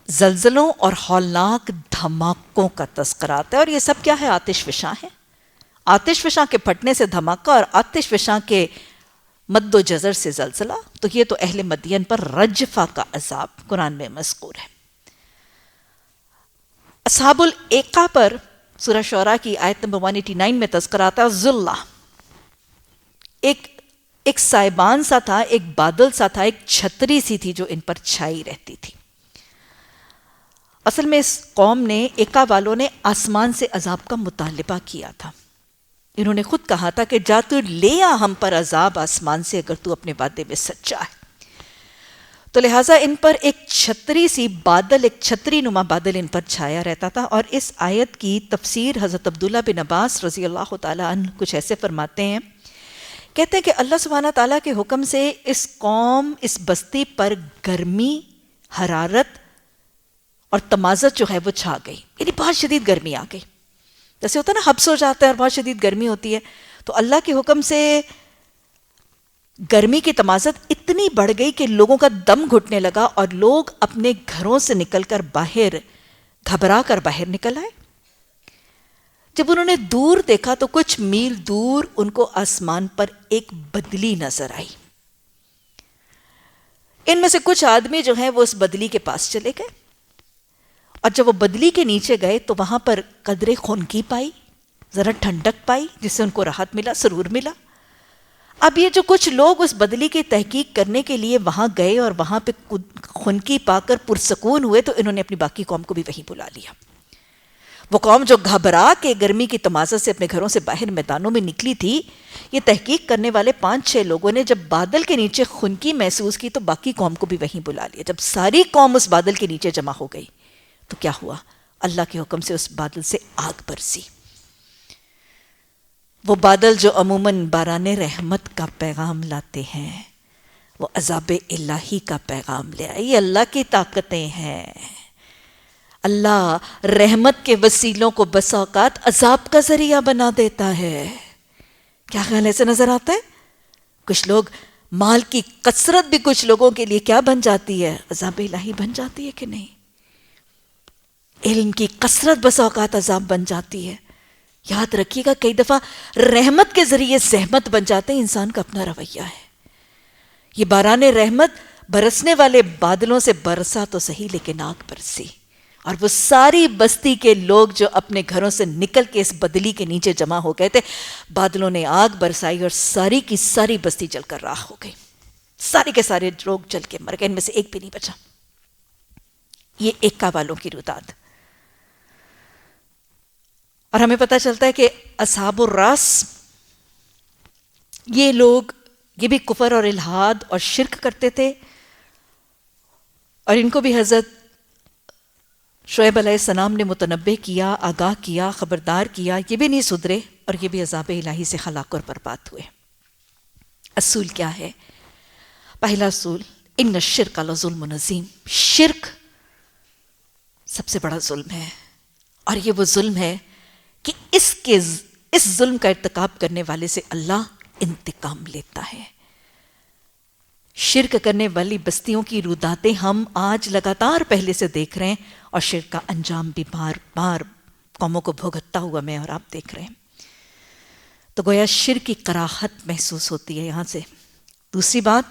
زلزلوں اور ہولناک دھماکوں کا تذکرہ آتا ہے. اور یہ سب کیا ہے؟ آتش فشاں ہے. آتش فشاں کے پھٹنے سے دھماکہ، اور آتش فشاں کے مد و جزر سے زلزلہ، تو یہ تو اہل مدین پر رجفہ کا عذاب قرآن میں مذکور ہے۔ اصحاب الایقہ پر سورہ شعراء کی آیت نمبر 189 میں تذکر آتا ہے ذلہ، ایک سائبان سا تھا، ایک بادل سا تھا، ایک چھتری سی تھی جو ان پر چھائی رہتی تھی۔ اصل میں اس قوم نے، ایکا والوں نے آسمان سے عذاب کا مطالبہ کیا تھا۔ انہوں نے خود کہا تھا کہ جا تو لے آ ہم پر عذاب آسمان سے اگر تو اپنے وعدے میں سچا ہے۔ تو لہٰذا ان پر ایک چھتری سی بادل، ایک چھتری نما بادل ان پر چھایا رہتا تھا۔ اور اس آیت کی تفسیر حضرت عبداللہ بن عباس رضی اللہ تعالیٰ عنہ کچھ ایسے فرماتے ہیں، کہتے ہیں کہ اللہ سبحانہ تعالیٰ کے حکم سے اس قوم، اس بستی پر گرمی، حرارت اور تمازت جو ہے وہ چھا گئی، یعنی بہت شدید گرمی آ گئی۔ جیسے ہوتا ہے نا حبس ہو جاتا ہے اور بہت شدید گرمی ہوتی ہے، تو اللہ کے حکم سے گرمی کی تمازت اتنی بڑھ گئی کہ لوگوں کا دم گھٹنے لگا اور لوگ اپنے گھروں سے نکل کر باہر، گھبرا کر باہر نکل آئے۔ جب انہوں نے دور دیکھا تو کچھ میل دور ان کو آسمان پر ایک بدلی نظر آئی۔ ان میں سے کچھ آدمی جو ہیں وہ اس بدلی کے پاس چلے گئے، اور جب وہ بدلی کے نیچے گئے تو وہاں پر قدرے خنکی پائی، ذرا ٹھنڈک پائی، جس سے ان کو راحت ملا، سرور ملا۔ اب یہ جو کچھ لوگ اس بدلی کی تحقیق کرنے کے لیے وہاں گئے اور وہاں پہ خنکی پا کر پرسکون ہوئے، تو انہوں نے اپنی باقی قوم کو بھی وہیں بلا لیا۔ وہ قوم جو گھبرا کے گرمی کی تمازت سے اپنے گھروں سے باہر میدانوں میں نکلی تھی، یہ تحقیق کرنے والے 5-6 لوگوں نے جب بادل کے نیچے خنکی محسوس کی تو باقی قوم کو بھی وہیں بلا لیا۔ جب ساری قوم اس بادل کے نیچے جمع ہو گئی تو کیا ہوا؟ اللہ کے حکم سے اس بادل سے آگ برسی۔ وہ بادل جو عموماً باران رحمت کا پیغام لاتے ہیں، وہ عذاب الہی کا پیغام لے آئے۔ یہ اللہ کی طاقتیں ہیں۔ اللہ رحمت کے وسیلوں کو بس اوقات عذاب کا ذریعہ بنا دیتا ہے۔ کیا خیال ایسے نظر آتا ہے؟ کچھ لوگ، مال کی کثرت بھی کچھ لوگوں کے لیے کیا بن جاتی ہے؟ عذاب الہی بن جاتی ہے کہ نہیں؟ علم کی کثرت بس اوقات عذاب بن جاتی ہے۔ یاد رکھیے گا، کئی دفعہ رحمت کے ذریعے زحمت بن جاتے ہیں۔ انسان کا اپنا رویہ ہے۔ یہ باران رحمت برسنے والے بادلوں سے برسا تو صحیح، لیکن آگ برسی، اور وہ ساری بستی کے لوگ جو اپنے گھروں سے نکل کے اس بدلی کے نیچے جمع ہو گئے تھے، بادلوں نے آگ برسائی اور ساری کی ساری بستی جل کر راکھ ہو گئی۔ سارے کے سارے لوگ جل کے مر گئے، ان میں سے ایک بھی نہیں بچا۔ یہ ایکا والوں کی روداد۔ اور ہمیں پتہ چلتا ہے کہ اصحاب الراس، یہ لوگ، یہ بھی کفر اور الحاد اور شرک کرتے تھے، اور ان کو بھی حضرت شعیب علیہ السلام نے متنبہ کیا، آگاہ کیا، خبردار کیا۔ یہ بھی نہیں سدھرے اور یہ بھی عذاب الہی سے ہلاک اور برباد ہوئے۔ اصول کیا ہے؟ پہلا اصول، ان الشرک لظلم عظیم، شرک سب سے بڑا ظلم ہے، اور یہ وہ ظلم ہے کہ اس ظلم کا ارتکاب کرنے والے سے اللہ انتقام لیتا ہے۔ شرک کرنے والی بستیوں کی روداتیں ہم آج لگاتار پہلے سے دیکھ رہے ہیں، اور شرک کا انجام بھی بار بار قوموں کو بھگتتا ہوا میں اور آپ دیکھ رہے ہیں۔ تو گویا شرک کی کراہت محسوس ہوتی ہے یہاں سے۔ دوسری بات،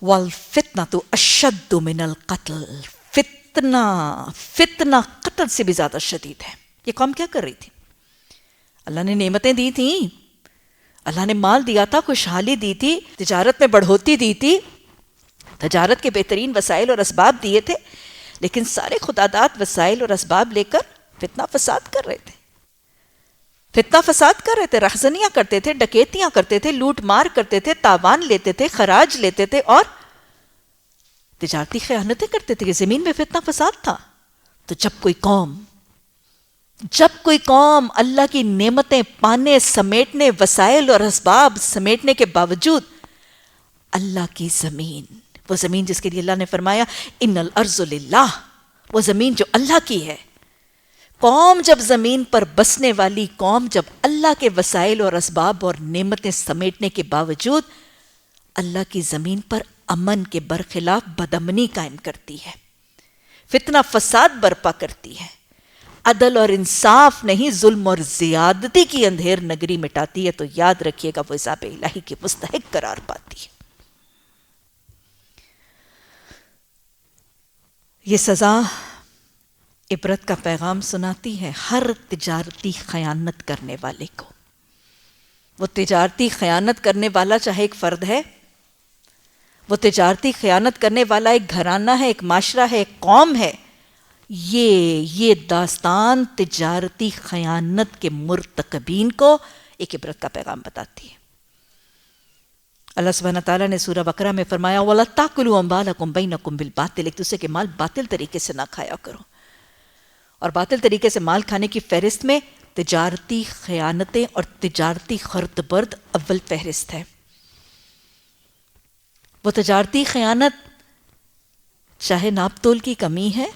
وَالْفِتْنَةُ أَشَدُّ مِنَ الْقَتْلِ، فتنہ قتل سے بھی زیادہ شدید ہے۔ یہ قوم کیا کر رہی تھی؟ اللہ نے نعمتیں دی تھیں، اللہ نے مال دیا تھا، خوشحالی دی تھی، تجارت میں بڑھوتی دی تھی، تجارت کے بہترین وسائل اور اسباب دیے تھے، لیکن سارے خداداد وسائل اور اسباب لے کر فتنہ فساد کر رہے تھے۔ فتنہ فساد کر رہے تھے، رہزنیاں کرتے تھے، ڈکیتیاں کرتے تھے، لوٹ مار کرتے تھے، تاوان لیتے تھے، خراج لیتے تھے، اور تجارتی خیانتیں کرتے تھے۔ کہ زمین میں فتنہ فساد تھا۔ تو جب کوئی قوم اللہ کی نعمتیں پانے، سمیٹنے، وسائل اور اسباب سمیٹنے کے باوجود اللہ کی زمین، وہ زمین جس کے لیے اللہ نے فرمایا ان الارض للہ، وہ زمین جو اللہ کی ہے، قوم جب زمین پر بسنے والی قوم جب اللہ کے وسائل اور اسباب اور نعمتیں سمیٹنے کے باوجود اللہ کی زمین پر امن کے برخلاف بدامنی قائم کرتی ہے، فتنہ فساد برپا کرتی ہے، عدل اور انصاف نہیں، ظلم اور زیادتی کی اندھیر نگری مٹاتی ہے، تو یاد رکھیے گا وہ عذاب الہی کی مستحق قرار پاتی ہے۔ یہ سزا عبرت کا پیغام سناتی ہے ہر تجارتی خیانت کرنے والے کو۔ وہ تجارتی خیانت کرنے والا چاہے ایک فرد ہے، وہ تجارتی خیانت کرنے والا ایک گھرانہ ہے، ایک معاشرہ ہے، ایک قوم ہے، یہ داستان تجارتی خیانت کے مرتکبین کو ایک عبرت کا پیغام بتاتی ہے۔ اللہ سبحانہ تعالیٰ نے سورہ بقرہ میں فرمایا وَلَا تَأْكُلُوا أَمْوَالَكُمْ بَيْنَكُمْ بِالْبَاطِلِ، ایک دوسرے کے مال باطل طریقے سے نہ کھایا کرو۔ اور باطل طریقے سے مال کھانے کی فہرست میں تجارتی خیانتیں اور تجارتی خرد برد اول فہرست ہے۔ وہ تجارتی خیانت چاہے ناپ تول کی کمی ہے،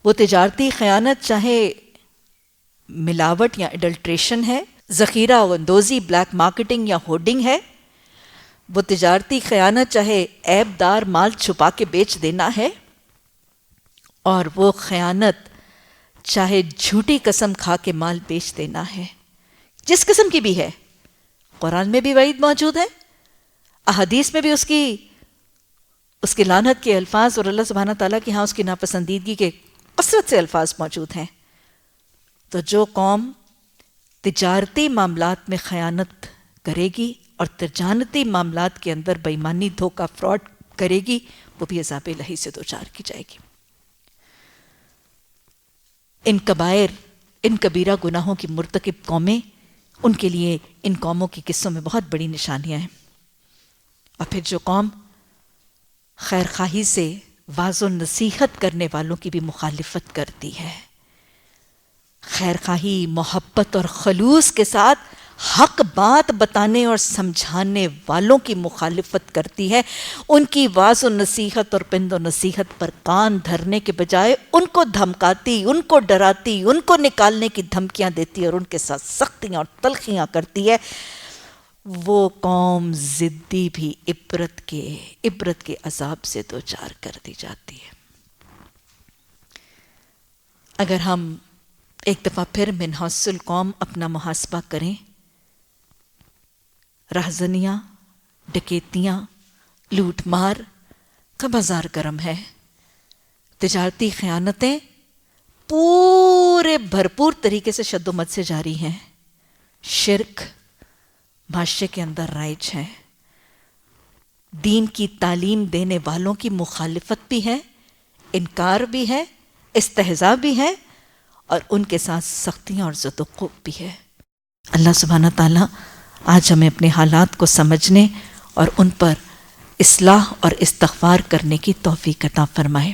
وہ تجارتی خیانت چاہے ملاوٹ یا اڈلٹریشن ہے، ذخیرہ اندوزی، بلیک مارکیٹنگ یا ہوڈنگ ہے، وہ تجارتی خیانت چاہے عیب دار مال چھپا کے بیچ دینا ہے، اور وہ خیانت چاہے جھوٹی قسم کھا کے مال بیچ دینا ہے، جس قسم کی بھی ہے۔ قرآن میں بھی وعید موجود ہے، احادیث میں بھی اس کی لعنت کے الفاظ اور اللہ سبحانہ تعالیٰ کی ہاں اس کی ناپسندیدگی کے کثرت سے الفاظ موجود ہیں۔ تو جو قوم تجارتی معاملات میں خیانت کرے گی اور تجارتی معاملات کے اندر بے ایمانی، دھوکہ، فراڈ کرے گی، وہ بھی عذاب الہی سے دوچار کی جائے گی۔ ان کبیرہ گناہوں کی مرتکب قومیں، ان کے لیے ان قوموں کی قصوں میں بہت بڑی نشانیاں ہیں۔ اور پھر جو قوم خیر خواہی سے واعظ و نصیحت کرنے والوں کی بھی مخالفت کرتی ہے، خیر خواہی، محبت اور خلوص کے ساتھ حق بات بتانے اور سمجھانے والوں کی مخالفت کرتی ہے، ان کی واعظ و نصیحت اور پند و نصیحت پر کان دھرنے کے بجائے ان کو دھمکاتی، ان کو ڈراتی، ان کو نکالنے کی دھمکیاں دیتی اور ان کے ساتھ سختیاں اور تلخیاں کرتی ہے، وہ قوم ضدی بھی عبرت کے عذاب سے دوچار کر دی جاتی ہے۔ اگر ہم ایک دفعہ پھر منحوس القوم اپنا محاسبہ کریں، رہزنیاں، ڈکیتیاں، لوٹ مار کا بازار گرم ہے، تجارتی خیانتیں پورے بھرپور طریقے سے شد و مد سے جاری ہیں، شرک معاشرے کے اندر رائج ہے، دین کی تعلیم دینے والوں کی مخالفت بھی ہے، انکار بھی ہے، استہزاء بھی ہے، اور ان کے ساتھ سختیاں اور زدوقوب بھی ہے۔ اللہ سبحانہ تعالیٰ آج ہمیں اپنے حالات کو سمجھنے اور ان پر اصلاح اور استغفار کرنے کی توفیق عطا فرمائے۔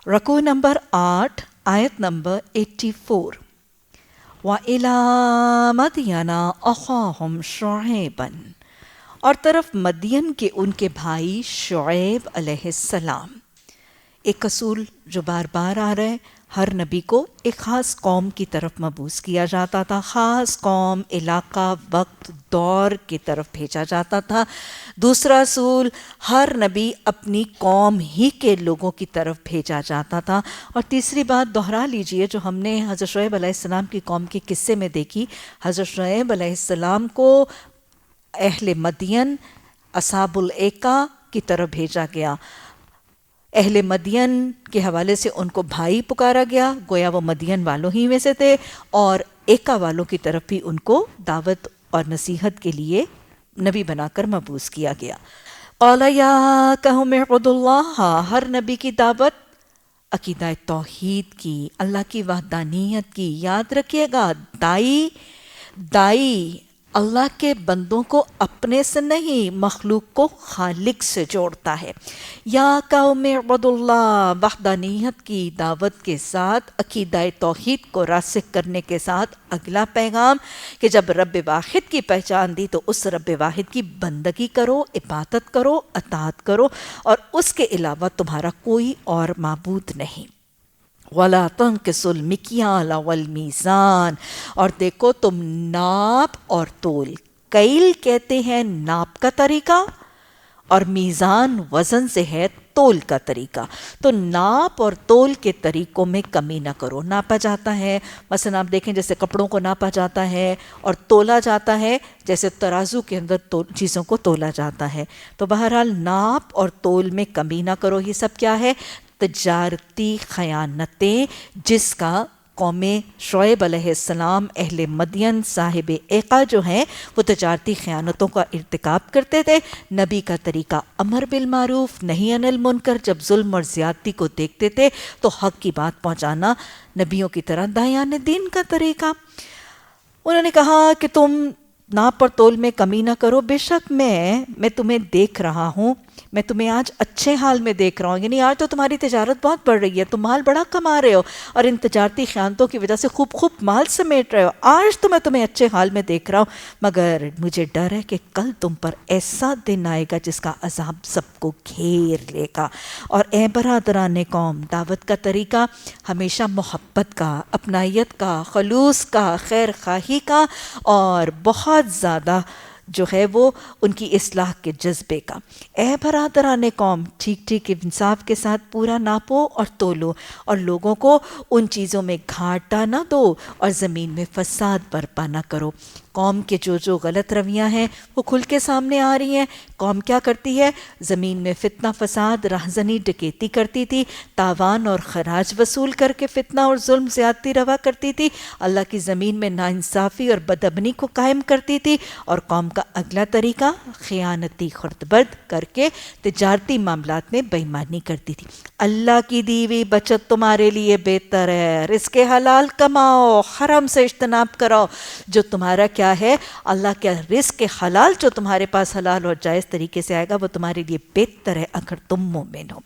رکوع نمبر 8، آیت نمبر 84۔ وَإِلَىٰ مَدْيَنَ أَخَاهُمْ شُعَيْبًا، اور طرف مدین کے ان کے بھائی شعیب علیہ السلام۔ ایک اصول جو بار بار آ رہا ہے، ہر نبی کو ایک خاص قوم کی طرف مبعوث کیا جاتا تھا، خاص قوم، علاقہ، وقت، دور کی طرف بھیجا جاتا تھا۔ دوسرا اصول، ہر نبی اپنی قوم ہی کے لوگوں کی طرف بھیجا جاتا تھا۔ اور تیسری بات دہرا لیجئے جو ہم نے حضرت شعیب علیہ السلام کی قوم کے قصے میں دیکھی، حضرت شعیب علیہ السلام کو اہل مدین، اصحاب الایکہ کی طرف بھیجا گیا۔ اہل مدین کے حوالے سے ان کو بھائی پکارا گیا، گویا وہ مدین والوں ہی میں سے تھے، اور ایکا والوں کی طرف بھی ان کو دعوت اور نصیحت کے لیے نبی بنا کر مبعوث کیا گیا۔ قال یا قوم اعبدوا اللہ، ہر نبی کی دعوت عقیدہ توحید کی، اللہ کی وحدانیت کی۔ یاد رکھیے گا، دائی اللہ کے بندوں کو اپنے سے نہیں، مخلوق کو خالق سے جوڑتا ہے۔ یا قوم اعبدوا اللہ، وحدانیت کی دعوت کے ساتھ عقیدہ توحید کو راسخ کرنے کے ساتھ اگلا پیغام کہ جب رب واحد کی پہچان دی تو اس رب واحد کی بندگی کرو، عبادت کرو، اطاعت کرو، اور اس کے علاوہ تمہارا کوئی اور معبود نہیں۔ وَلَا تَنْقِصُوا الْمِكْيَالَ وَالْمِيزَانَ، اور دیکھو تم ناپ اور تول، کیل کہتے ہیں ناپ کا طریقہ، اور میزان وزن سے ہے تول کا طریقہ. تو ناپ اور تول کے طریقوں میں کمی نہ کرو. ناپا جاتا ہے مثلا آپ دیکھیں جیسے کپڑوں کو ناپا جاتا ہے اور تولا جاتا ہے جیسے ترازو کے اندر چیزوں کو تولا جاتا ہے. تو بہرحال ناپ اور تول میں کمی نہ کرو. یہ سب کیا ہے؟ تجارتی خیانتیں جس کا قوم شعیب علیہ السلام اہل مدین صاحب ایقا جو ہیں وہ تجارتی خیانتوں کا ارتکاب کرتے تھے. نبی کا طریقہ امر بالمعروف نہی عن المنکر. جب ظلم اور زیادتی کو دیکھتے تھے تو حق کی بات پہنچانا نبیوں کی طرح دایان دین کا طریقہ. انہوں نے کہا کہ تم ناپ اور تول میں کمی نہ کرو. بے شک میں تمہیں دیکھ رہا ہوں, میں تمہیں آج اچھے حال میں دیکھ رہا ہوں. یعنی آج تو تمہاری تجارت بہت بڑھ رہی ہے, تم مال بڑا کما رہے ہو اور ان تجارتی خیانتوں کی وجہ سے خوب مال سمیٹ رہے ہو. آج تو میں تمہیں اچھے حال میں دیکھ رہا ہوں, مگر مجھے ڈر ہے کہ کل تم پر ایسا دن آئے گا جس کا عذاب سب کو گھیر لے گا. اور اے برادران قوم, دعوت کا طریقہ ہمیشہ محبت کا, اپنائیت کا, خلوص کا, خیر خواہی کا اور بہت زیادہ جو ہے وہ ان کی اصلاح کے جذبے کا. اے برادران قوم, ٹھیک انصاف کے ساتھ پورا ناپو اور تولو اور لوگوں کو ان چیزوں میں گھاٹا نہ دو اور زمین میں فساد برپا نہ کرو. قوم کے جو غلط رویاں ہیں وہ کھل کے سامنے آ رہی ہیں. قوم کیا کرتی ہے؟ زمین میں فتنہ فساد, رہزنی, ڈکیتی کرتی تھی, تاوان اور خراج وصول کر کے فتنہ اور ظلم زیادتی روا کرتی تھی, اللہ کی زمین میں ناانصافی اور بدامنی کو قائم کرتی تھی. اور قوم کا اگلا طریقہ خیانتی خردبرد کر کے تجارتی معاملات میں بے ایمانی کرتی تھی. اللہ کی دی ہوئی بچت تمہارے لیے بہتر ہے, رزق حلال کماؤ, حرام سے اجتناب کرو. جو تمہارا کیا ہے, اللہ کا رزق حلال جو تمہارے پاس حلال اور جائز طریقے سے آئے گا وہ تمہارے لیے بہتر ہے اگر تم مومن ہو.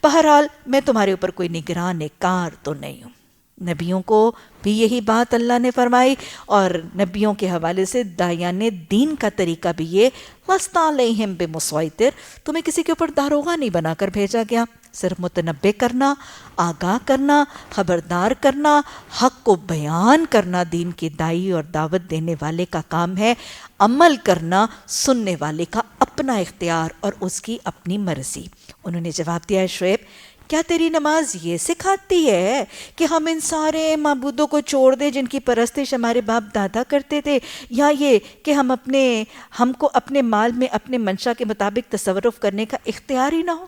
بہرحال میں تمہارے اوپر کوئی نگران کار تو نہیں ہوں. نبیوں کو بھی یہی بات اللہ نے فرمائی اور نبیوں کے حوالے سے دایان دین کا طریقہ بھی یہ, وَاسْتَ عَلَيْهِمْ بِمُصَيْطِرٍ, تمہیں کسی کے اوپر داروغہ نہیں بنا کر بھیجا گیا, صرف متنبع کرنا, آگاہ کرنا, خبردار کرنا, حق کو بیان کرنا دین کے دائی اور دعوت دینے والے کا کام ہے. عمل کرنا سننے والے کا اپنا اختیار اور اس کی اپنی مرضی. انہوں نے جواب دیا, شعیب کیا تیری نماز یہ سکھاتی ہے کہ ہم ان سارے معبودوں کو چھوڑ دیں جن کی پرستش ہمارے باپ دادا کرتے تھے, یا یہ کہ ہم کو اپنے مال میں اپنے منشا کے مطابق تصرف کرنے کا اختیار ہی نہ ہو؟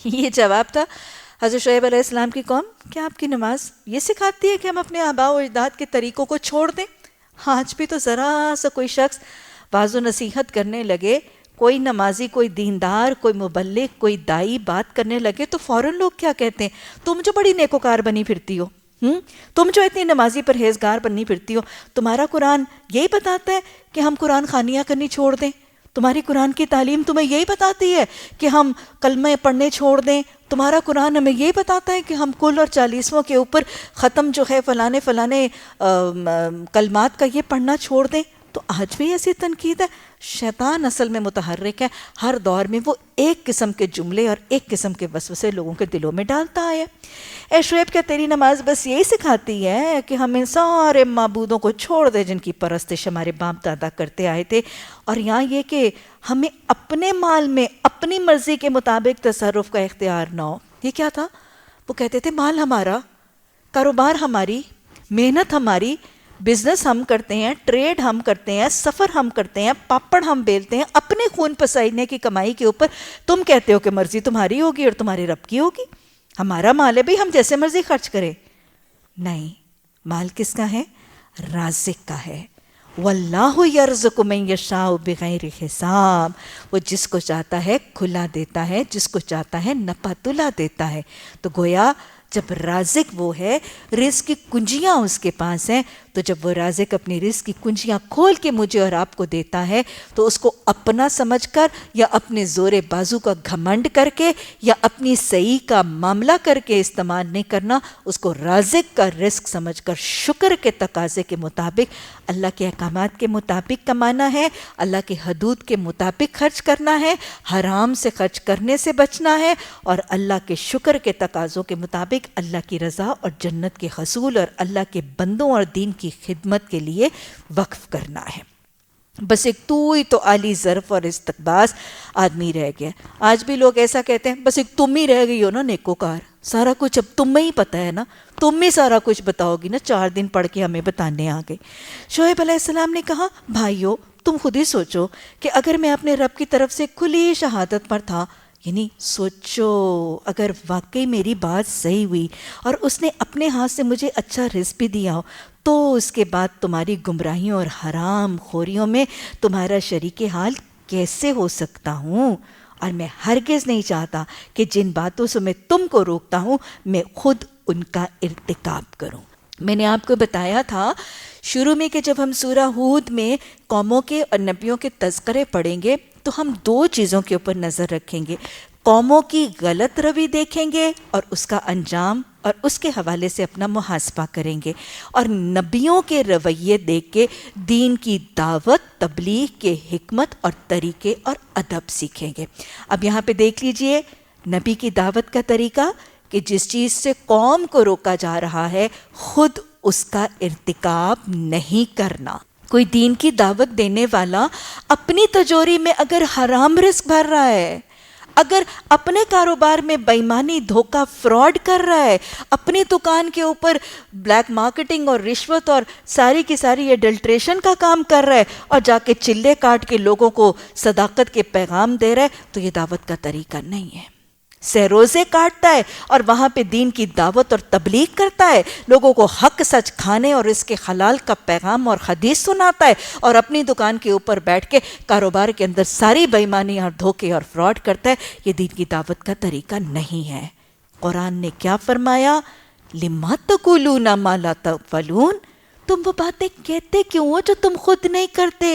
یہ جواب تھا حضرت شعیب علیہ السلام کی قوم. کیا آپ کی نماز یہ سکھاتی ہے کہ ہم اپنے آباء و اجداد کے طریقوں کو چھوڑ دیں؟ آج بھی تو ذرا سا کوئی شخص واعظ و نصیحت کرنے لگے, کوئی نمازی, کوئی دیندار, کوئی مبلغ, کوئی دائی بات کرنے لگے تو فوراً لوگ کیا کہتے ہیں, تم جو بڑی نیکوکار بنی پھرتی ہو, تم جو اتنی نمازی پرہیزگار بنی پھرتی ہو, تمہارا قرآن یہی بتاتا ہے کہ ہم قرآن خوانیاں کرنی چھوڑ دیں؟ تمہاری قرآن کی تعلیم تمہیں یہی بتاتی ہے کہ ہم کلمے پڑھنے چھوڑ دیں؟ تمہارا قرآن ہمیں یہی بتاتا ہے کہ ہم کل اور 40 کے اوپر ختم جو ہے فلانے کلمات کا یہ پڑھنا چھوڑ دیں؟ تو آج بھی ایسی تنقید ہے. شیطان اصل میں متحرک ہے, ہر دور میں وہ ایک قسم کے جملے اور ایک قسم کے وسوسے لوگوں کے دلوں میں ڈالتا ہے. اے شعیب, کیا تیری نماز بس یہی سکھاتی ہے کہ ہم ان سارے معبودوں کو چھوڑ دیں جن کی پرستش ہمارے باپ دادا کرتے آئے تھے, اور یہاں یہ کہ ہمیں اپنے مال میں اپنی مرضی کے مطابق تصرف کا اختیار نہ ہو؟ یہ کیا تھا؟ وہ کہتے تھے مال ہمارا, کاروبار ہماری, محنت ہماری, بزنس ہم کرتے ہیں, ٹریڈ ہم کرتے ہیں, سفر ہم کرتے ہیں, پاپڑ ہم بیلتے ہیں اپنے خون پسینے کی کمائی کے اوپر. تم کہتے ہو کہ مرضی تمہاری ہوگی اور تمہارے رب کی ہوگی, ہمارا مال ہے بھی, ہم جیسے مرضی خرچ کریں. نہیں, مال کس کا ہے؟ رازق کا ہے. واللہ یرزق من یشاء بغیر حساب, وہ جس کو چاہتا ہے کھلا دیتا ہے, جس کو چاہتا ہے نپا تلا دیتا ہے. تو گویا جب رازق وہ ہے, رزق کی کنجیاں اس کے پاس ہیں, تو جب وہ رازق اپنی رزق کی کنجیاں کھول کے مجھے اور آپ کو دیتا ہے تو اس کو اپنا سمجھ کر یا اپنے زور بازو کا گھمنڈ کر کے یا اپنی صحیح کا معاملہ کر کے استعمال نہیں کرنا, اس کو رازق کا رزق سمجھ کر شکر کے تقاضے کے مطابق, اللہ کے احکامات کے مطابق کمانا ہے, اللہ کے حدود کے مطابق خرچ کرنا ہے, حرام سے خرچ کرنے سے بچنا ہے, اور اللہ کے شکر کے تقاضوں کے مطابق اللہ کی رضا اور جنت کے حصول اور اللہ کے بندوں اور دین کی خدمت کے لیے وقف کرنا ہے. بس ایک تو ہی تو عالی ظرف اور استقباس آدمی رہ گیا. آج بھی لوگ ایسا کہتے ہیں بس ایک تم ہی رہ گئی ہو نا نیکوکار, سارا کچھ اب تم میں ہی پتہ ہے نا, تم ہی سارا کچھ بتاؤ گی نا, 4 دن پڑھ کے ہمیں بتانے آ گئے. شعیب علیہ السلام نے کہا بھائیو تم خود ہی سوچو کہ اگر میں اپنے رب کی طرف سے کھلی شہادت پر تھا, یعنی سوچو اگر واقعی میری بات صحیح ہوئی اور اس نے اپنے ہاتھ سے مجھے اچھا رزق بھی دیا ہو, تو اس کے بعد تمہاری گمراہیوں اور حرام خوریوں میں تمہارا شریک حال کیسے ہو سکتا ہوں؟ اور میں ہرگز نہیں چاہتا کہ جن باتوں سے میں تم کو روکتا ہوں میں خود ان کا ارتکاب کروں. میں نے آپ کو بتایا تھا شروع میں کہ جب ہم سورہ ہود میں قوموں کے اور نبیوں کے تذکرے پڑھیں گے تو ہم 2 چیزوں کے اوپر نظر رکھیں گے. قوموں کی غلط روی دیکھیں گے اور اس کا انجام, اور اس کے حوالے سے اپنا محاسبہ کریں گے, اور نبیوں کے رویے دیکھ کے دین کی دعوت تبلیغ کے حکمت اور طریقے اور ادب سیکھیں گے. اب یہاں پہ دیکھ لیجئے نبی کی دعوت کا طریقہ کہ جس چیز سے قوم کو روکا جا رہا ہے خود اس کا ارتکاب نہیں کرنا. کوئی دین کی دعوت دینے والا اپنی تجوری میں اگر حرام رزق بھر رہا ہے, اگر اپنے کاروبار میں بےایمانی دھوکہ فراڈ کر رہا ہے, اپنی دکان کے اوپر بلیک مارکیٹنگ اور رشوت اور ساری کی ساری ایڈلٹریشن کا کام کر رہا ہے, اور جا کے چلے کاٹ کے لوگوں کو صداقت کے پیغام دے رہا ہے, تو یہ دعوت کا طریقہ نہیں ہے. سہروزے کاٹتا ہے اور وہاں پہ دین کی دعوت اور تبلیغ کرتا ہے, لوگوں کو حق سچ کھانے اور اس کے حلال کا پیغام اور حدیث سناتا ہے, اور اپنی دکان کے اوپر بیٹھ کے کاروبار کے اندر ساری بےایمانی اور دھوکے اور فراڈ کرتا ہے. یہ دین کی دعوت کا طریقہ نہیں ہے. قرآن نے کیا فرمایا؟ لما تقولون ما لا تفعلون, تم وہ باتیں کہتے کیوں ہو جو تم خود نہیں کرتے.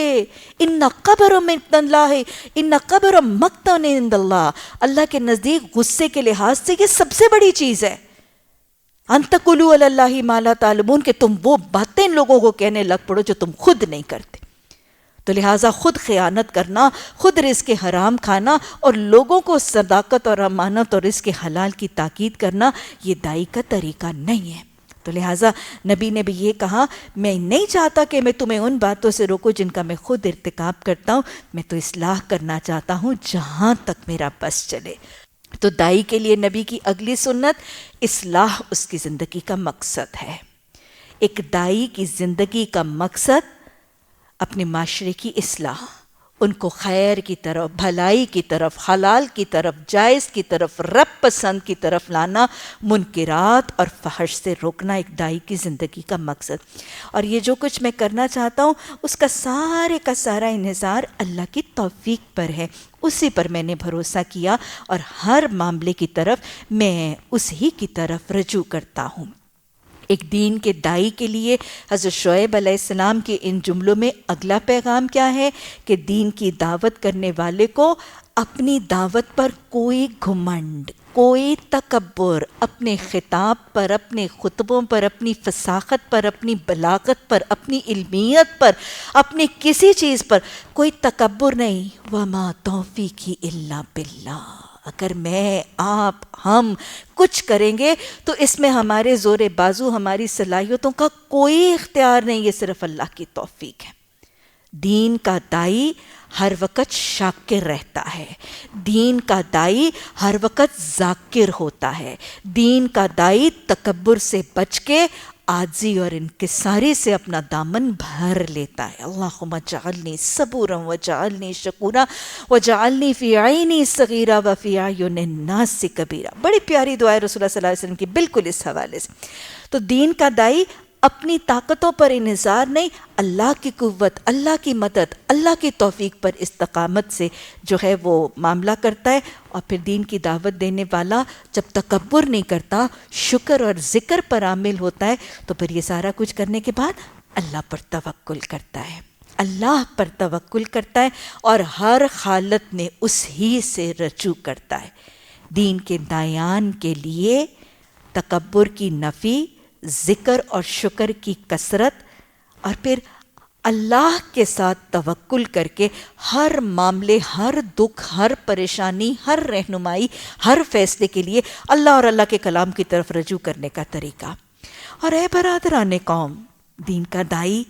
ان قبر من اللہ, ان قبر مقتا عند اللہ, اللہ کے نزدیک غصے کے لحاظ سے یہ سب سے بڑی چیز ہے. ان تقولوا علی اللہ ما لا تعلمون, کہ تم وہ باتیں لوگوں کو کہنے لگ پڑو جو تم خود نہیں کرتے. تو لہٰذا خود خیانت کرنا, خود رزق حرام کھانا اور لوگوں کو صداقت اور امانت اور رزق حلال کی تاکید کرنا, یہ داعی کا طریقہ نہیں ہے. تو لہٰذا نبی نے بھی یہ کہا میں نہیں چاہتا کہ میں تمہیں ان باتوں سے روکوں جن کا میں خود ارتکاب کرتا ہوں, میں تو اصلاح کرنا چاہتا ہوں جہاں تک میرا بس چلے. تو داعی کے لیے نبی کی اگلی سنت اصلاح اس کی زندگی کا مقصد ہے. ایک داعی کی زندگی کا مقصد اپنے معاشرے کی اصلاح, ان کو خیر کی طرف, بھلائی کی طرف, حلال کی طرف, جائز کی طرف, رب پسند کی طرف لانا, منکرات اور فحش سے روکنا ایک داعی کی زندگی کا مقصد. اور یہ جو کچھ میں کرنا چاہتا ہوں اس کا سارے کا سارا انحصار اللہ کی توفیق پر ہے. اسی پر میں نے بھروسہ کیا اور ہر معاملے کی طرف میں اسی کی طرف رجوع کرتا ہوں. ایک دین کے داعی کے لیے حضرت شعیب علیہ السلام کے ان جملوں میں اگلا پیغام کیا ہے کہ دین کی دعوت کرنے والے کو اپنی دعوت پر کوئی گھمنڈ, کوئی تکبر, اپنے خطاب پر, اپنے خطبوں پر, اپنی فصاحت پر, اپنی بلاغت پر, اپنی علمیت پر, اپنی کسی چیز پر کوئی تکبر نہیں. وما توفیقی الا باللہ. اگر میں, آپ, ہم کچھ کریں گے تو اس میں ہمارے زور بازو, ہماری صلاحیتوں کا کوئی اختیار نہیں, یہ صرف اللہ کی توفیق ہے. دین کا داعی ہر وقت شاکر رہتا ہے, دین کا داعی ہر وقت ذاکر ہوتا ہے, دین کا داعی تکبر سے بچ کے عاجزی اور انکساری سے اپنا دامن بھر لیتا ہے. اللہم اجعلنی صبورا وجعلنی شکورا وجعلنی فی عینی صغیرا وفی اعین الناس کبیرا. بڑی پیاری دعا ہے رسول اللہ صلی اللہ علیہ وسلم کی, بالکل اس حوالے سے. تو دین کا داعی اپنی طاقتوں پر انحصار نہیں, اللہ کی قوت, اللہ کی مدد, اللہ کی توفیق پر استقامت سے جو ہے وہ معاملہ کرتا ہے. اور پھر دین کی دعوت دینے والا جب تکبر نہیں کرتا, شکر اور ذکر پر عامل ہوتا ہے, تو پھر یہ سارا کچھ کرنے کے بعد اللہ پر توکل کرتا ہے, اللہ پر توکل کرتا ہے اور ہر حالت میں اس ہی سے رجوع کرتا ہے. دین کے داعیان کے لیے تکبر کی نفی, ذکر اور شکر کی کثرت, اور پھر اللہ کے ساتھ توکل کر کے ہر معاملے, ہر دکھ, ہر پریشانی, ہر رہنمائی, ہر فیصلے کے لیے اللہ اور اللہ کے کلام کی طرف رجوع کرنے کا طریقہ. اور اے برادران قوم, دین کا داعی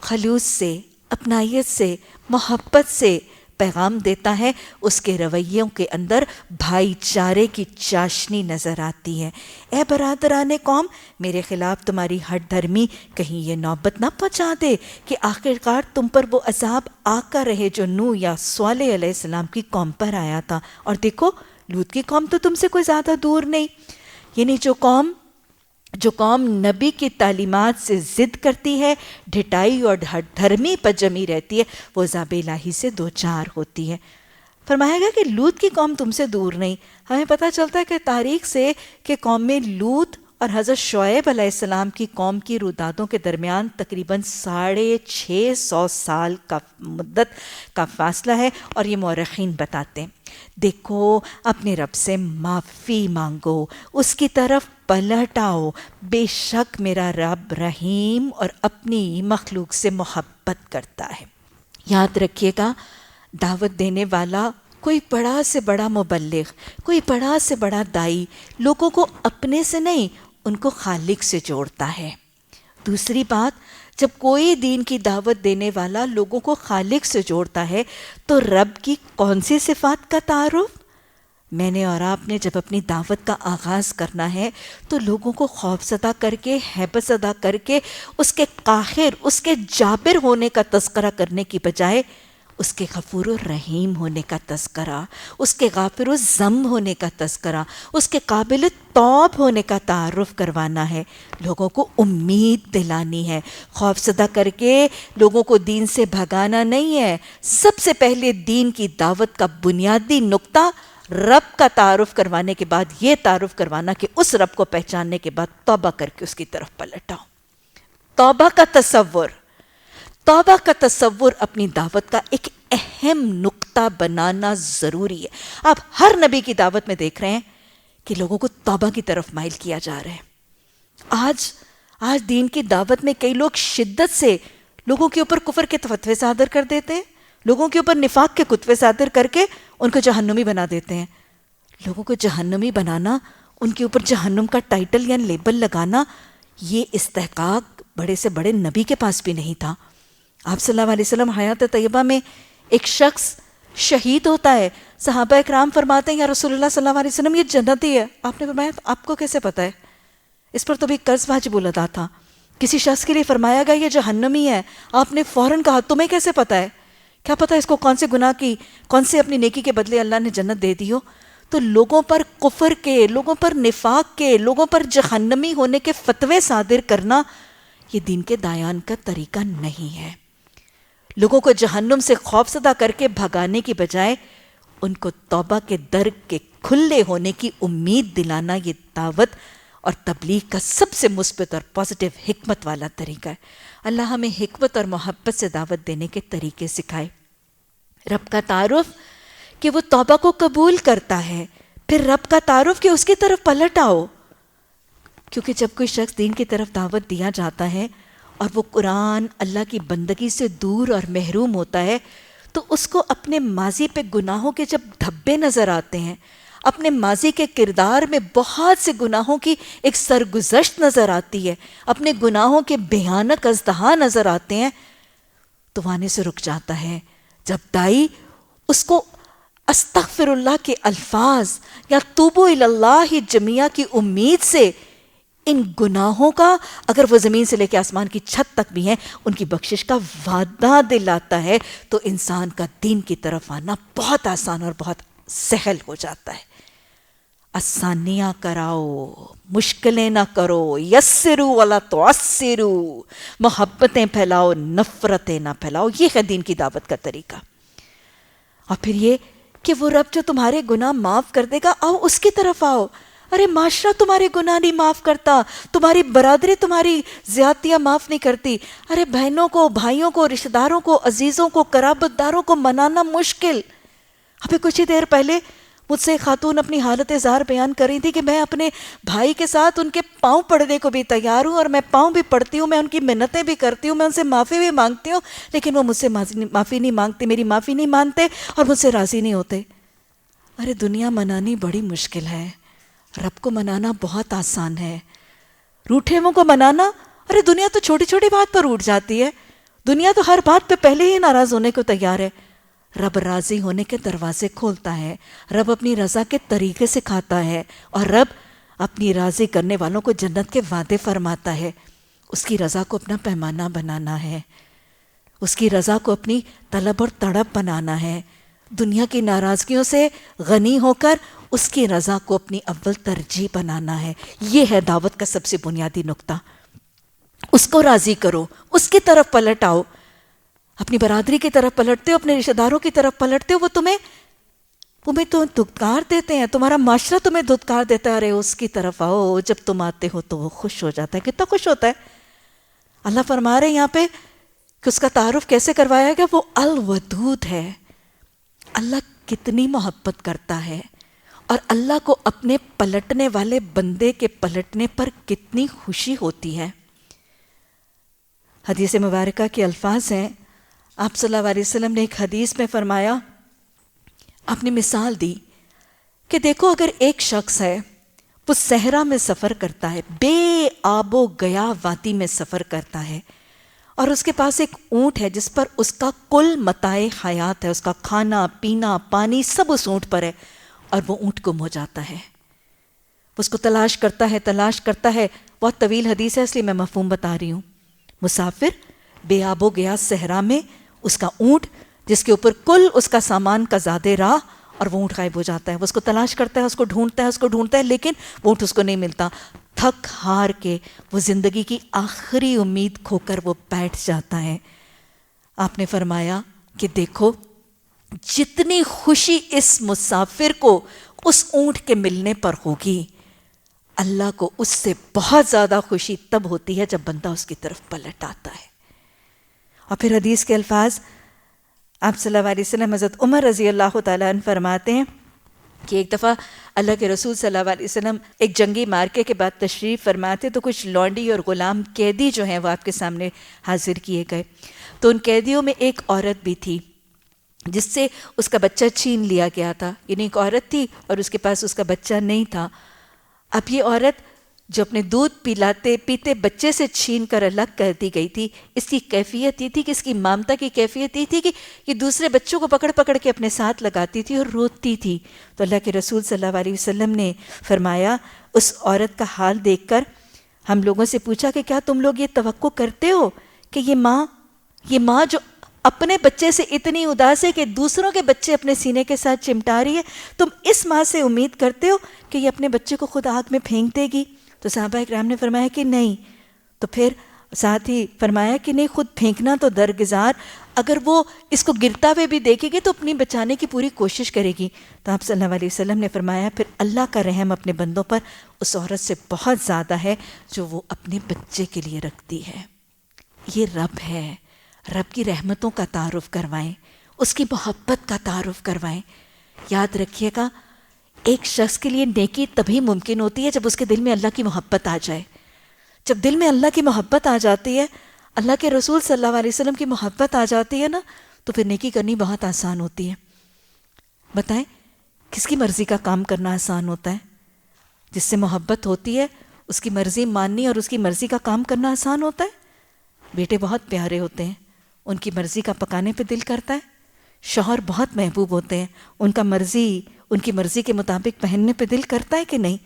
خلوص سے, اپنائیت سے، محبت سے پیغام دیتا ہے، اس کے رویوں کے اندر بھائی چارے کی چاشنی نظر آتی ہے۔ اے برادران قوم، میرے خلاف تمہاری ہٹ دھرمی کہیں یہ نوبت نہ پہنچا دے کہ آخرکار تم پر وہ عذاب آ کر رہے جو نوح یا صالح علیہ السلام کی قوم پر آیا تھا۔ اور دیکھو لوط کی قوم تو تم سے کوئی زیادہ دور نہیں، یعنی جو قوم نبی کی تعلیمات سے ضد کرتی ہے، ڈھٹائی اور ہٹ دھرمی پر جمی رہتی ہے، وہ عذاب الہی سے دوچار ہوتی ہے۔ فرمایا گیا کہ لوط کی قوم تم سے دور نہیں۔ ہمیں پتہ چلتا ہے کہ تاریخ سے کہ قوم میں لوط اور حضرت شعیب علیہ السلام کی قوم کی رودادوں کے درمیان تقریباً 650 سال کا مدت کا فاصلہ ہے، اور یہ مورخین بتاتے ہیں۔ دیکھو اپنے رب سے معافی مانگو، اس کی طرف پلٹ آؤ، بے شک میرا رب رحیم اور اپنی مخلوق سے محبت کرتا ہے۔ یاد رکھیے گا، دعوت دینے والا کوئی بڑا سے بڑا مبلغ، کوئی بڑا سے بڑا دائی لوگوں کو اپنے سے نہیں، ان کو خالق سے جوڑتا ہے۔ دوسری بات، جب کوئی دین کی دعوت دینے والا لوگوں کو خالق سے جوڑتا ہے تو رب کی کون سی صفات کا تعارف؟ میں نے اور آپ نے جب اپنی دعوت کا آغاز کرنا ہے تو لوگوں کو خوف زدہ کر کے، ہیبت زدہ کر کے، اس کے قاہر، اس کے جابر ہونے کا تذکرہ کرنے کی بجائے اس کے غفور الرحیم ہونے کا تذکرہ، اس کے غافر الذنب ہونے کا تذکرہ، اس کے قابل توب ہونے کا تعارف کروانا ہے، لوگوں کو امید دلانی ہے، خوف زدہ کر کے لوگوں کو دین سے بھگانا نہیں ہے۔ سب سے پہلے دین کی دعوت کا بنیادی نقطہ رب کا تعارف کروانے کے بعد یہ تعارف کروانا کہ اس رب کو پہچاننے کے بعد توبہ کر کے اس کی طرف پلٹ آؤ۔ توبہ کا تصور اپنی دعوت کا ایک اہم نقطہ بنانا ضروری ہے۔ آپ ہر نبی کی دعوت میں دیکھ رہے ہیں کہ لوگوں کو توبہ کی طرف مائل کیا جا رہا ہے۔ آج دین کی دعوت میں کئی لوگ شدت سے لوگوں کے اوپر کفر کے فتوے صادر کر دیتے ہیں، لوگوں کے اوپر نفاق کے فتوے صادر کر کے ان کو جہنمی بنا دیتے ہیں۔ لوگوں کو جہنمی بنانا، ان کے اوپر جہنم کا ٹائٹل یا لیبل لگانا، یہ استحقاق بڑے سے بڑے نبی کے پاس بھی نہیں تھا۔ آپ صلی اللہ علیہ وسلم حیات طیبہ میں ایک شخص شہید ہوتا ہے، صحابہ اکرام فرماتے ہیں یا رسول اللہ صلی اللہ علیہ وسلم یہ جنتی ہے۔ آپ نے فرمایا آپ کو کیسے پتہ ہے؟ اس پر تو بھی قرض واجب الادا تھا۔ کسی شخص کے لیے فرمایا گیا یہ جہنمی ہے، آپ نے فوراً کہا تمہیں کیسے پتہ ہے؟ کیا پتہ اس کو کون سے گناہ کی، کون سے اپنی نیکی کے بدلے اللہ نے جنت دے دی ہو؟ تو لوگوں پر کفر کے، لوگوں پر نفاق کے، لوگوں پر جہنمی ہونے کے فتوے صادر کرنا یہ دین کے دایان کا طریقہ نہیں ہے۔ لوگوں کو جہنم سے خوف زدہ کر کے بھگانے کی بجائے ان کو توبہ کے در کے کھلے ہونے کی امید دلانا یہ دعوت اور تبلیغ کا سب سے مثبت اور پازیٹیو حکمت والا طریقہ ہے۔ اللہ ہمیں حکمت اور محبت سے دعوت دینے کے طریقے سکھائے۔ رب کا تعارف کہ وہ توبہ کو قبول کرتا ہے، پھر رب کا تعارف کہ اس کی طرف پلٹ آؤ، کیونکہ جب کوئی شخص دین کی طرف دعوت دیا جاتا ہے اور وہ قرآن اللہ کی بندگی سے دور اور محروم ہوتا ہے تو اس کو اپنے ماضی پہ گناہوں کے جب دھبے نظر آتے ہیں، اپنے ماضی کے کردار میں بہت سے گناہوں کی ایک سرگزشت نظر آتی ہے، اپنے گناہوں کے بھیانک ازدہا نظر آتے ہیں، تو آنے سے رک جاتا ہے۔ جب دائی اس کو استغفر اللہ کے الفاظ یا توبو الی اللہ جمیعہ کی امید سے ان گناہوں کا، اگر وہ زمین سے لے کے آسمان کی چھت تک بھی ہیں، ان کی بخشش کا وعدہ دلاتا ہے تو انسان کا دین کی طرف آنا بہت آسان اور بہت سہل ہو جاتا ہے۔ آسانیاں کراؤ، مشکلیں نہ کرو، یسروا ولا تعسروا، محبتیں پھیلاؤ، نفرتیں نہ پھیلاؤ، یہ ہے دین کی دعوت کا طریقہ۔ اور پھر یہ کہ وہ رب جو تمہارے گناہ معاف کر دے گا، آؤ اس کی طرف آؤ۔ ارے معاشرہ تمہارے گناہ نہیں معاف کرتا، تمہاری برادری تمہاری زیادتیاں معاف نہیں کرتی۔ ارے بہنوں کو، بھائیوں کو، رشتہ داروں کو، عزیزوں کو، قرابت داروں کو منانا مشکل۔ ابھی کچھ ہی دیر پہلے مجھ سے ایک خاتون اپنی حالت زار بیان کر رہی تھی کہ میں اپنے بھائی کے ساتھ ان کے پاؤں پڑنے کو بھی تیار ہوں، اور میں پاؤں بھی پڑتی ہوں، میں ان کی منتیں بھی کرتی ہوں، میں ان سے معافی بھی مانگتی ہوں، لیکن وہ مجھ سے معافی نہیں مانگتے، میری معافی نہیں مانتے اور مجھ سے راضی نہیں ہوتے۔ ارے دنیا منانی بڑی مشکل ہے، رب کو منانا بہت آسان ہے۔ روٹھے منہ کو منانا، ارے دنیا تو چھوٹی چھوٹی بات پر روٹھ جاتی ہے، دنیا تو ہر بات پہ پہلے ہی ناراض ہونے کو تیار ہے. رب راضی ہونے کے دروازے کھولتا ہے، رب اپنی رضا کے طریقے سکھاتا ہے، اور رب اپنی راضی کرنے والوں کو جنت کے وعدے فرماتا ہے. اس کی رضا کو اپنا پیمانہ بنانا ہے، اس کی رضا کو اپنی طلب اور تڑپ بنانا ہے. دنیا کی ناراضگیوں سے غنی ہو کر اس کی رضا کو اپنی اول ترجیح بنانا ہے. یہ ہے دعوت کا سب سے بنیادی نقطہ. اس کو راضی کرو، اس کی طرف پلٹ آؤ. اپنی برادری کی طرف پلٹتے ہو، اپنے رشتہ داروں کی طرف پلٹتے ہو، وہ تمہیں تو دھتکار دیتے ہیں، تمہارا معاشرہ تمہیں دھتکار دیتا ہے. ارے اس کی طرف آؤ، جب تم آتے ہو تو وہ خوش ہو جاتا ہے. کتنا خوش ہوتا ہے. اللہ فرما رہے ہیں یہاں پہ کہ اس کا تعارف کیسے کروایا گیا. وہ الودود ہے. اللہ کتنی محبت کرتا ہے، اور اللہ کو اپنے پلٹنے والے بندے کے پلٹنے پر کتنی خوشی ہوتی ہے. حدیث مبارکہ کے الفاظ ہیں، آپ صلی اللہ علیہ وسلم نے ایک حدیث میں فرمایا، آپ نے مثال دی کہ دیکھو اگر ایک شخص ہے، وہ صحرا میں سفر کرتا ہے، بے آب و گیا وادی میں سفر کرتا ہے، اور اس کے پاس ایک اونٹ ہے جس پر اس کا کل متاع حیات ہے، اس کا کھانا پینا پانی سب اس اونٹ پر ہے، اور وہ اونٹ گم ہو جاتا ہے. اس کو تلاش کرتا ہے. بہت طویل حدیث ہے اس لیے میں مفہوم بتا رہی ہوں. مسافر بے آب و گیا صحرا میں، اس کا اونٹ جس کے اوپر کل اس کا سامان کا زادے راہ، اور وہ اونٹ غائب ہو جاتا ہے. وہ اس کو تلاش کرتا ہے، اس کو ڈھونڈتا ہے لیکن وہ اونٹ اس کو نہیں ملتا. تھک ہار کے وہ زندگی کی آخری امید کھو کر وہ بیٹھ جاتا ہے. آپ نے فرمایا کہ دیکھو جتنی خوشی اس مسافر کو اس اونٹ کے ملنے پر ہوگی، اللہ کو اس سے بہت زیادہ خوشی تب ہوتی ہے جب بندہ اس کی طرف پلٹ آتا ہے. اور پھر حدیث کے الفاظ آپ صلی اللہ علیہ وسلم حضرت عمر رضی اللہ تعالیٰ عنہ فرماتے ہیں کہ ایک دفعہ اللہ کے رسول صلی اللہ علیہ وسلم ایک جنگی مارکے کے بعد تشریف فرماتے تو کچھ لونڈی اور غلام قیدی جو ہیں وہ آپ کے سامنے حاضر کیے گئے. تو ان قیدیوں میں ایک عورت بھی تھی جس سے اس کا بچہ چھین لیا گیا تھا. یعنی ایک عورت تھی اور اس کے پاس اس کا بچہ نہیں تھا. اب یہ عورت جو اپنے دودھ پیتے بچے سے چھین کر الگ کر دی گئی تھی، اس کی کیفیت یہ تھی کہ اس کی مامتا کی کیفیت یہ تھی کہ یہ دوسرے بچوں کو پکڑ کے اپنے ساتھ لگاتی تھی اور روتی تھی. تو اللہ کے رسول صلی اللہ علیہ وسلم نے فرمایا، اس عورت کا حال دیکھ کر ہم لوگوں سے پوچھا کہ کیا تم لوگ یہ توقع کرتے ہو کہ یہ ماں جو اپنے بچے سے اتنی اداس ہے کہ دوسروں کے بچے اپنے سینے کے ساتھ چمٹا رہی ہے، تم اس ماں سے امید کرتے ہو کہ یہ اپنے بچے کو خود آگ میں پھینک دے گی؟ تو صحابہ اکرام نے فرمایا کہ نہیں. تو پھر ساتھ ہی فرمایا کہ نہیں، خود پھینکنا تو درگزار، اگر وہ اس کو گرتا ہوئے بھی دیکھے گی تو اپنی بچانے کی پوری کوشش کرے گی. تو آپ صلی اللہ علیہ وسلم نے فرمایا پھر اللہ کا رحم اپنے بندوں پر اس عورت سے بہت زیادہ ہے جو وہ اپنے بچے کے لیے رکھتی ہے. یہ رب ہے. رب کی رحمتوں کا تعارف کروائیں، اس کی محبت کا تعارف کروائیں. یاد رکھیے گا، ایک شخص کے لیے نیکی تبھی ممکن ہوتی ہے جب اس کے دل میں اللہ کی محبت آ جائے. جب دل میں اللہ کی محبت آ جاتی ہے، اللہ کے رسول صلی اللہ علیہ وسلم کی محبت آ جاتی ہے نا، تو پھر نیکی کرنی بہت آسان ہوتی ہے. بتائیں کس کی مرضی کا کام کرنا آسان ہوتا ہے؟ جس سے محبت ہوتی ہے اس کی مرضی ماننی اور اس کی مرضی کا کام کرنا آسان ہوتا ہے. بیٹے بہت پیارے ہوتے ہیں، ان کی مرضی کا پکانے پہ دل کرتا ہے. شوہر بہت محبوب ہوتے ہیں، ان کی مرضی کے مطابق پہننے پہ دل کرتا ہے کہ نہیں؟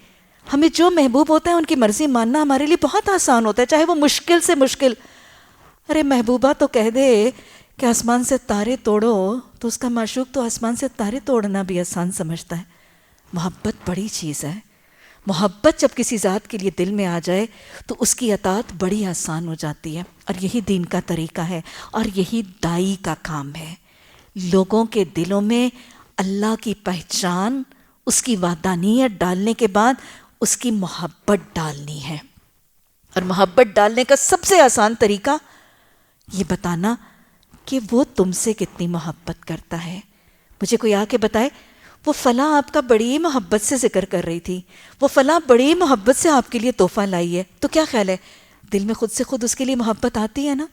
ہمیں جو محبوب ہوتا ہے ان کی مرضی ماننا ہمارے لیے بہت آسان ہوتا ہے، چاہے وہ مشکل سے مشکل. ارے محبوبہ تو کہہ دے کہ آسمان سے تارے توڑو تو اس کا معشوق تو آسمان سے تارے توڑنا بھی آسان سمجھتا ہے. محبت بڑی چیز ہے. محبت جب کسی ذات کے لیے دل میں آ جائے تو اس کی اطاعت بڑی آسان ہو جاتی ہے. اور یہی دین کا طریقہ ہے اور یہی دائی کا کام ہے. لوگوں کے دلوں میں اللہ کی پہچان، اس کی وحدانیت ڈالنے کے بعد اس کی محبت ڈالنی ہے. اور محبت ڈالنے کا سب سے آسان طریقہ یہ بتانا کہ وہ تم سے کتنی محبت کرتا ہے. مجھے کوئی آ کے بتائے وہ فلاں آپ کا بڑی محبت سے ذکر کر رہی تھی، وہ فلاں بڑی محبت سے آپ کے لیے تحفہ لائی ہے، تو کیا خیال ہے دل میں خود سے خود اس کے لیے محبت آتی ہے نا؟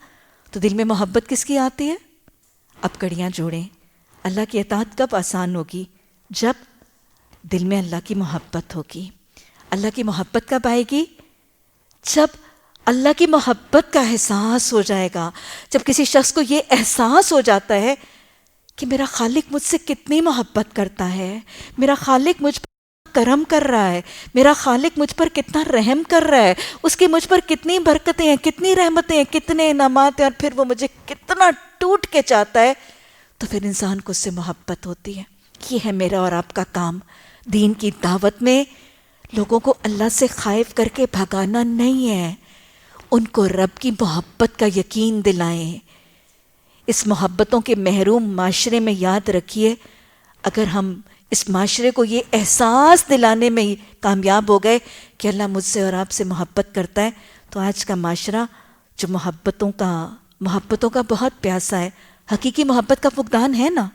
تو دل میں محبت کس کی آتی ہے؟ اب کڑیاں جوڑیں. اللہ کی اطاعت کب آسان ہوگی؟ جب دل میں اللہ کی محبت ہوگی. اللہ کی محبت کب آئے گی؟ جب اللہ کی محبت کا احساس ہو جائے گا، جب کسی شخص کو یہ احساس ہو جاتا ہے کہ میرا خالق مجھ سے کتنی محبت کرتا ہے، میرا خالق مجھ پر کرم کر رہا ہے، میرا خالق مجھ پر کتنا رحم کر رہا ہے، اس کی مجھ پر کتنی برکتیں ہیں، کتنی رحمتیں ہیں، کتنے انعامات ہیں، اور پھر وہ مجھے کتنا ٹوٹ کے چاہتا ہے، تو پھر انسان کو اس سے محبت ہوتی ہے۔ یہ ہے میرا اور آپ کا کام، دین کی دعوت میں لوگوں کو اللہ سے خائف کر کے بھگانا نہیں ہے، ان کو رب کی محبت کا یقین دلائیں۔ اس محبتوں کے محروم معاشرے میں یاد رکھیے، اگر ہم اس معاشرے کو یہ احساس دلانے میں کامیاب ہو گئے کہ اللہ مجھ سے اور آپ سے محبت کرتا ہے، تو آج کا معاشرہ جو محبتوں کا بہت پیاسا ہے، حقیقی محبت کا فقدان ہے نا،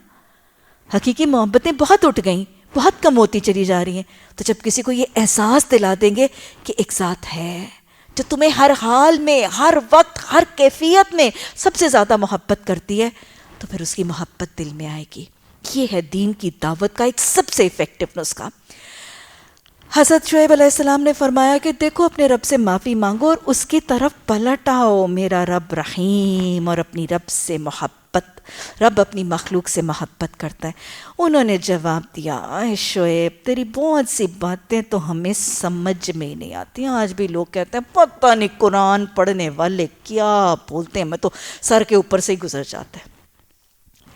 حقیقی محبتیں بہت اٹھ گئیں، بہت کم ہوتی چلی جا رہی ہیں۔ تو جب کسی کو یہ احساس دلا دیں گے کہ ایک ذات ہے جو تمہیں ہر حال میں، ہر وقت، ہر کیفیت میں سب سے زیادہ محبت کرتی ہے، تو پھر اس کی محبت دل میں آئے گی۔ یہ ہے دین کی دعوت کا ایک سب سے ایفیکٹو نسخہ۔ حضرت شعیب علیہ السلام نے فرمایا کہ دیکھو اپنے رب سے معافی مانگو اور اس کی طرف پلٹ آؤ، میرا رب رحیم اور اپنی رب اپنی مخلوق سے محبت کرتا ہے۔ انہوں نے جواب دیا، اے شعیب تیری بہت سی باتیں تو ہمیں سمجھ میں نہیں آتی۔ آج بھی لوگ کہتے ہیں پتہ نہیں قرآن پڑھنے والے کیا بولتے ہیں، میں تو سر کے اوپر سے ہی گزر جاتا ہے،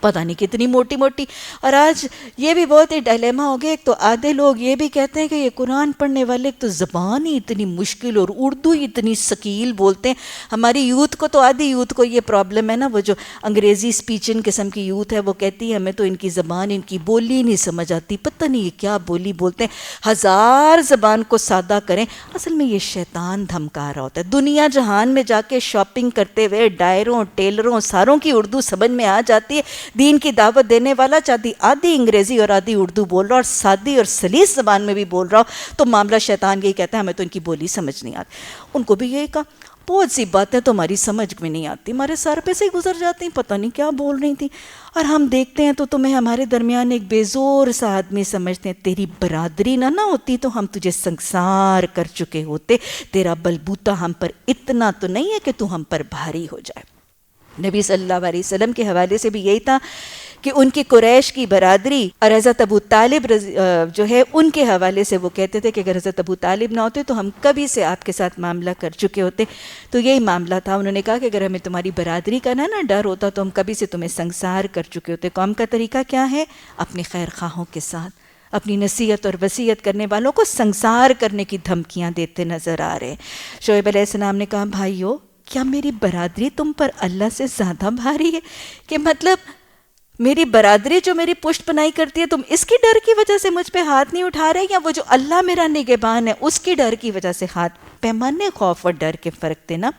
پتہ نہیں کتنی موٹی موٹی۔ اور آج یہ بھی بہت ہی ڈائلیما ہو گیا، ایک تو آدھے لوگ یہ بھی کہتے ہیں کہ یہ قرآن پڑھنے والے ایک تو زبان ہی اتنی مشکل اور اردو ہی اتنی ثقیل بولتے ہیں۔ ہماری یوتھ کو تو آدھی یوتھ کو یہ پرابلم ہے نا، وہ جو انگریزی اسپیچن قسم کی یوتھ ہے، وہ کہتی ہے ہمیں تو ان کی زبان، ان کی بولی نہیں سمجھ آتی، پتہ نہیں یہ کیا بولی بولتے ہیں۔ ہزار زبان کو سادہ کریں، اصل میں یہ شیطان دھمکا رہا ہوتا ہے۔ دنیا جہان میں جا کے شاپنگ کرتے ہوئے ڈائروں، ٹیلروں، ساروں کی اردو سمجھ میں آ جاتی ہے، دین کی دعوت دینے والا چاہتی آدھی انگریزی اور آدھی اردو بول رہا اور سادی اور سلیس زبان میں بھی بول رہا ہو، تو معاملہ شیطان یہی کہتا ہے ہمیں تو ان کی بولی سمجھ نہیں آتی۔ ان کو بھی یہی کہا بہت سی باتیں تو ہماری سمجھ میں نہیں آتی، ہمارے سر پہ سے ہی گزر جاتی ہیں، پتہ نہیں کیا بول رہی تھیں، اور ہم دیکھتے ہیں تو تمہیں ہمارے درمیان ایک بے زور سا آدمی سمجھتے ہیں، تیری برادری نہ ہوتی تو ہم تجھے سنسار کر چکے ہوتے، تیرا بلبوتا ہم پر اتنا تو نہیں ہے کہ تو ہم پر بھاری ہو جائے۔ نبی صلی اللہ علیہ وسلم کے حوالے سے بھی یہی تھا کہ ان کی قریش کی برادری اور حضرت ابو طالب جو ہے ان کے حوالے سے وہ کہتے تھے کہ اگر حضرت ابو طالب نہ ہوتے تو ہم کبھی سے آپ کے ساتھ معاملہ کر چکے ہوتے۔ تو یہی معاملہ تھا، انہوں نے کہا کہ اگر ہمیں تمہاری برادری کا نہ ڈر ہوتا تو ہم کبھی سے تمہیں سنسار کر چکے ہوتے۔ قوم کا طریقہ کیا ہے؟ اپنے خیر خواہوں کے ساتھ اپنی نصیحت اور وصیت کرنے والوں کو سنسار کرنے کی دھمکیاں دیتے نظر آ رہے۔ شعیب علیہ السلام نے کہا بھائیو کیا میری برادری تم پر اللہ سے زیادہ بھاری ہے؟ کہ مطلب میری برادری جو میری پشت پناہی کرتی ہے تم اس کی ڈر کی وجہ سے مجھ پہ ہاتھ نہیں اٹھا رہے، یا وہ جو اللہ میرا نگہبان ہے اس کی ڈر کی وجہ سے ہاتھ؟ پیمانے خوف اور ڈر کے فرق تھے نا۔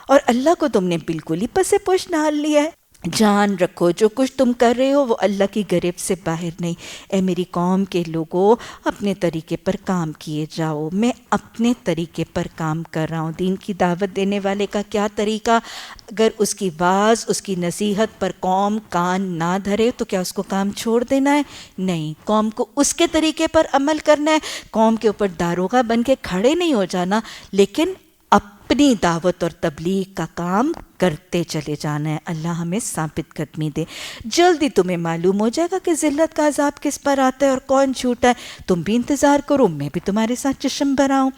اور اللہ کو تم نے بالکل ہی پس پش ڈال لیا ہے۔ جان رکھو جو کچھ تم کر رہے ہو وہ اللہ کی گرفت سے باہر نہیں۔ اے میری قوم کے لوگوں اپنے طریقے پر کام کیے جاؤ، میں اپنے طریقے پر کام کر رہا ہوں۔ دین کی دعوت دینے والے کا کیا طریقہ؟ اگر اس کی واعظ، اس کی نصیحت پر قوم کان نہ دھرے تو کیا اس کو کام چھوڑ دینا ہے؟ نہیں، قوم کو اس کے طریقے پر عمل کرنا ہے، قوم کے اوپر داروغہ بن کے کھڑے نہیں ہو جانا، لیکن اپنی دعوت اور تبلیغ کا کام کرتے چلے جانا ہے۔ اللہ ہمیں ثابت قدمی دے۔ جلدی تمہیں معلوم ہو جائے گا کہ ذلت کا عذاب کس پر آتا ہے اور کون جھوٹا ہے۔ تم بھی انتظار کرو، میں بھی تمہارے ساتھ چشم بھراؤں۔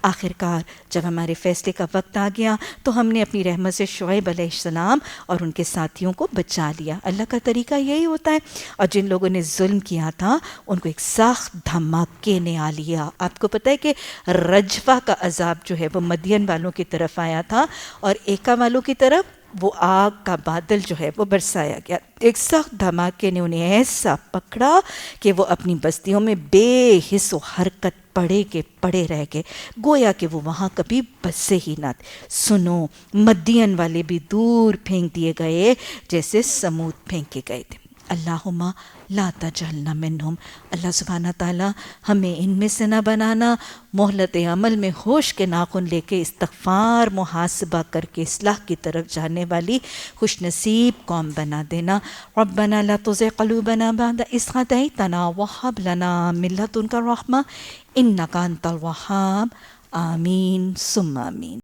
آخر کار جب ہمارے فیصلے کا وقت آ گیا تو ہم نے اپنی رحمت سے شعیب علیہ السلام اور ان کے ساتھیوں کو بچا لیا۔ اللہ کا طریقہ یہی ہوتا ہے۔ اور جن لوگوں نے ظلم کیا تھا ان کو ایک سخت دھماکے نے آ لیا۔ آپ کو پتہ ہے کہ رجفہ کا عذاب جو ہے وہ مدین والوں کی طرف آیا تھا اور ایکا والوں کی طرف وہ آگ کا بادل جو ہے وہ برسایا گیا۔ ایک سخت دھماکے نے انہیں ایسا پکڑا کہ وہ اپنی بستیوں میں بے حس و حرکت پڑے رہ گئے، گویا کہ وہ وہاں کبھی بسے ہی نہ تھے۔ سنو، مدین والے بھی دور پھینک دیے گئے جیسے سمود پھینکے گئے تھے۔ اللہم لا تجعلنا منہم، اللہ سبحانہ تعالیٰ ہمیں ان میں سے نہ بنانا۔ مہلت عمل میں ہوش کے ناخن لے کے استغفار محاسبہ کر کے اصلاح کی طرف جانے والی خوش نصیب قوم بنا دینا۔ ربنا لا تزغ قلوبنا بعد إذ هديتنا وهب لنا من لدنك رحمة إنك أنت الوهاب۔ آمین ثم آمین۔